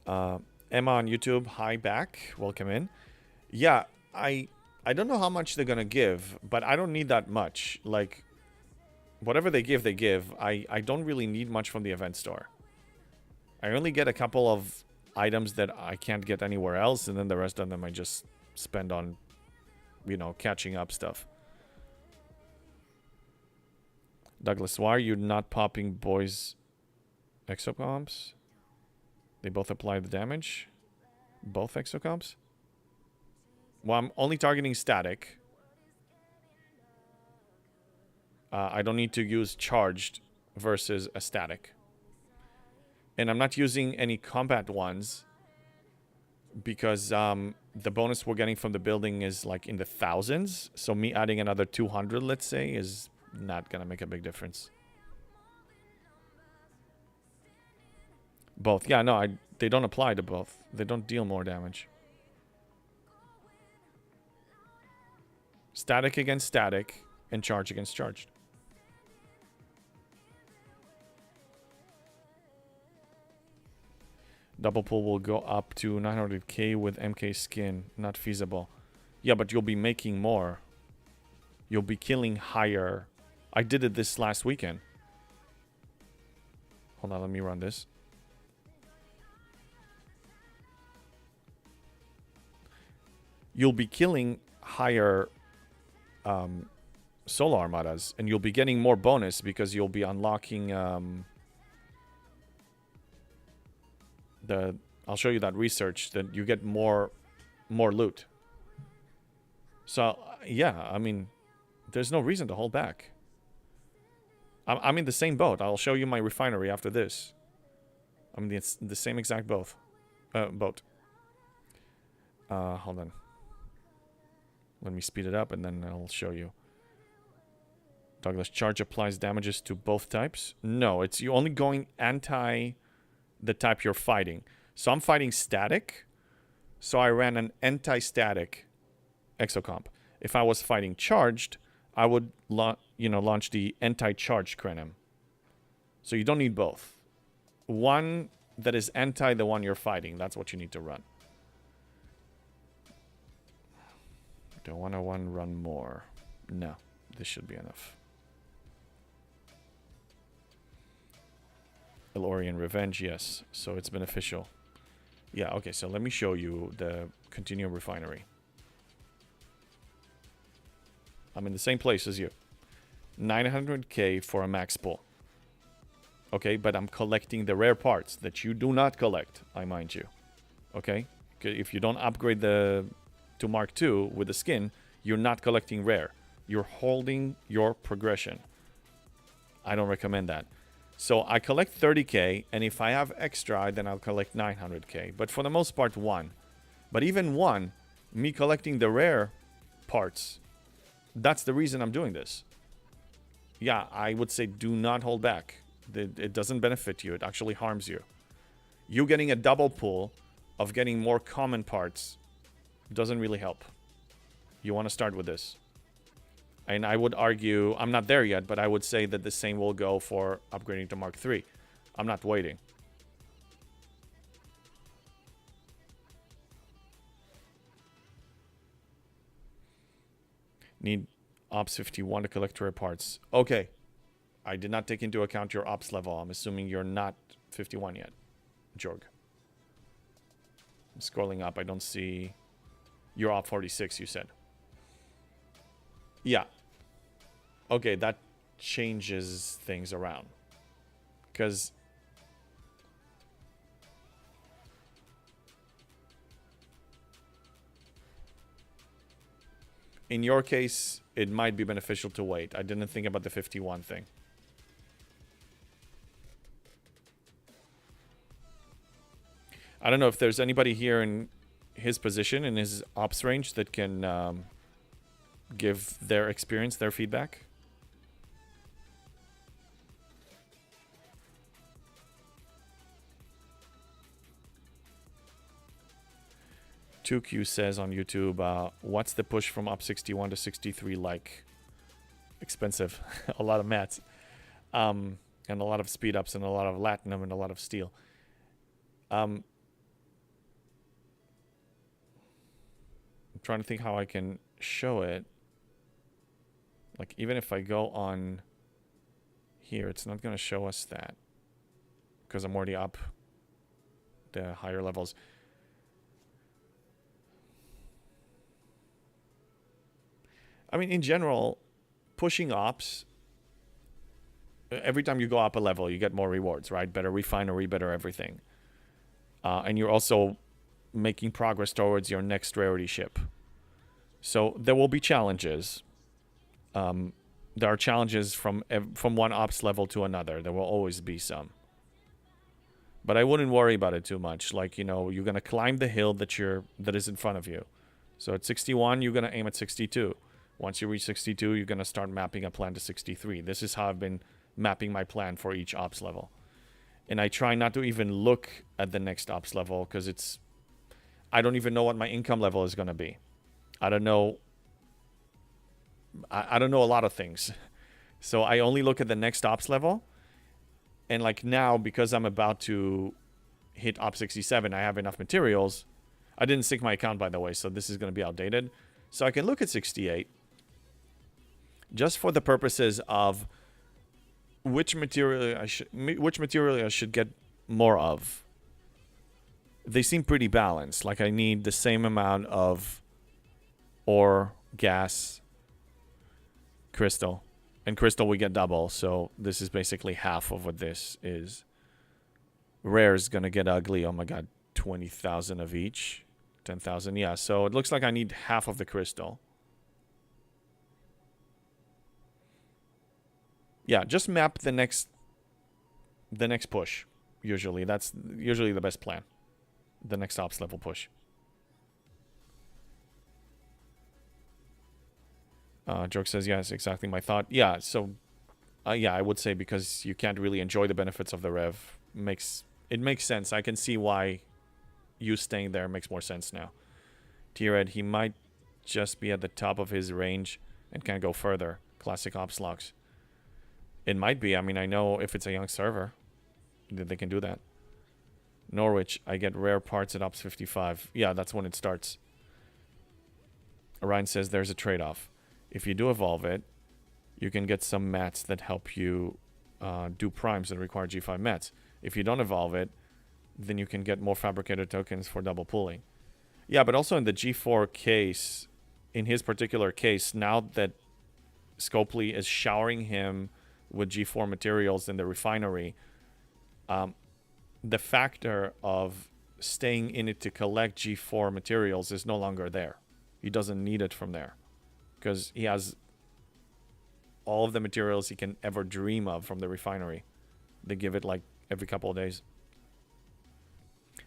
Emma on YouTube, hi back. Welcome in. Yeah, I don't know how much they're gonna give, but I don't need that much. Like... Whatever they give, they give. I don't really need much from the event store. I only get a couple of items that I can't get anywhere else, and then the rest of them I just spend on, you know, catching up stuff. Douglas, why are you not popping boys' exocomps? They both apply the damage? Both exocomps? Well, I'm only targeting static. I don't need to use charged versus a static. And I'm not using any combat ones because the bonus we're getting from the building is like in the thousands. So me adding another 200, let's say, is not going to make a big difference. Both. Yeah, no, they don't apply to both. They don't deal more damage. Static against static and charge against charged. Double pull will go up to 900k with MK skin. Not feasible. Yeah, but you'll be making more. You'll be killing higher. I did it this last weekend. Hold on, let me run this. You'll be killing higher solo armadas, and you'll be getting more bonus because you'll be unlocking I'll show you that research that you get more loot. So yeah, I mean, there's no reason to hold back. I'm in the same boat. I'll show you my refinery after this. I'm in the same exact boat. Hold on. Let me speed it up and then I'll show you. Douglas, charge applies damages to both types? No, it's you only going anti the type you're fighting. So I'm fighting static. So I ran an anti-static exocomp. If I was fighting charged, I would launch the anti-charged Krenim. So you don't need both. One that is anti the one you're fighting. That's what you need to run. Don't want to run more. No, this should be enough. Elorian Revenge, yes. So it's beneficial. Yeah, okay, so let me show you the Continuum Refinery. I'm in the same place as you. 900k for a max pull. Okay, but I'm collecting the rare parts that you do not collect, I mind you. Okay? If you don't upgrade to Mark II with the skin, you're not collecting rare. You're holding your progression. I don't recommend that. So I collect 30k, and if I have extra, then I'll collect 900k. But for the most part, one. But even one, me collecting the rare parts, that's the reason I'm doing this. Yeah, I would say do not hold back. It doesn't benefit you. It actually harms you. You getting a double pull of getting more common parts doesn't really help. You want to start with this. And I would argue, I'm not there yet, but I would say that the same will go for upgrading to Mark III. I'm not waiting. Need Ops 51 to collect rare parts. Okay. I did not take into account your Ops level. I'm assuming you're not 51 yet, Jorg. I'm scrolling up. I don't see... You're Op 46, you said. Yeah. Okay, that changes things around. Because... in your case, it might be beneficial to wait. I didn't think about the 51 thing. I don't know if there's anybody here in his position, in his ops range, that can give their experience, their feedback. Q says on YouTube, what's the push from up 61 to 63 like? Expensive. A lot of mats. And a lot of speed ups and a lot of latinum and a lot of steel. I'm trying to think how I can show it. Like, even if I go on here, it's not going to show us that. Because I'm already up the higher levels. I mean, in general, pushing ops, every time you go up a level, you get more rewards, right? Better refinery, better everything. And you're also making progress towards your next rarity ship. So there will be challenges. There are challenges from one ops level to another. There will always be some. But I wouldn't worry about it too much. Like, you know, you're going to climb the hill that is in front of you. So at 61, you're going to aim at 62. Once you reach 62, you're going to start mapping a plan to 63. This is how I've been mapping my plan for each ops level. And I try not to even look at the next ops level because I don't even know what my income level is going to be. I don't know. I don't know a lot of things. So I only look at the next ops level. And like now, because I'm about to hit op 67, I have enough materials. I didn't sync my account, by the way, so this is going to be outdated. So I can look at 68. Just for the purposes of which material I should get more of. They seem pretty balanced. Like I need the same amount of ore, gas, crystal. And crystal we get double, so this is basically half of what this is. Rare is gonna get ugly. Oh my god, 20,000 of each. 10,000, yeah. So it looks like I need half of the crystal. Yeah, just map the next push. Usually, that's usually the best plan. The next ops level push. Joke says, yes, exactly my thought. Yeah, so, yeah, I would say because you can't really enjoy the benefits of the rev. It makes sense. I can see why you staying there makes more sense now. T-Red, he might just be at the top of his range and can't go further. Classic ops logs. It might be. I mean, I know if it's a young server, that they can do that. Norwich, I get rare parts at Ops 55. Yeah, that's when it starts. Orion says there's a trade-off. If you do evolve it, you can get some mats that help you do primes that require G5 mats. If you don't evolve it, then you can get more fabricator tokens for double pulling. Yeah, but also in the G4 case, in his particular case, now that Scopely is showering him with G4 materials in the refinery, the factor of staying in it to collect G4 materials is no longer there. He doesn't need it from there because he has all of the materials he can ever dream of from the refinery. They give it like every couple of days.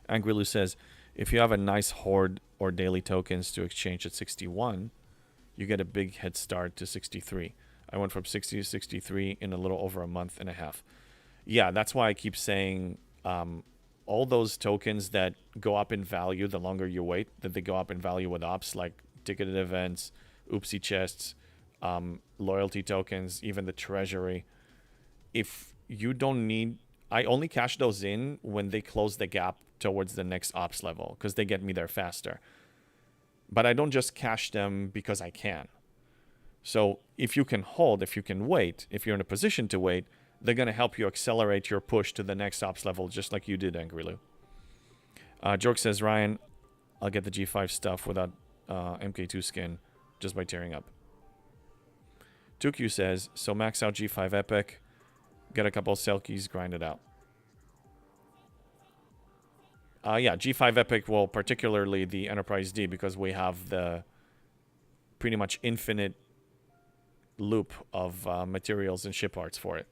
Angry Lou says, if you have a nice horde or daily tokens to exchange at 61, you get a big head start to 63. I went from 60 to 63 in a little over a month and a half. Yeah, that's why I keep saying all those tokens that go up in value the longer you wait, that they go up in value with ops, like ticketed events, oopsie chests, loyalty tokens, even the treasury. If you don't need, I only cash those in when they close the gap towards the next ops level, because they get me there faster. But I don't just cash them because I can. So if you can hold, if you can wait, if you're in a position to wait, they're going to help you accelerate your push to the next ops level, just like you did, Angry Lou. Jork says, Ryan, I'll get the G5 stuff without MK2 skin just by tearing up. 2Q says, so max out G5 Epic, get a couple Selkies, grind it out. Yeah, G5 Epic, well, particularly the Enterprise D, because we have the pretty much infinite loop of materials and ship arts for it.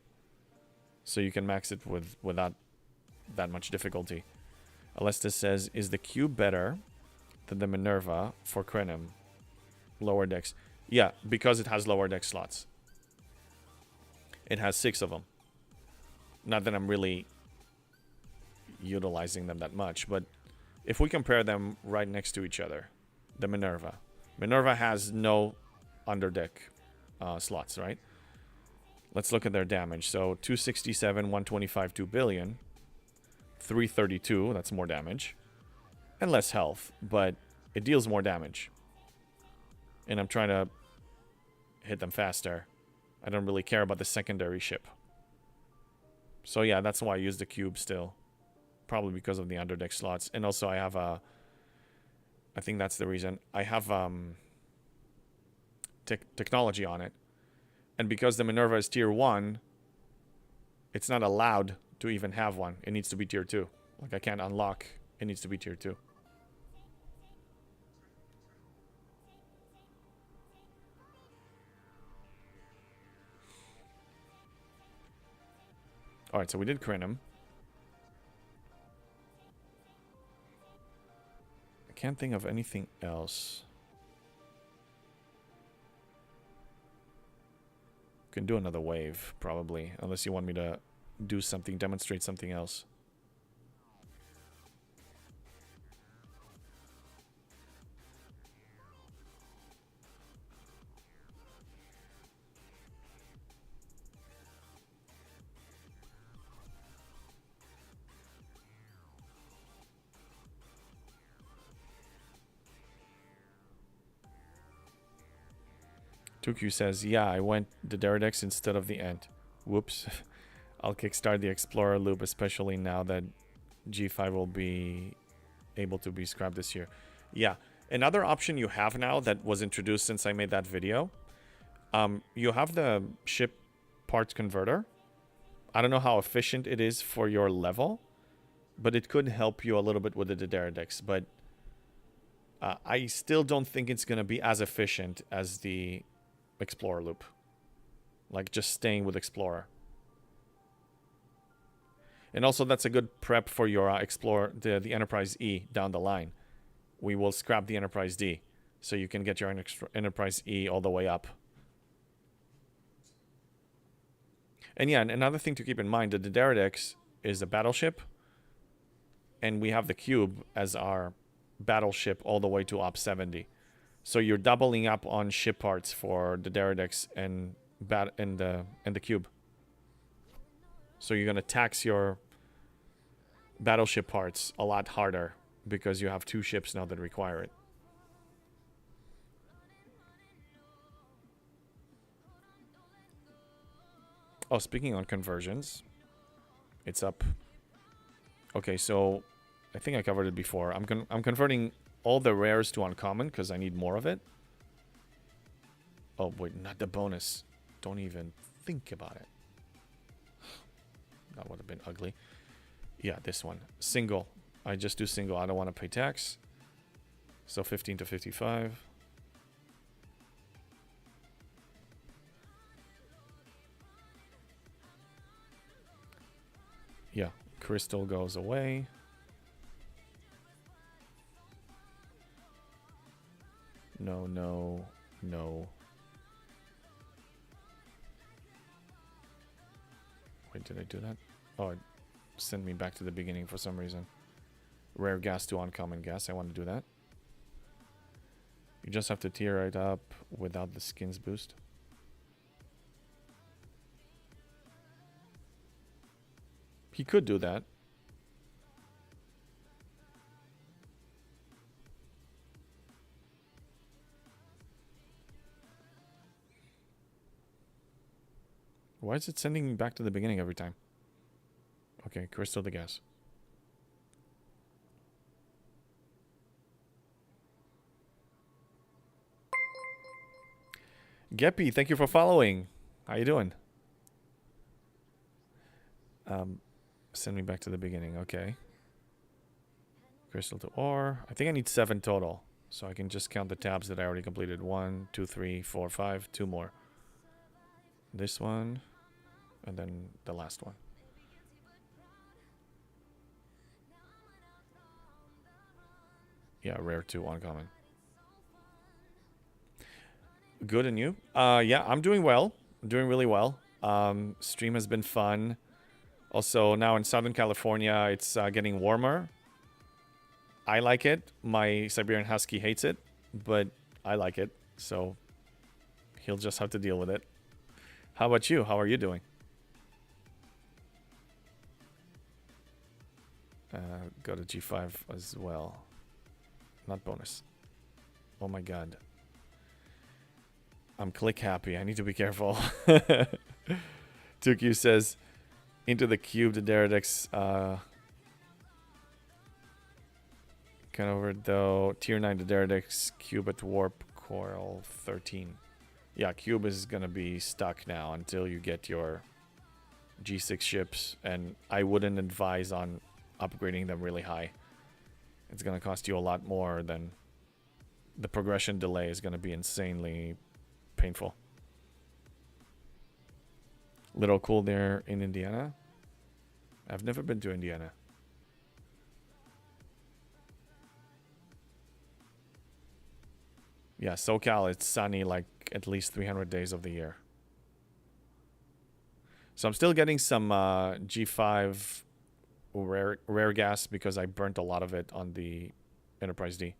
So you can max it without that much difficulty. Alestis says, is the cube better than the Minerva for Krenim? Lower decks. Yeah, because it has lower deck slots. It has 6 of them. Not that I'm really utilizing them that much, but if we compare them right next to each other, the Minerva. Minerva has no underdeck slots, right? Let's look at their damage. So 267, 125, 2 billion. 332, that's more damage. And less health, but it deals more damage. And I'm trying to hit them faster. I don't really care about the secondary ship. So yeah, that's why I use the cube still. Probably because of the underdeck slots. And also I have a... I think that's the reason. I have technology on it. And because the Minerva is tier 1, it's not allowed to even have one. It needs to be tier 2. Like, I can't unlock. It needs to be tier 2. Alright, so we did Krenim. I can't think of anything else. Can do another wave, probably, unless you want me to do something, demonstrate something else. Tuku says, yeah, I went the Deradex instead of the Ent. Whoops. I'll kickstart the Explorer loop, especially now that G5 will be able to be scrapped this year. Yeah. Another option you have now that was introduced since I made that video, you have the ship parts converter. I don't know how efficient it is for your level, but it could help you a little bit with the Deradex. But I still don't think it's going to be as efficient as the Explorer loop. Like just staying with Explorer. And also that's a good prep for your Explorer, the Enterprise E down the line. We will scrap the Enterprise D so you can get your Enterprise E all the way up. And yeah, another thing to keep in mind, the Deradex is a battleship, and we have the cube as our battleship all the way to Op 70. So you're doubling up on ship parts for the Deradex and the cube. So you're gonna tax your battleship parts a lot harder because you have 2 ships now that require it. Oh, speaking on conversions, it's up. Okay, so I think I covered it before. I'm converting all the rares to uncommon because I need more of it. Oh, wait, not the bonus. Don't even think about it. That would have been ugly. Yeah, this one. Single. I just do single. I don't want to pay tax. So 15 to 55. Yeah, crystal goes away. no, no. Wait, did I do that? Oh, it sent me back to the beginning for some reason. Rare gas to uncommon gas. I want to do that. You just have to tier it up without the skins boost. He could do that. Why is it sending me back to the beginning every time? Okay, crystal the gas. Geppy, thank you for following. How you doing? Send me back to the beginning. Okay. Crystal to ore. I think I need 7 total. So I can just count the tabs that I already completed. 1, 2, 3, 4, 5. 2 more. This one. And then the last one. Yeah, rare 2, uncommon. Good, and you? Yeah, I'm doing well. I'm doing really well. Stream has been fun. Also, now in Southern California, it's getting warmer. I like it. My Siberian Husky hates it, but I like it. So he'll just have to deal with it. How about you? How are you doing? Go to G5 as well. Not bonus. Oh my god. I'm click happy. I need to be careful. 2Q says, into the cube, the Deradex. Kind of over though. Tier 9, the Deradex cube at warp coil 13. Yeah, cube is going to be stuck now until you get your G6 ships. And I wouldn't advise on upgrading them really high. It's going to cost you a lot more than the progression delay is going to be insanely painful. Little cool there in Indiana. I've never been to Indiana. Yeah, SoCal, it's sunny like at least 300 days of the year. So I'm still getting some G5 rare gas because I burnt a lot of it on the Enterprise D.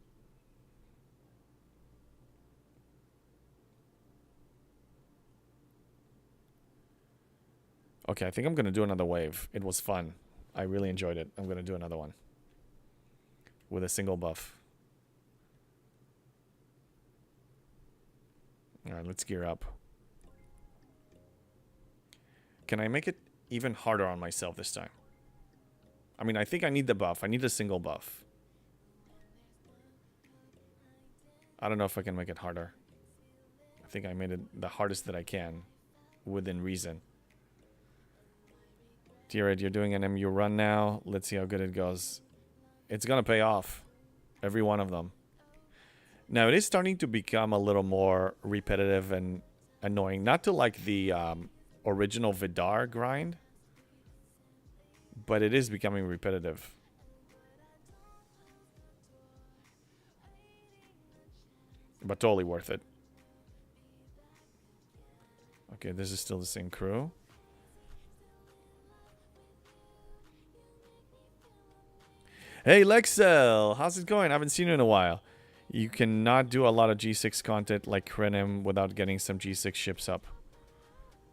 Okay, I think I'm going to do another wave. It was fun. I really enjoyed it. I'm going to do another one. With a single buff. Alright, let's gear up. Can I make it even harder on myself this time? I mean, I think I need the buff. I need a single buff. I don't know if I can make it harder. I think I made it the hardest that I can. Within reason. Tier 8, you're doing an MU run now. Let's see how good it goes. It's going to pay off. Every one of them. Now, it is starting to become a little more repetitive and annoying. Not to like the original Vidar grind. But it is becoming repetitive. But totally worth it. Okay, this is still the same crew. Hey, Lexel! How's it going? I haven't seen you in a while. You cannot do a lot of G6 content like Krenim without getting some G6 ships up.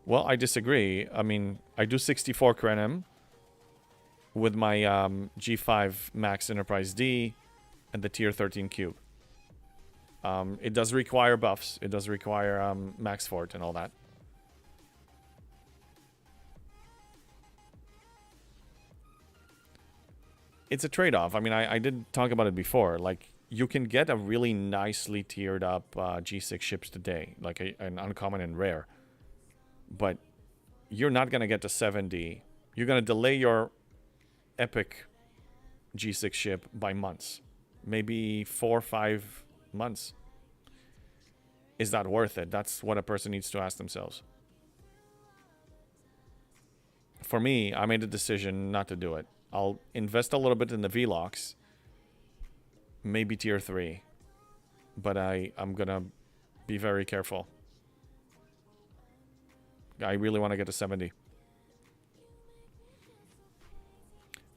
Well, I disagree. I mean, I do 64 Krenim with my G5 Max Enterprise D and the Tier 13 Cube. It does require buffs. It does require Max Fort and all that. It's a trade-off. I mean, I did talk about it before. Like, you can get a really nicely tiered up G6 ships today, like an uncommon and rare. But you're not going to get to 70. You're going to delay your epic G6 ship by months. Maybe 4 or 5 months. Is that worth it? That's what a person needs to ask themselves. For me, I made a decision not to do it. I'll invest a little bit in the VLOX. Maybe tier 3. but I'm gonna be very careful. I really want to get to 70.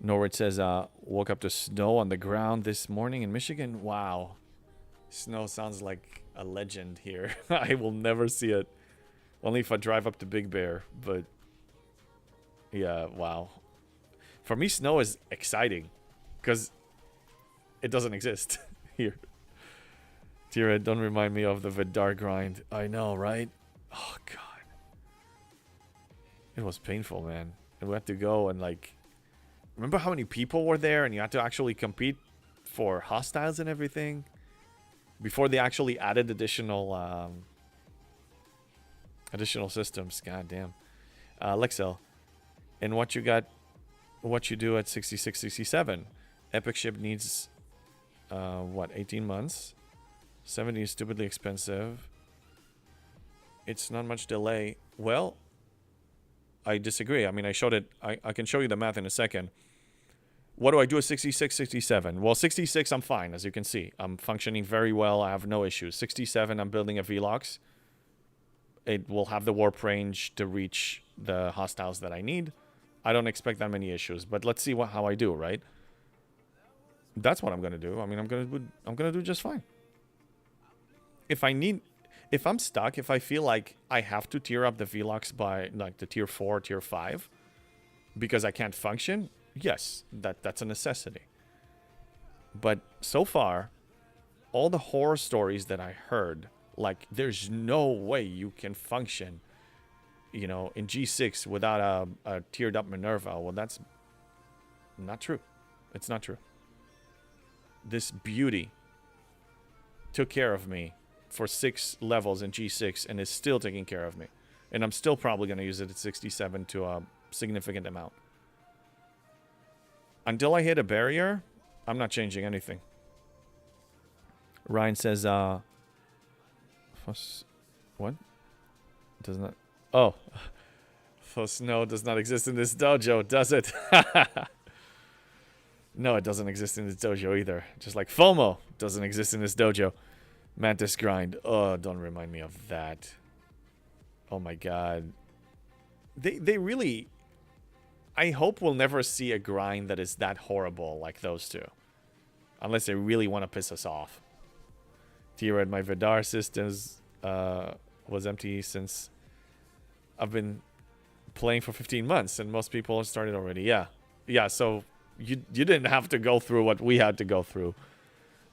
Norwood says, woke up to snow on the ground this morning in Michigan. Wow. Snow sounds like a legend here. I will never see it. Only if I drive up to Big Bear. But, yeah, wow. For me, snow is exciting. Because it doesn't exist here. Tira, don't remind me of the Vidar grind. I know, right? Oh, God. It was painful, man. And we had to go and, like... Remember how many people were there and you had to actually compete for hostiles and everything? Before they actually added additional systems. God damn. Lexel. And what you do at 66, 67. Epic ship needs, 18 months? 70 is stupidly expensive. It's not much delay. Well, I disagree. I mean, I showed it. I can show you the math in a second. What do I do at 66, 67? Well, 66, I'm fine, as you can see. I'm functioning very well. I have no issues. 67, I'm building a Velox. It will have the warp range to reach the hostiles that I need. I don't expect that many issues, but let's see how I do, right? That's what I'm going to do. I mean, I'm going to do just fine. If I'm stuck, if I feel like I have to tier up the Velox by like the tier 4, tier 5 because I can't function, yes, that's a necessity. But so far, all the horror stories that I heard, like there's no way you can function, you know, in G6 without a tiered up Minerva. Well, that's not true. It's not true. This beauty took care of me for 6 levels in G6 and is still taking care of me. And I'm still probably going to use it at 67 to a significant amount. Until I hit a barrier, I'm not changing anything. Ryan says, what? Does not... Oh. Snow does not exist in this dojo, does it? No, it doesn't exist in this dojo either. Just like FOMO doesn't exist in this dojo. Mantis grind. Oh, don't remind me of that. Oh my god. They really... I hope we'll never see a grind that is that horrible like those two. Unless they really want to piss us off. T-Red, my Vidar systems was empty since I've been playing for 15 months. And most people have started already. Yeah. Yeah, so you didn't have to go through what we had to go through.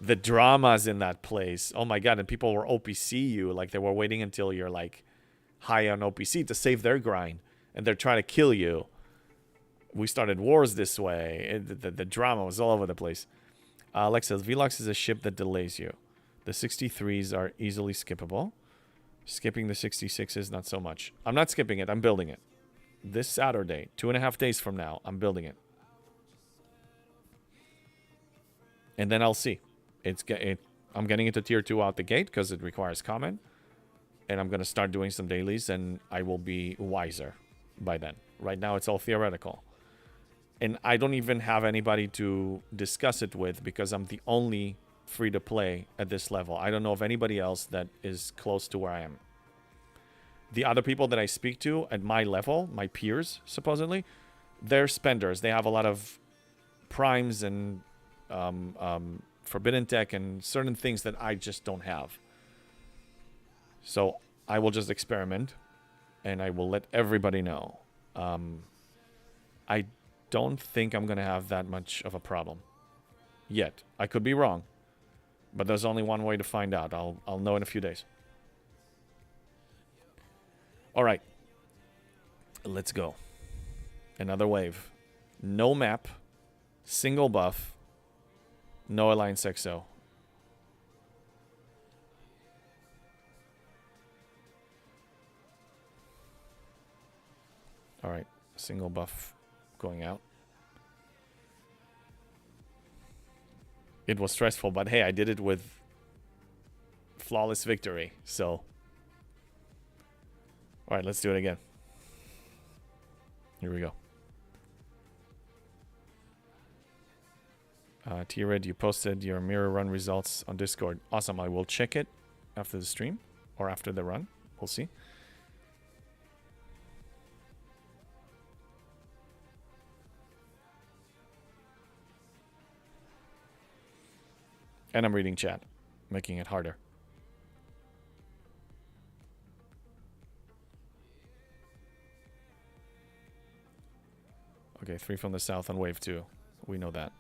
The dramas in that place. Oh my god, and people were OPC you. Like they were waiting until you're like high on OPC to save their grind. And they're trying to kill you. We started wars this way. The drama was all over the place. Alexa, Velox is a ship that delays you. The 63s are easily skippable. Skipping the 66s, not so much. I'm not skipping it. I'm building it. This Saturday, 2.5 days from now, I'm building it. And then I'll see. I'm getting it to tier 2 out the gate because it requires comment. And I'm going to start doing some dailies and I will be wiser by then. Right now, it's all theoretical. And I don't even have anybody to discuss it with because I'm the only free-to-play at this level. I don't know of anybody else that is close to where I am. The other people that I speak to at my level, my peers, supposedly, they're spenders. They have a lot of primes and forbidden tech and certain things that I just don't have. So I will just experiment and I will let everybody know. I don't think I'm going to have that much of a problem yet. I could be wrong, but there's only one way to find out. I'll know in a few days. All right. Let's go. Another wave. No map. Single buff. No Alliance XO. All right. Single buff going out. It was stressful, but hey, I did it with flawless victory. So, all right, let's do it again. Here we go. T-Red, you posted your mirror run results on Discord. Awesome. I will check it after the stream or after the run. We'll see. And I'm reading chat, making it harder. Okay, 3 from the south on wave 2. We know that.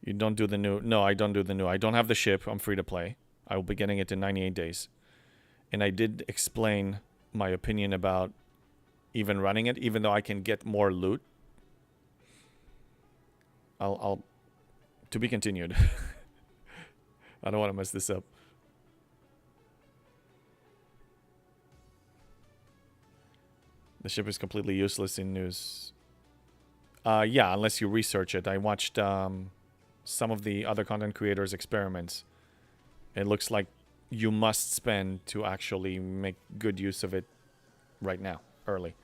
You don't do the new... No, I don't do the new. I don't have the ship. I'm free to play. I will be getting it in 98 days. And I did explain my opinion about even running it, even though I can get more loot. I'll to be continued. I don't want to mess this up. The ship is completely useless in news. Yeah, unless you research it. I watched some of the other content creators' experiments. It looks like you must spend to actually make good use of it right now, early.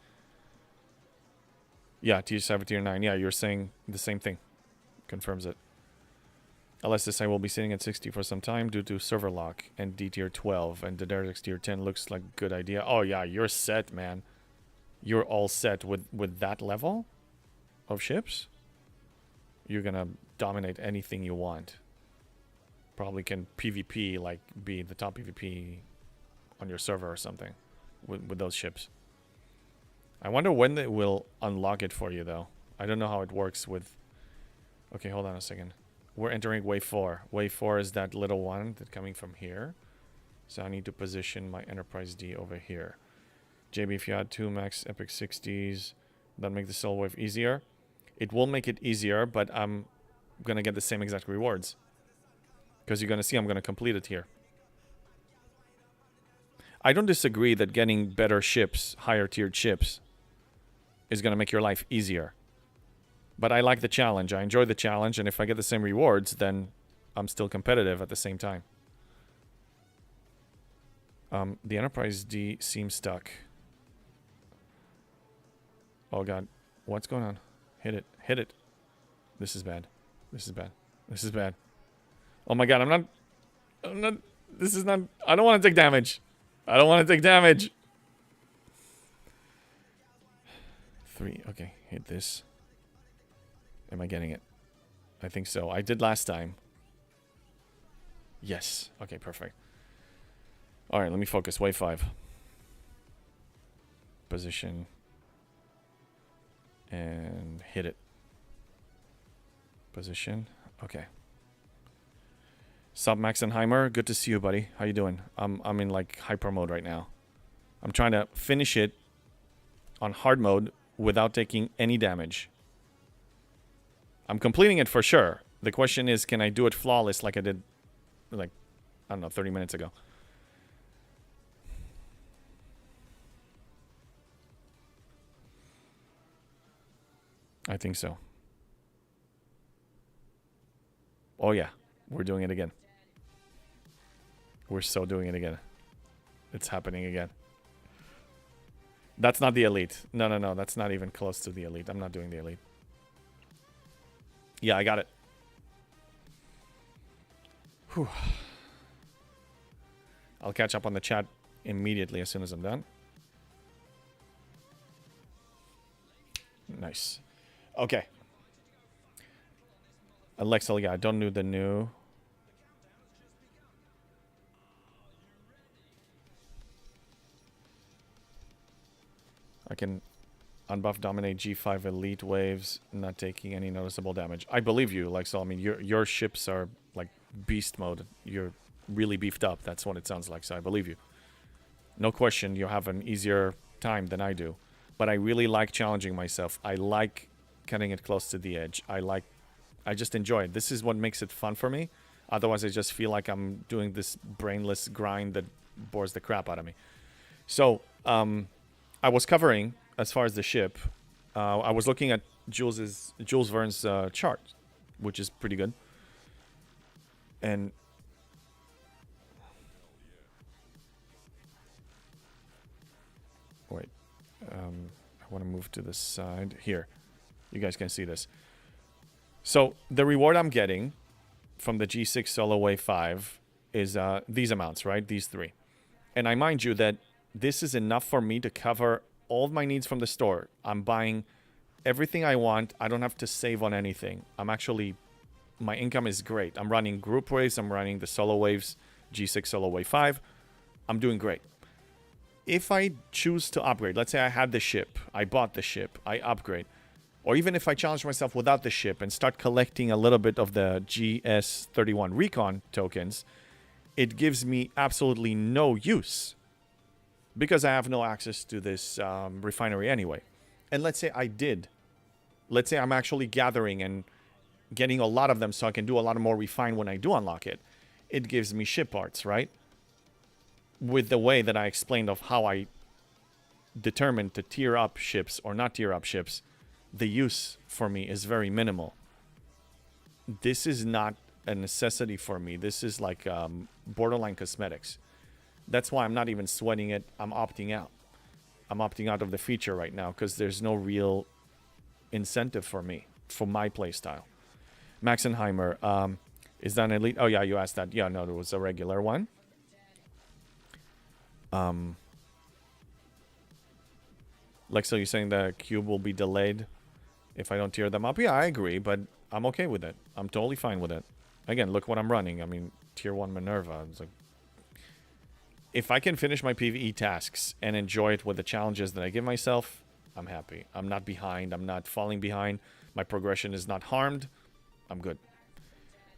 Yeah, tier 7, tier 9. Yeah, you're saying the same thing. Confirms it. LSSI will be sitting at 60 for some time due to server lock and D tier 12. And the Derrix tier 10 looks like a good idea. Oh yeah, you're set, man. You're all set with that level of ships. You're gonna dominate anything you want. Probably can PvP, like be the top PvP on your server or something with those ships. I wonder when they will unlock it for you, though. I don't know how it works with... Okay, hold on a second. We're entering wave 4. Wave 4 is that little one that's coming from here. So I need to position my Enterprise D over here. JB, if you had 2 max Epic 60s, that'd make the Soul Wave easier. It will make it easier, but I'm going to get the same exact rewards. Because you're going to see I'm going to complete it here. I don't disagree that getting better ships, higher tiered ships, is going to make your life easier. But I like the challenge. I enjoy the challenge, and if I get the same rewards, then I'm still competitive at the same time. The Enterprise D seems stuck. Oh god. What's going on? Hit it. Hit it. This is bad. This is bad. This is bad. Oh my god, I'm not... This is not... I don't want to take damage. I don't want to take damage. 3. Okay, hit this. Am I getting it? I think so. I did last time. Yes. Okay, perfect. Alright, let me focus. Wave 5. Position. And hit it. Position. Okay. Sup, Maxenheimer? Good to see you, buddy. How you doing? I'm in like hyper mode right now. I'm trying to finish it on hard mode without taking any damage. I'm completing it for sure. The question is, can I do it flawless like I did, like, I don't know, 30 minutes ago? I think so. Oh yeah, we're doing it again. We're so doing it again. It's happening again. That's not the elite. No. That's not even close to the elite. I'm not doing the elite. Yeah, I got it. Whew. I'll catch up on the chat immediately as soon as I'm done. Nice. Okay. Alexa, yeah, I don't know the new. I can unbuff dominate G5 elite waves, not taking any noticeable damage. I believe you, like, so I mean your ships are like beast mode. You're really beefed up. That's what it sounds like. So I believe you. No question, you have an easier time than I do. But I really like challenging myself. I like cutting it close to the edge. I just enjoy it. This is what makes it fun for me. Otherwise, I just feel like I'm doing this brainless grind that bores the crap out of me. So, I was covering, as far as the ship, I was looking at Jules Verne's chart, which is pretty good. And move to the side. Here. You guys can see this. So the reward I'm getting from the G6 Solo Wave 5 is these amounts, right? These three. And I mind you that this is enough for me to cover all of my needs from the store. I'm buying everything I want. I don't have to save on anything. My income is great. I'm running group waves. I'm running the Solo Waves, G6 Solo Wave 5. I'm doing great. If I choose to upgrade, let's say I had the ship, I bought the ship, I upgrade, or even if I challenge myself without the ship and start collecting a little bit of the GS-31 recon tokens, it gives me absolutely no use because I have no access to this refinery anyway. And let's say I did. Let's say I'm actually gathering and getting a lot of them so I can do a lot more refine when I do unlock it. It gives me ship parts, right? With the way that I explained of how I determined to tier up ships or not tier up ships, the use for me is very minimal. This is not a necessity for me. This is like borderline cosmetics. That's why I'm not even sweating it. I'm opting out. I'm opting out of the feature right now because there's no real incentive for me, for my playstyle. Maxenheimer, is that an elite? Oh yeah, you asked that. Yeah, no, it was a regular one. Lexo, you're saying the cube will be delayed if I don't tier them up? Yeah, I agree, but I'm okay with it. I'm totally fine with it. Again, look what I'm running. I mean, tier 1 Minerva. It's like, if I can finish my PvE tasks and enjoy it with the challenges that I give myself, I'm happy. I'm not behind. I'm not falling behind. My progression is not harmed. I'm good.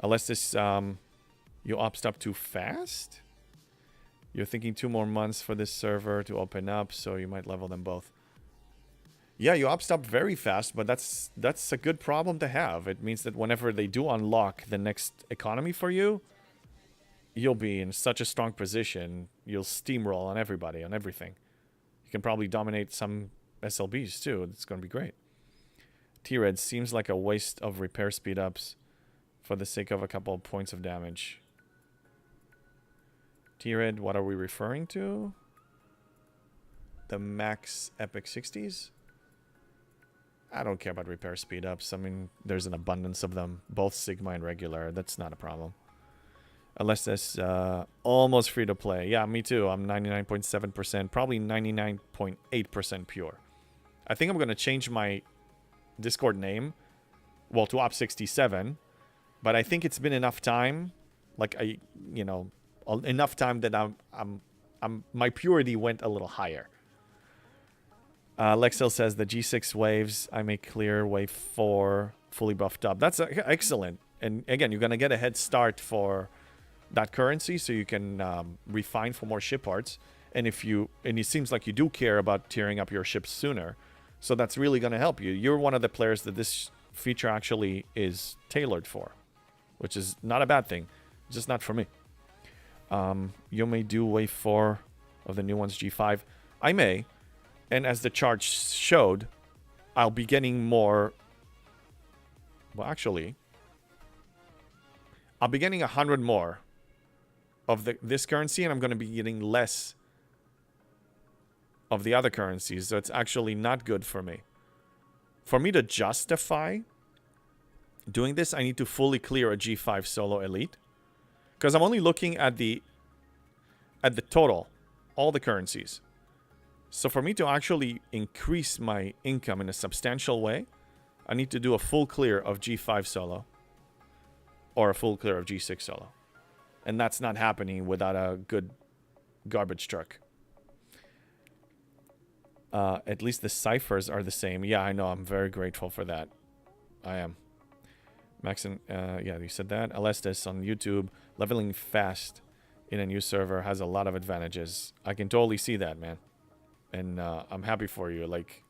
Unless this, you opted up too fast? You're thinking 2 more months for this server to open up, so you might level them both. Yeah, you opted up very fast, but that's a good problem to have. It means that whenever they do unlock the next economy for you, you'll be in such a strong position. You'll steamroll on everybody, on everything. You can probably dominate some SLBs too. It's going to be great. T-Red seems like a waste of repair speed ups for the sake of a couple of points of damage. T-Red, what are we referring to? The max epic 60s? I don't care about repair speed ups. I mean, there's an abundance of them, both Sigma and regular. That's not a problem. Unless that's almost free to play. Yeah, me too. I'm 99.7%, probably 99.8% pure. I think I'm going to change my Discord name, well, to Op67, but I think it's been enough time, like enough time that my purity went a little higher. Lexel says the G6 waves, I make clear wave 4 fully buffed up. That's excellent. And again, you're going to get a head start for that currency so you can refine for more ship parts. And it seems like you do care about tearing up your ships sooner. So that's really going to help you. You're one of the players that this feature actually is tailored for, which is not a bad thing. Just not for me. You may do wave 4 of the new ones, G5. I may. And as the chart showed, I'll be getting more. Well, actually, I'll be getting 100 more of this currency, and I'm going to be getting less of the other currencies. So it's actually not good for me. For me to justify doing this, I need to fully clear a G5 solo elite, because I'm only looking at the total, all the currencies. So for me to actually increase my income in a substantial way, I need to do a full clear of G5 solo or a full clear of G6 solo. And that's not happening without a good garbage truck. At least the ciphers are the same. Yeah, I know. I'm very grateful for that. I am. Maxon, yeah, you said that. Alestis on YouTube, leveling fast in a new server has a lot of advantages. I can totally see that, man. And I'm happy for you. Like,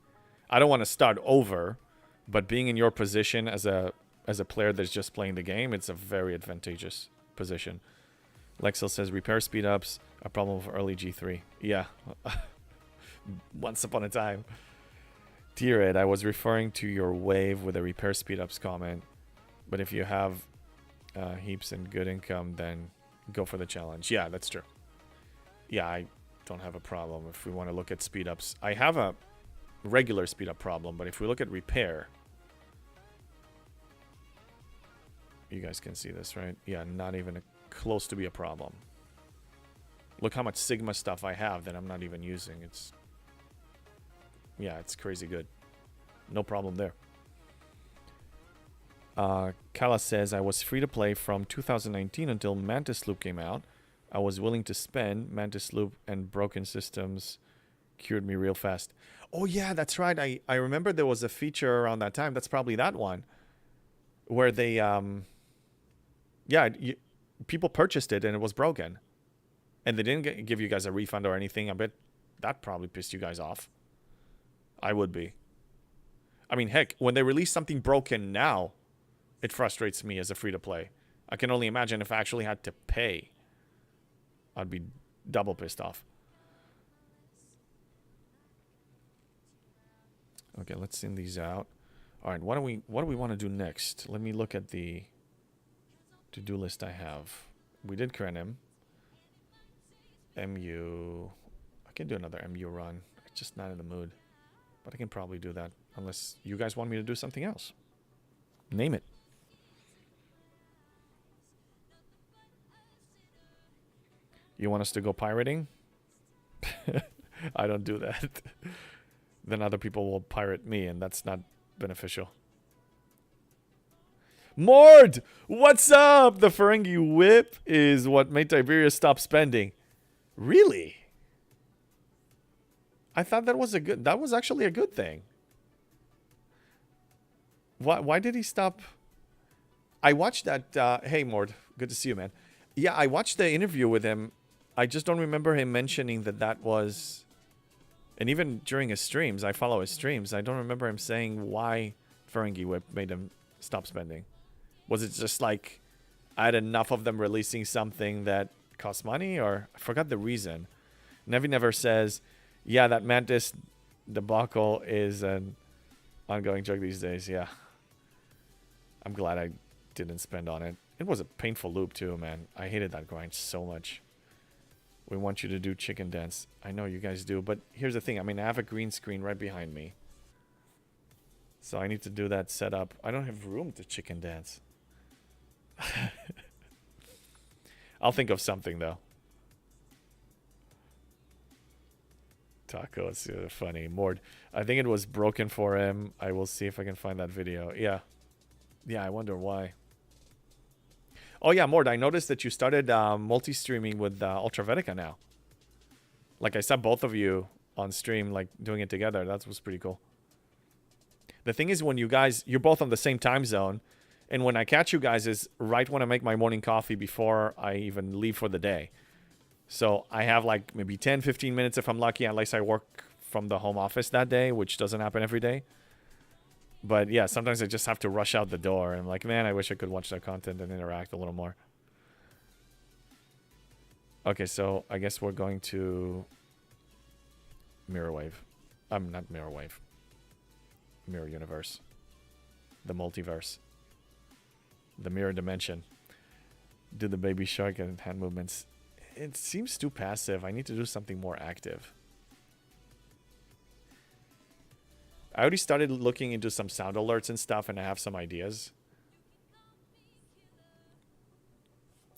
I don't want to start over, but being in your position as a player that's just playing the game, it's a very advantageous position. Lexel says repair speed ups a problem for early G3. Yeah, once upon a time. T-Red, I was referring to your wave with a repair speed ups comment, but if you have heaps and good income, then go for the challenge. Yeah, that's true. Yeah, I don't have a problem if we want to look at speed ups. I have a regular speed up problem. But if we look at repair, you guys can see this, right? Yeah, not even close to be a problem. Look how much Sigma stuff I have that I'm not even using. It's, yeah, it's crazy good. No problem there. Kala says, I was free to play from 2019 until Mantis Loop came out. I was willing to spend. Mantis Loop and broken systems cured me real fast. Oh, yeah, that's right. I remember there was a feature around that time. That's probably that one. Where they, yeah, people purchased it and it was broken. And they didn't give you guys a refund or anything. I bet that probably pissed you guys off. I would be. I mean, heck, when they release something broken now, it frustrates me as a free-to-play. I can only imagine if I actually had to pay. I'd be double pissed off. Okay, let's send these out. All right, what do we want to do next? Let me look at the to-do list I have. We did Krenim. MU. I can do another MU run. I'm just not in the mood. But I can probably do that. Unless you guys want me to do something else. Name it. You want us to go pirating? I don't do that. Then other people will pirate me, and that's not beneficial. Mord! What's up? The Ferengi whip is what made Tiberius stop spending. Really? I thought that was actually a good thing. Why did he stop? I watched that. Hey, Mord. Good to see you, man. Yeah, I watched the interview with him. I just don't remember him mentioning that was... And even during his streams, I follow his streams, I don't remember him saying why Ferengi Whip made him stop spending. Was it just like, I had enough of them releasing something that cost money? Or I forgot the reason. Nevi never says, yeah, that Mantis debacle is an ongoing joke these days. Yeah. I'm glad I didn't spend on it. It was a painful loop too, man. I hated that grind so much. We want you to do chicken dance. I know you guys do, but here's the thing. I mean, I have a green screen right behind me. So I need to do that setup. I don't have room to chicken dance. I'll think of something, though. Taco, it's funny. Mord. I think it was broken for him. I will see if I can find that video. Yeah. Yeah, I wonder why. Oh, yeah, Mord, I noticed that you started multi-streaming with Ultravetica now. Like, I saw both of you on stream, like, doing it together. That was pretty cool. The thing is, when you guys... You're both on the same time zone. And when I catch you guys is right when I make my morning coffee before I even leave for the day. So I have, like, maybe 10, 15 minutes if I'm lucky, unless I work from the home office that day, which doesn't happen every day. But yeah, sometimes I just have to rush out the door. And I'm like, man, I wish I could watch that content and interact a little more. Okay, so I guess we're going to Mirrorwave. Not Mirrorwave. Mirror Universe. The multiverse. The mirror dimension. Do the baby shark and hand movements. It seems too passive. I need to do something more active. I already started looking into some sound alerts and stuff, and I have some ideas.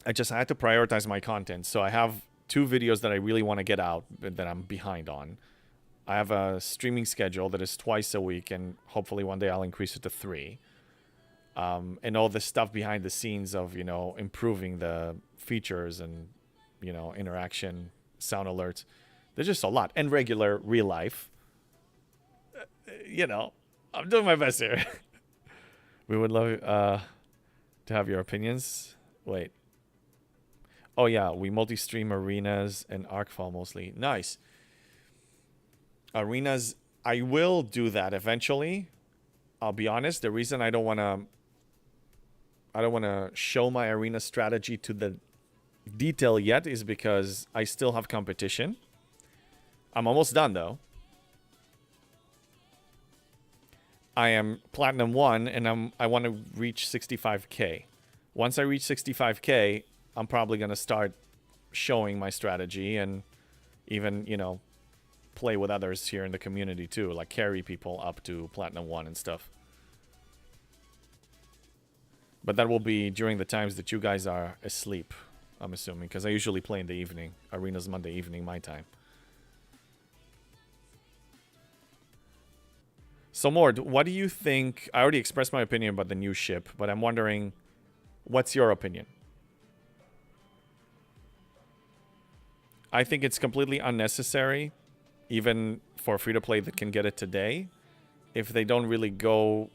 I had to prioritize my content. So I have 2 videos that I really want to get out that I'm behind on. I have a streaming schedule that is twice a week, and hopefully one day I'll increase it to 3. And all the stuff behind the scenes of, you know, improving the features and, you know, interaction, sound alerts. There's just a lot. And regular real life. You know, I'm doing my best here. We would love to have your opinions. Wait. Oh, yeah. We multi-stream arenas and Arcfall mostly. Nice. Arenas, I will do that eventually. I'll be honest. The reason I don't want to show my arena strategy to the detail yet is because I still have competition. I'm almost done, though. I am Platinum 1, and I want to reach 65k. Once I reach 65k, I'm probably going to start showing my strategy and even, you know, play with others here in the community too, like carry people up to Platinum 1 and stuff. But that will be during the times that you guys are asleep, I'm assuming, because I usually play in the evening. Arena's Monday evening, my time. So, Mord, what do you think? I already expressed my opinion about the new ship, but I'm wondering, what's your opinion? I think it's completely unnecessary, even for free-to-play that can get it today, if they don't really go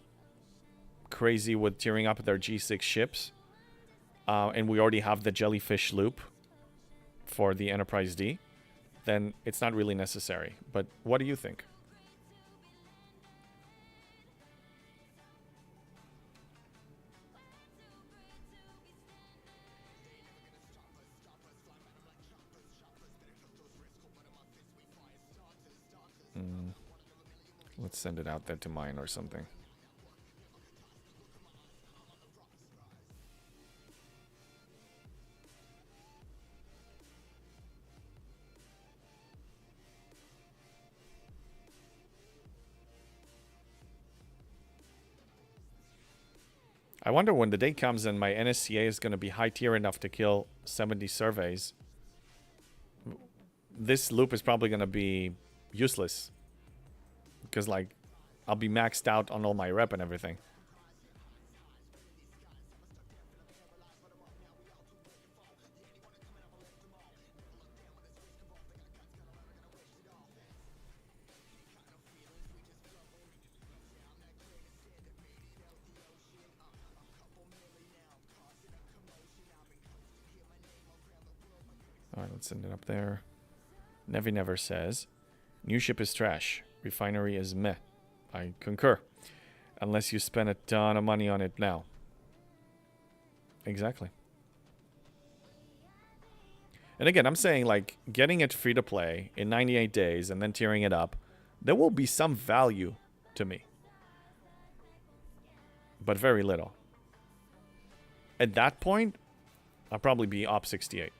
crazy with tearing up their G6 ships. And we already have the Jellyfish loop for the Enterprise D, then it's not really necessary. But what do you think? Let's send it out there to mine or something. I wonder when the day comes and my NSCA is going to be high tier enough to kill 70 surveys. This loop is probably going to be useless. Because, like, I'll be maxed out on all my rep and everything. Alright, let's send it up there. Nevi never says, new ship is trash. Refinery is meh. I concur. Unless you spend a ton of money on it now. Exactly. And again, I'm saying, like, getting it free to play in 98 days and then tearing it up, there will be some value to me. But very little. At that point, I'll probably be op 68.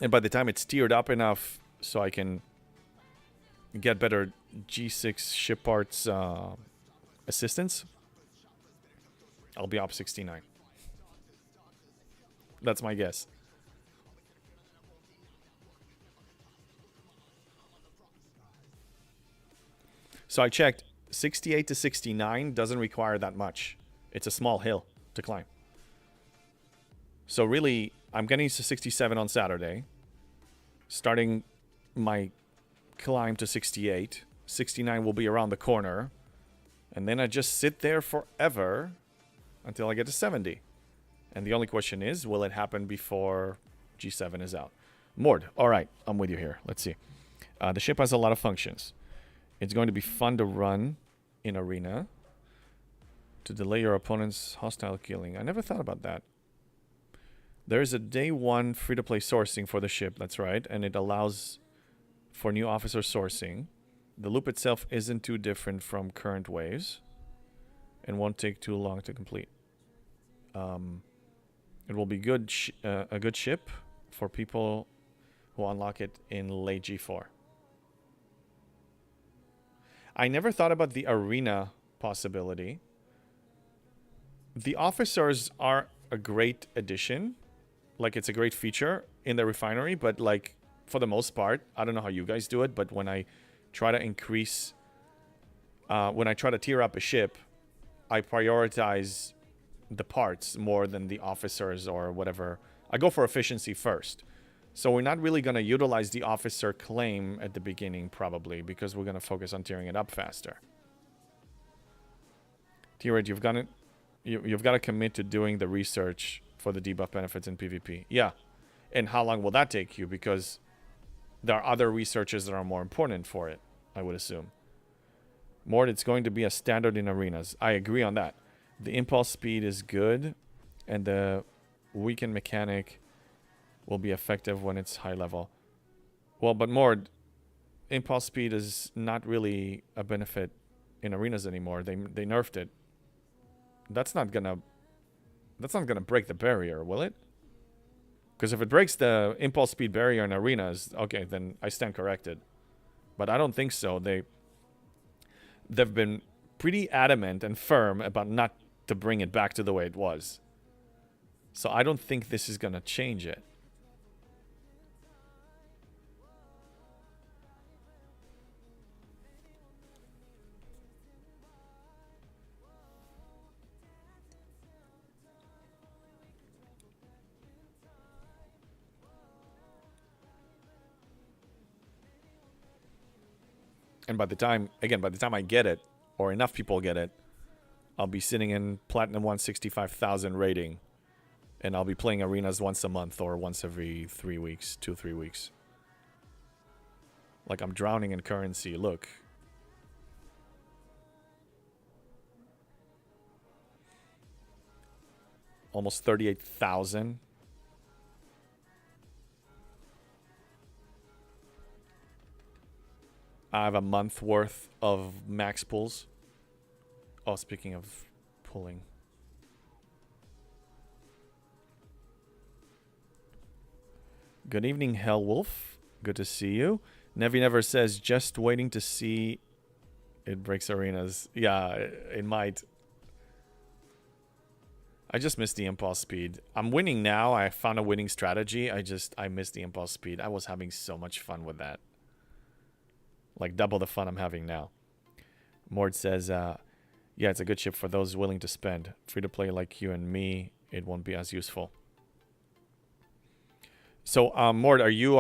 And by the time it's tiered up enough so I can get better G6 ship parts assistance, I'll be op 69. That's my guess. So I checked. 68 to 69 doesn't require that much. It's a small hill to climb. So really, I'm getting to 67 on Saturday. Starting my climb to 68. 69 will be around the corner. And then I just sit there forever until I get to 70. And the only question is, will it happen before G7 is out? Mord, all right, I'm with you here. Let's see. The ship has a lot of functions. It's going to be fun to run in arena to delay your opponent's hostile killing. I never thought about that. There's a day one free-to-play sourcing for the ship, that's right, and it allows for new officer sourcing. The loop itself isn't too different from current waves and won't take too long to complete. It will be a good ship for people who unlock it in late G4. I never thought about the arena possibility. The officers are a great addition. Like, it's a great feature in the refinery, but, like, for the most part, I don't know how you guys do it, but when I try to increase, when I try to tier up a ship, I prioritize the parts more than the officers or whatever. I go for efficiency first. So we're not really going to utilize the officer claim at the beginning, probably, because we're going to focus on tearing it up faster. T-Red, you've got to commit to doing the research for the debuff benefits in PvP. Yeah. And how long will that take you? Because there are other researches that are more important for it, I would assume. Mort, it's going to be a standard in arenas. I agree on that. The impulse speed is good, and the weakened mechanic will be effective when it's high level. Well, but Mort, impulse speed is not really a benefit in arenas anymore. They nerfed it. That's not gonna break the barrier, will it? Because if it breaks the impulse speed barrier in arenas, okay, then I stand corrected. But I don't think so. They've been pretty adamant and firm about not to bring it back to the way it was. So I don't think this is gonna change it. And by the time I get it, or enough people get it, I'll be sitting in Platinum 165,000 rating. And I'll be playing arenas once a month or once every 3 weeks, 2-3 weeks. Like I'm drowning in currency, look. Almost 38,000. I have a month worth of max pulls. Oh, speaking of pulling. Good evening, Hellwolf. Good to see you. Nevi Never says, just waiting to see it breaks arenas. Yeah, it might. I just missed the impulse speed. I'm winning now. I found a winning strategy. I missed the impulse speed. I was having so much fun with that. Like double the fun I'm having now. Mord says, yeah, it's a good ship for those willing to spend. Free to play like you and me, it won't be as useful. So, Mord, are you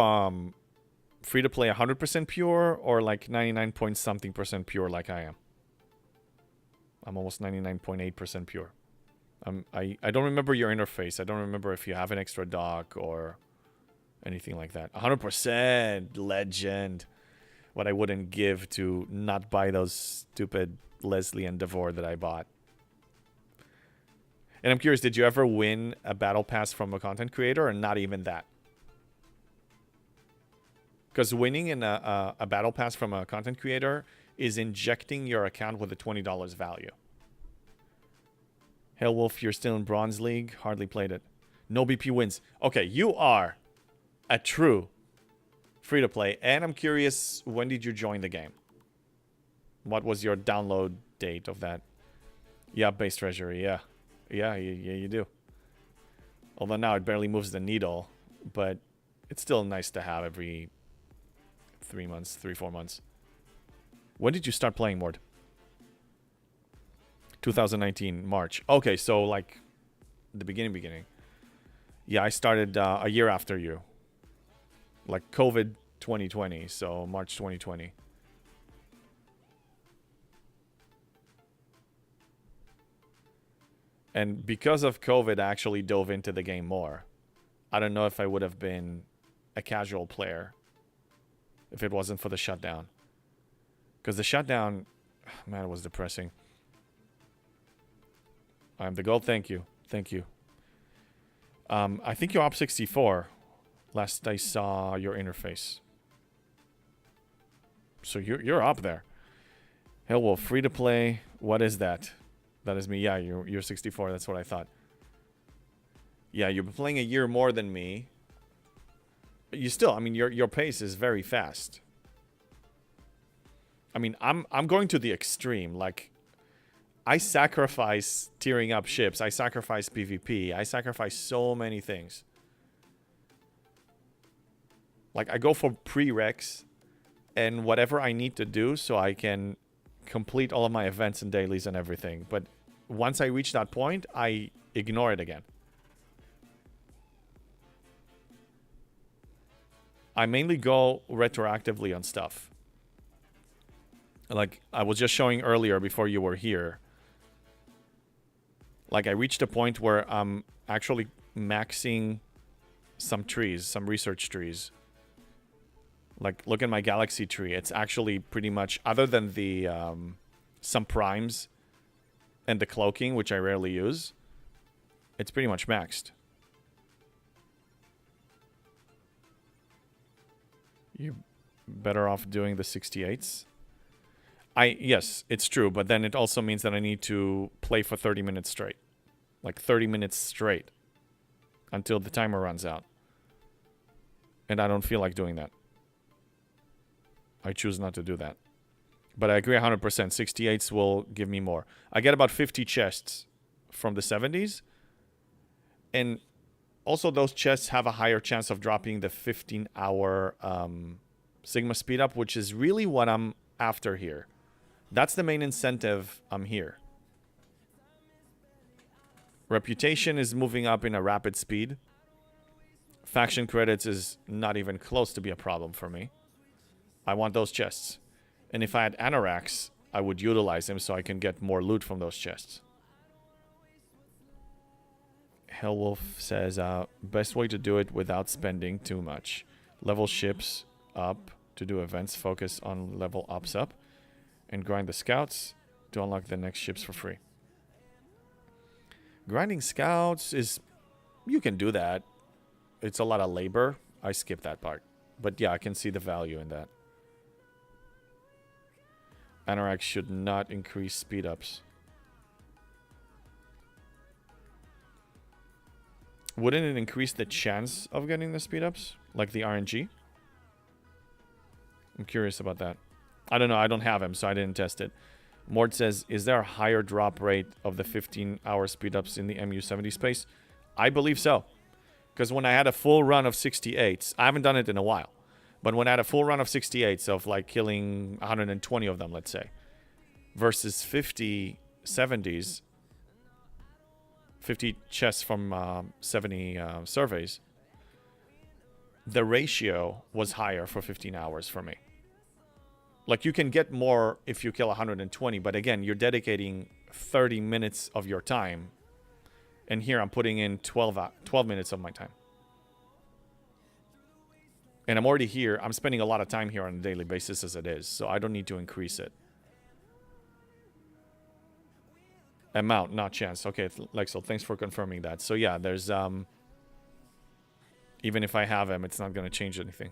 free to play 100% pure or like 99 point something % pure like I am? I'm almost 99.8% pure. I don't remember your interface. I don't remember if you have an extra dock or anything like that. 100% legend. What I wouldn't give to not buy those stupid Leslie and Devore that I bought. And I'm curious, did you ever win a battle pass from a content creator or not even that? Because winning in a battle pass from a content creator is injecting your account with a $20 value. Hellwolf, you're still in Bronze League. Hardly played it. No BP wins. Okay, you are a true free-to-play. And I'm curious, when did you join the game? What was your download date of that? Yeah, base treasury, yeah. Yeah, you do. Although now it barely moves the needle. But it's still nice to have every 3 months, 3-4 months. When did you start playing, Mord? 2019, March. Okay, so like the beginning. Yeah, I started a year after you. Like COVID 2020, so March 2020. And because of COVID, I actually dove into the game more. I don't know if I would have been a casual player if it wasn't for the shutdown. Because the shutdown, man, it was depressing. I'm the gold. Thank you. Thank you. I think you're up 64. Last I saw your interface. So you're up there. Hellwolf, free to play. What is that? That is me. Yeah, you're 64. That's what I thought. Yeah, you've been playing a year more than me. But you still, I mean, your pace is very fast. I mean, I'm going to the extreme. Like, I sacrifice tearing up ships. I sacrifice PvP. I sacrifice so many things. Like, I go for prereqs and whatever I need to do so I can complete all of my events and dailies and everything. But once I reach that point, I ignore it again. I mainly go retroactively on stuff. Like, I was just showing earlier before you were here. Like, I reached a point where I'm actually maxing some trees, some research trees. Like, look at my galaxy tree. It's actually pretty much, other than the some primes and the cloaking, which I rarely use, it's pretty much maxed. You're better off doing the 68s. Yes, it's true, but then it also means that I need to play for 30 minutes straight. Like 30 minutes straight until the timer runs out. And I don't feel like doing that. I choose not to do that. But I agree 100%. 68s will give me more. I get about 50 chests from the 70s. And also those chests have a higher chance of dropping the 15-hour Sigma speed up, which is really what I'm after here. That's the main incentive I'm here. Reputation is moving up in a rapid speed. Faction credits is not even close to be a problem for me. I want those chests. And if I had anoraks, I would utilize them so I can get more loot from those chests. Hellwolf says, best way to do it without spending too much. Level ships up to do events, focus on level ups up, and grind the scouts to unlock the next ships for free. Grinding scouts is... You can do that. It's a lot of labor. I skip that part. But yeah, I can see the value in that. Anorak should not increase speed ups. Wouldn't it increase the chance of getting the speed ups? Like the RNG? I'm curious about that. I don't know. I don't have him, so I didn't test it. Mort says, is there a higher drop rate of the 15-hour speed ups in the MU70 space? I believe so. Because when I had a full run of 68s, I haven't done it in a while. But when I had a full run of 68s, of like killing 120 of them, let's say, versus 50 70s, 50 chests from 70 surveys, the ratio was higher for 15 hours for me. Like, you can get more if you kill 120, but again, you're dedicating 30 minutes of your time. And here I'm putting in 12 minutes of my time. And I'm already here. I'm spending a lot of time here on a daily basis as it is, so I don't need to increase it. Amount, not chance. Okay, Lexel, thanks for confirming that. So yeah, there's... even if I have him, it's not going to change anything.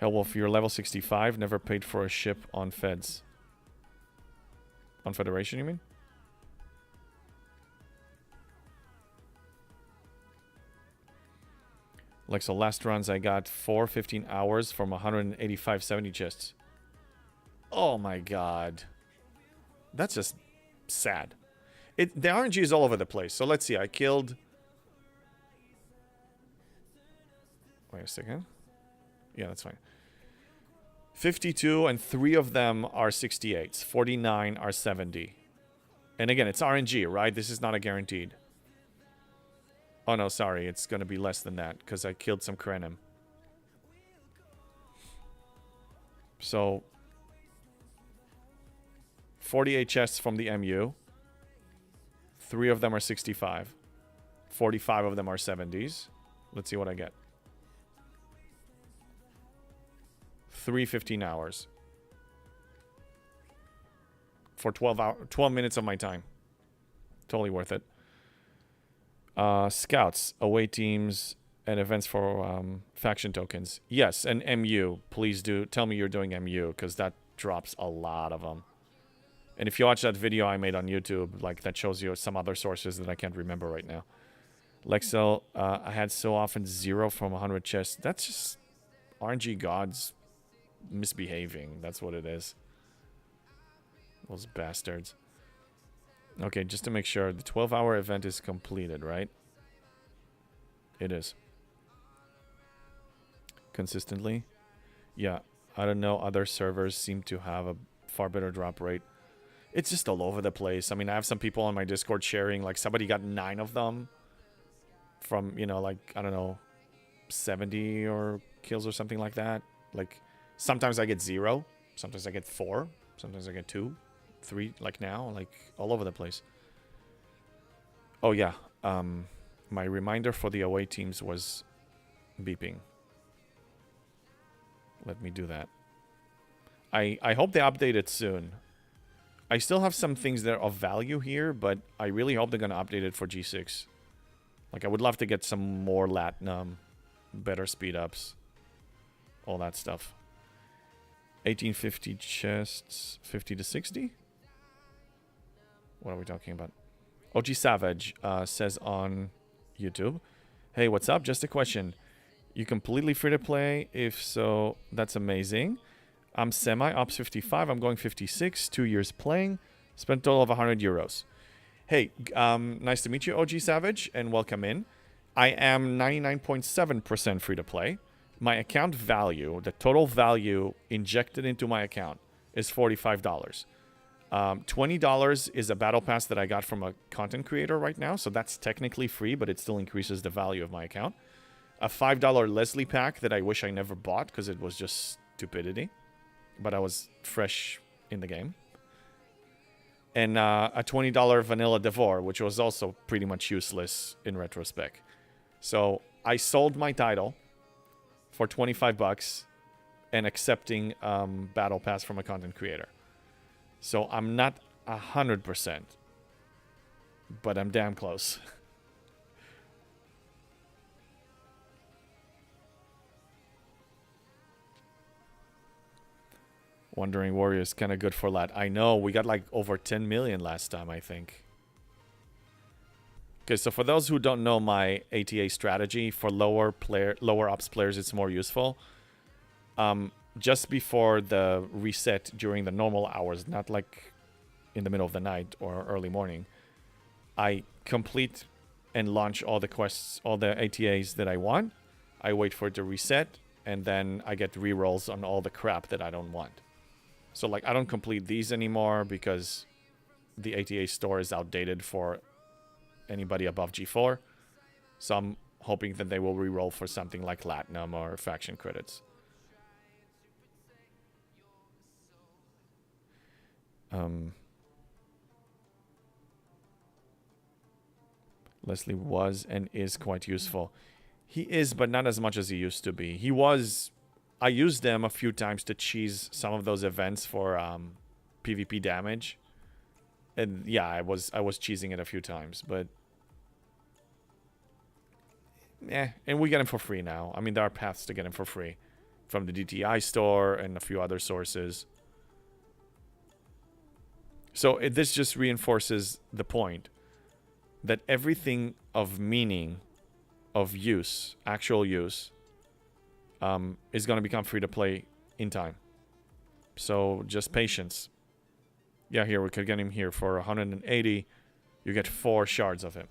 Hellwolf, you're level 65, never paid for a ship on Feds. On Federation, you mean? Like, so last runs I got 15 hours from 185 70 chests. Oh my god. That's just sad. The RNG is all over the place. So let's see, I killed... Wait a second. Yeah, that's fine. 52 and 3 of them are 68s. 49 are 70. And again, it's RNG, right? This is not a guaranteed. Oh no, sorry, it's going to be less than that because I killed some Krenim. So, 48 chests from the MU. 3 of them are 65. 45 of them are 70s. Let's see what I get. 15 hours. For 12 minutes of my time. Totally worth it. Scouts, away teams, and events for faction tokens. Yes, and MU. Please do tell me you're doing MU, because that drops a lot of them. And if you watch that video I made on YouTube, like, that shows you some other sources that I can't remember right now. Lexel, I had so often 0 from 100 chests. That's just RNG gods misbehaving. That's what it is. Those bastards. Okay, just to make sure, the 12-hour event is completed, right? It is. Consistently? Yeah, I don't know. Other servers seem to have a far better drop rate. It's just all over the place. I mean, I have some people on my Discord sharing, like, somebody got 9 of them from, you know, like, I don't know, 70 or kills or something like that. Like, sometimes I get 0. Sometimes I get 4. Sometimes I get 2. 3, like now, like all over the place. Oh yeah, my reminder for the away teams was beeping. Let me do that. I hope they update it soon. I still have some things that are of value here, but I really hope they're gonna update it for G6. Like, I would love to get some more Latinum, better speed ups, all that stuff. 1850 chests, 50 to 60? What are we talking about? OG Savage says on YouTube, Hey, what's up? Just a question. You completely free to play? If so, that's amazing. I'm semi-ops 55. I'm going 56. 2 years playing. Spent a total of 100 euros. Hey, nice to meet you, OG Savage, and welcome in. I am 99.7% free to play. My account value, the total value injected into my account, is $45. $20 is a battle pass that I got from a content creator right now, so that's technically free, but it still increases the value of my account. A $5 Leslie pack that I wish I never bought because it was just stupidity, but I was fresh in the game. And a $20 vanilla Devore, which was also pretty much useless in retrospect. So I sold my title for $25 and accepting battle pass from a content creator. So I'm not 100%, but I'm damn close. Wandering Warrior is kind of good for lat. I know, we got like over 10 million last time, I think. Okay, so for those who don't know my ATA strategy, for lower ops players, it's more useful. Just before the reset during the normal hours, not like in the middle of the night or early morning, I complete and launch all the quests, all the ATAs that I want. I wait for it to reset, and then I get rerolls on all the crap that I don't want. So like I don't complete these anymore because the ATA store is outdated for anybody above G4. So I'm hoping that they will reroll for something like Platinum or faction credits. Leslie was and is quite useful. He is, but not as much as he used to be. He was... I used them a few times to cheese some of those events for PvP damage. And yeah, I was cheesing it a few times, but... and we get him for free now. I mean, there are paths to get him for free. From the DTI store and a few other sources. So this just reinforces the point that everything of meaning, of use, actual use, is going to become free to play in time. So just patience. Yeah, here we could get him here for 180. You get 4 shards of him.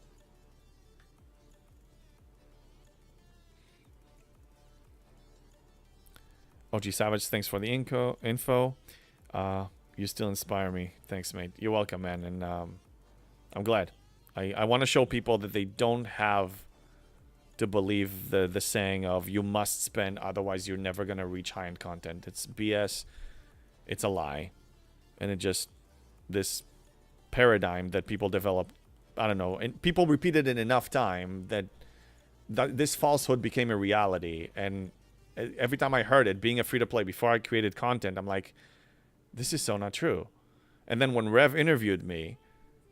OG Savage, thanks for the info. You still inspire me. Thanks, mate. You're welcome, man. And I'm glad. I want to show people that they don't have to believe the saying of you must spend, otherwise you're never going to reach high-end content. It's BS. It's a lie. And it just, this paradigm that people develop, I don't know, and people repeated it enough time that this falsehood became a reality. And every time I heard it, being a free-to-play before I created content, I'm like, this is so not true. And then when Rev interviewed me,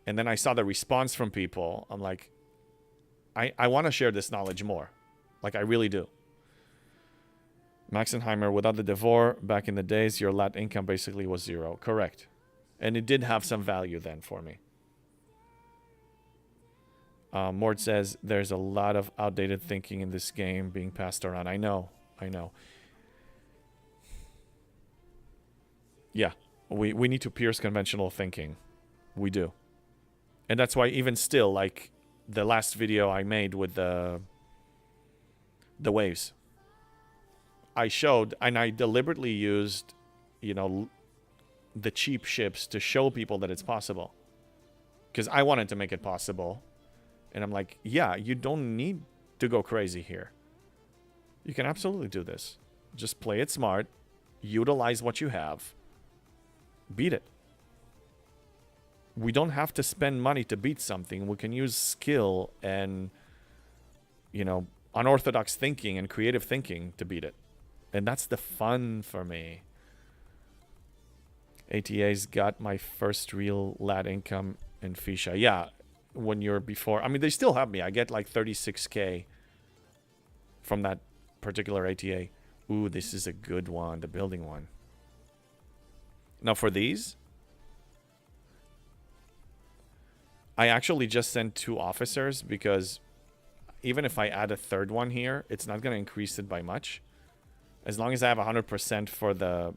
and then I saw the response from people, I'm like, I want to share this knowledge more. Like, I really do. Maxenheimer, without the Devore, back in the days, your lat income basically was 0. Correct. And it did have some value then for me. Mort says, there's a lot of outdated thinking in this game being passed around. I know. Yeah, we need to pierce conventional thinking. We do. And that's why even still, like the last video I made with the waves, I showed, and I deliberately used, you know, the cheap ships to show people that it's possible. Because I wanted to make it possible. And I'm like, yeah, you don't need to go crazy here. You can absolutely do this. Just play it smart. Utilize what you have. Beat it. We don't have to spend money to beat something. We can use skill and, you know, unorthodox thinking and creative thinking to beat it. And that's the fun for me. ATA's got my first real lat income in Fisha. Yeah, when you're before. I mean, they still have me. I get like 36K from that particular ATA. Ooh, this is a good one, the building one. Now for these, I actually just sent 2 officers because even if I add a third one here, it's not going to increase it by much. As long as I have 100% for the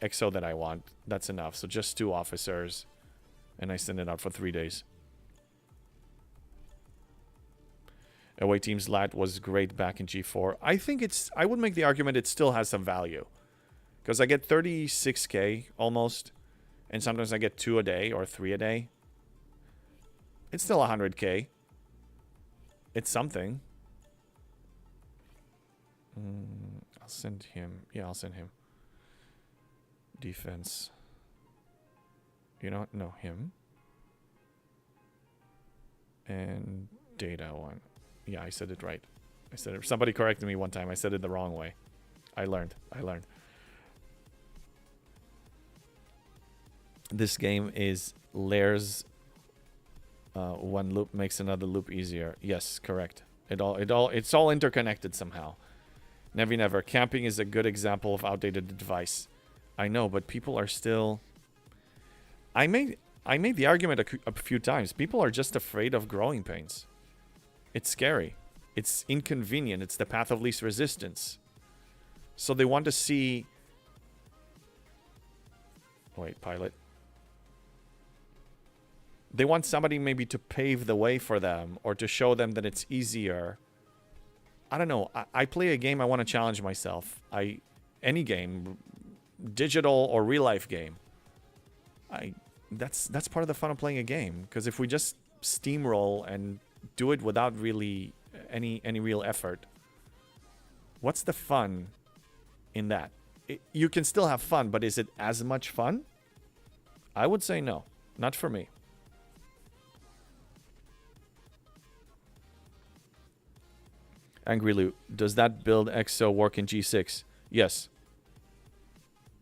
XO that I want, that's enough. So just 2 officers, and I send it out for 3 days. Away team's lat was great back in G4. I think I would make the argument it still has some value. Because I get 36k almost, and sometimes I get 2 a day or 3 a day. It's still 100k. It's something. I'll send him. Yeah, I'll send him. Defense. You know what? No, him. And data one. Yeah, I said it right. I said it. Somebody corrected me one time. I said it the wrong way. I learned. This game is layers. One loop makes another loop easier. Yes, correct. It's all interconnected somehow. Never. Camping is a good example of outdated advice. I know, but people are still. I made the argument a few times. People are just afraid of growing pains. It's scary. It's inconvenient. It's the path of least resistance. So they want to see. Wait, pilot. They want somebody maybe to pave the way for them or to show them that it's easier. I don't know. I play a game. I want to challenge myself. Any game, digital or real life game. That's part of the fun of playing a game. Because if we just steamroll and do it without really any real effort, what's the fun in that? You can still have fun, but is it as much fun? I would say no. Not for me. Angry Lou, does that build XO work in G6? Yes.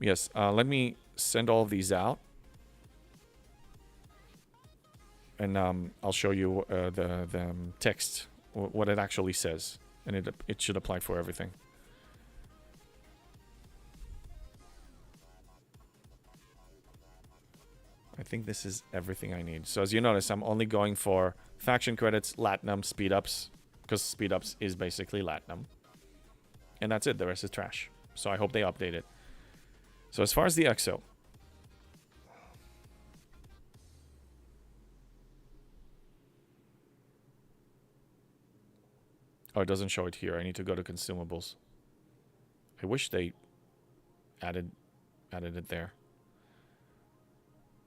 Yes. Let me send all of these out. And I'll show you the text, what it actually says. And it should apply for everything. I think this is everything I need. So as you notice, I'm only going for faction credits, Latinum, speed-ups. Because speed-ups is basically Latinum. And that's it. The rest is trash. So I hope they update it. So as far as the XO. Oh, it doesn't show it here. I need to go to consumables. I wish they added it there.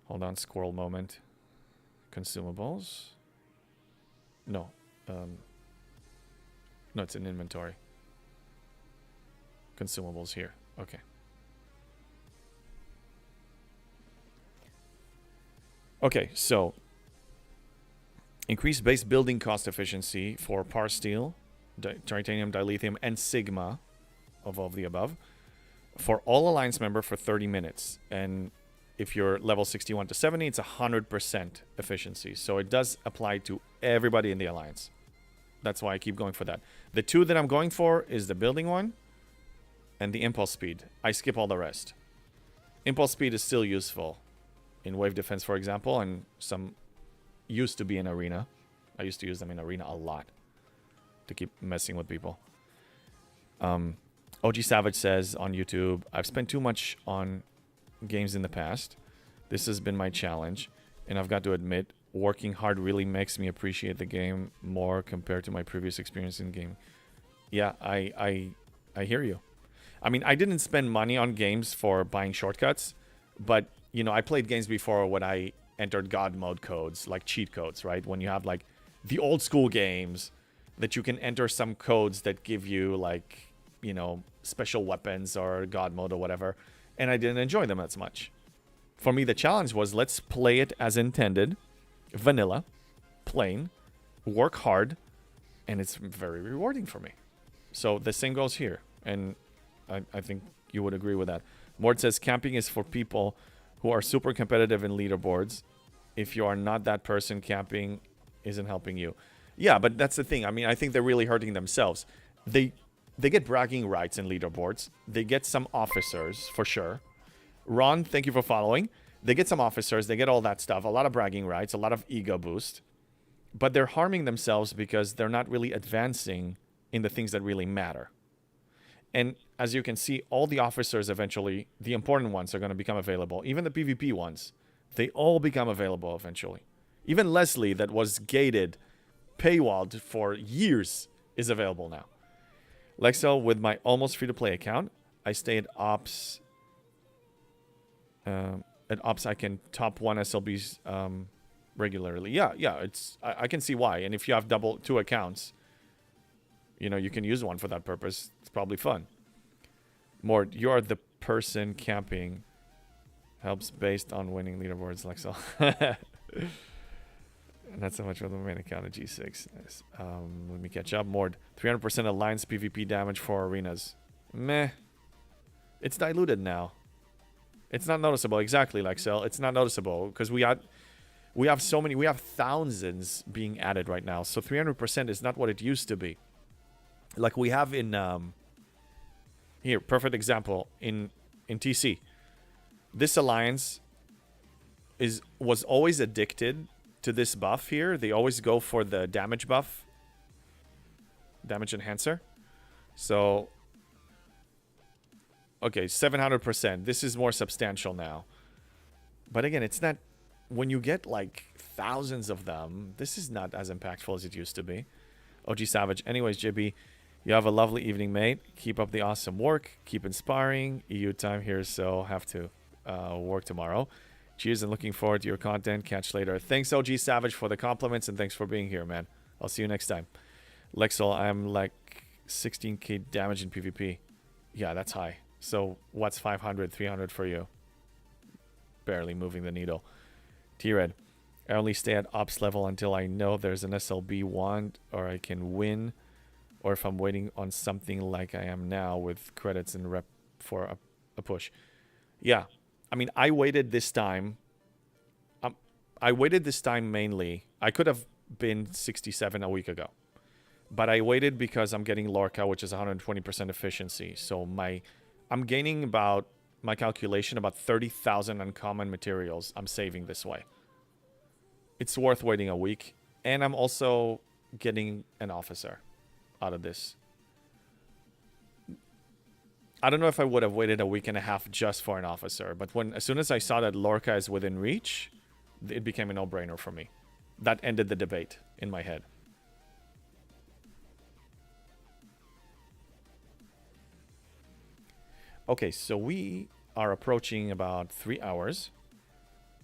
Hold on, squirrel moment. Consumables. No. No, it's in inventory. Consumables here. Okay. Okay, so increase base building cost efficiency for par steel, titanium, dilithium, and sigma of all of the above for all alliance member for 30 minutes. And if you're level 61 to 70, it's 100% efficiency. So it does apply to everybody in the alliance. That's why I keep going for that. The 2 that I'm going for is the building one and the impulse speed. I skip all the rest. Impulse speed is still useful in wave defense, for example, and some used to be in arena. I used to use them in arena a lot to keep messing with people. OG Savage says on YouTube, I've spent too much on games in the past. This has been my challenge, and I've got to admit, working hard really makes me appreciate the game more compared to my previous experience in game. Yeah, I hear you. I mean, I didn't spend money on games for buying shortcuts, but, you know, I played games before when I entered God mode codes, like cheat codes, right? When you have, like, the old school games that you can enter some codes that give you, like, you know, special weapons or God mode or whatever, and I didn't enjoy them as much. For me, the challenge was, let's play it as intended, vanilla, plain, work hard, and it's very rewarding for me. So the same goes here, and I think you would agree with that. Mort says camping is for people who are super competitive in leaderboards. If you are not that person, camping isn't helping you. Yeah, but that's the thing. I mean, I think they're really hurting themselves. They get bragging rights in leaderboards. They get some officers, for sure. Ron, thank you for following. They get some officers. They get all that stuff. A lot of bragging rights. A lot of ego boost. But they're harming themselves because they're not really advancing in the things that really matter. And as you can see, all the officers eventually, the important ones, are going to become available. Even the PvP ones, they all become available eventually. Even Leslie, that was gated, paywalled for years, is available now. Lexel, with my almost free-to-play account, I stay at Ops. At Ops, I can top 1 SLBs regularly. Yeah, I can see why. And if you have two accounts, you can use one for that purpose. It's probably fun. Mord, you're the person camping. Helps based on winning leaderboards, Lexel. Not so much with the main account of G6. Nice. Let me catch up. Mord, 300% alliance PvP damage for arenas. Meh. It's diluted now. It's not noticeable. Exactly, Lexel. It's not noticeable because we have so many. We have thousands being added right now. So 300% is not what it used to be. Like we have in here, perfect example in TC. This alliance was always addicted to this buff here. They always go for the damage buff, damage enhancer. So okay, 700%. This is more substantial now. But again, it's not, when you get like thousands of them, this is not as impactful as it used to be. OG Savage. Anyways, JB, you have a lovely evening, mate. Keep up the awesome work. Keep inspiring. EU time here, so have to work tomorrow. Cheers and looking forward to your content. Catch later. Thanks, OG Savage, for the compliments, and thanks for being here, man. I'll see you next time. Lexel, I'm like 16k damage in PvP. Yeah, that's high. So what's 500, 300 for you? Barely moving the needle. T-Red, I only stay at ops level until I know there's an SLB wand or I can win, or if I'm waiting on something like I am now with credits and rep for a push. Yeah, I mean, I waited this time. I waited this time mainly. I could have been 67 a week ago, but I waited because I'm getting Lorca, which is 120% efficiency. So I'm gaining about, my calculation, about 30,000 uncommon materials I'm saving this way. It's worth waiting a week. And I'm also getting an officer out of this. I don't know if I would have waited a week and a half just for an officer, but as soon as I saw that Lorca is within reach, it became a no-brainer for me. That ended the debate in my head. Okay, so we are approaching about 3 hours.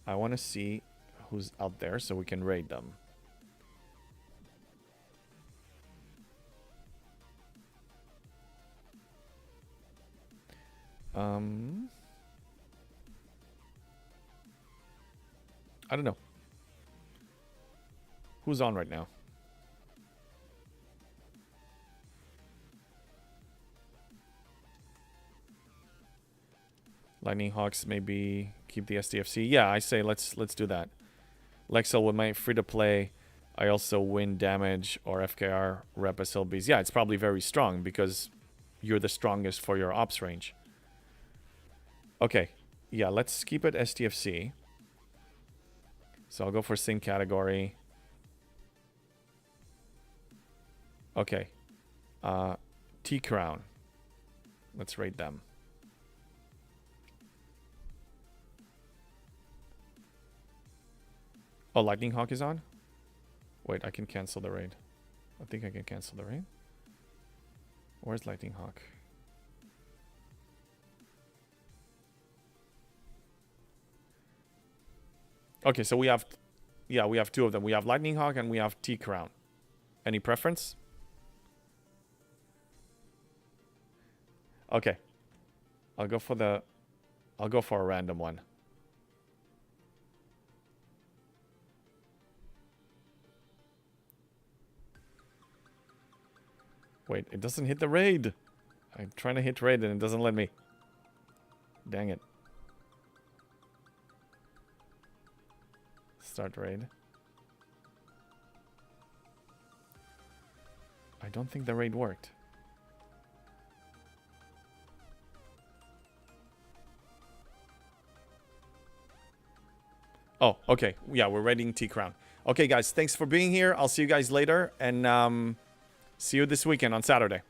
I want to see who's out there so we can raid them. I don't know. Who's on right now? Lightning Hawks, maybe keep the STFC. Yeah, I say let's do that. Lexel, with my free-to-play, I also win damage or FKR rep SLBs. Yeah, it's probably very strong because you're the strongest for your ops range. Okay, yeah, let's keep it STFC. So I'll go for same category. Okay. T-Crown. Let's rate them. Oh, Lightning Hawk is on? Wait, I can cancel the raid. I think I can cancel the raid. Where's Lightning Hawk? Okay, so we have two of them. We have Lightning Hawk and we have T-Crown. Any preference? Okay. I'll go for a random one. Wait, it doesn't hit the raid. I'm trying to hit raid and it doesn't let me. Dang it. Start raid. I don't think the raid worked. Oh, okay. Yeah, we're raiding T-Crown. Okay, guys, thanks for being here. I'll see you guys later, and see you this weekend on Saturday.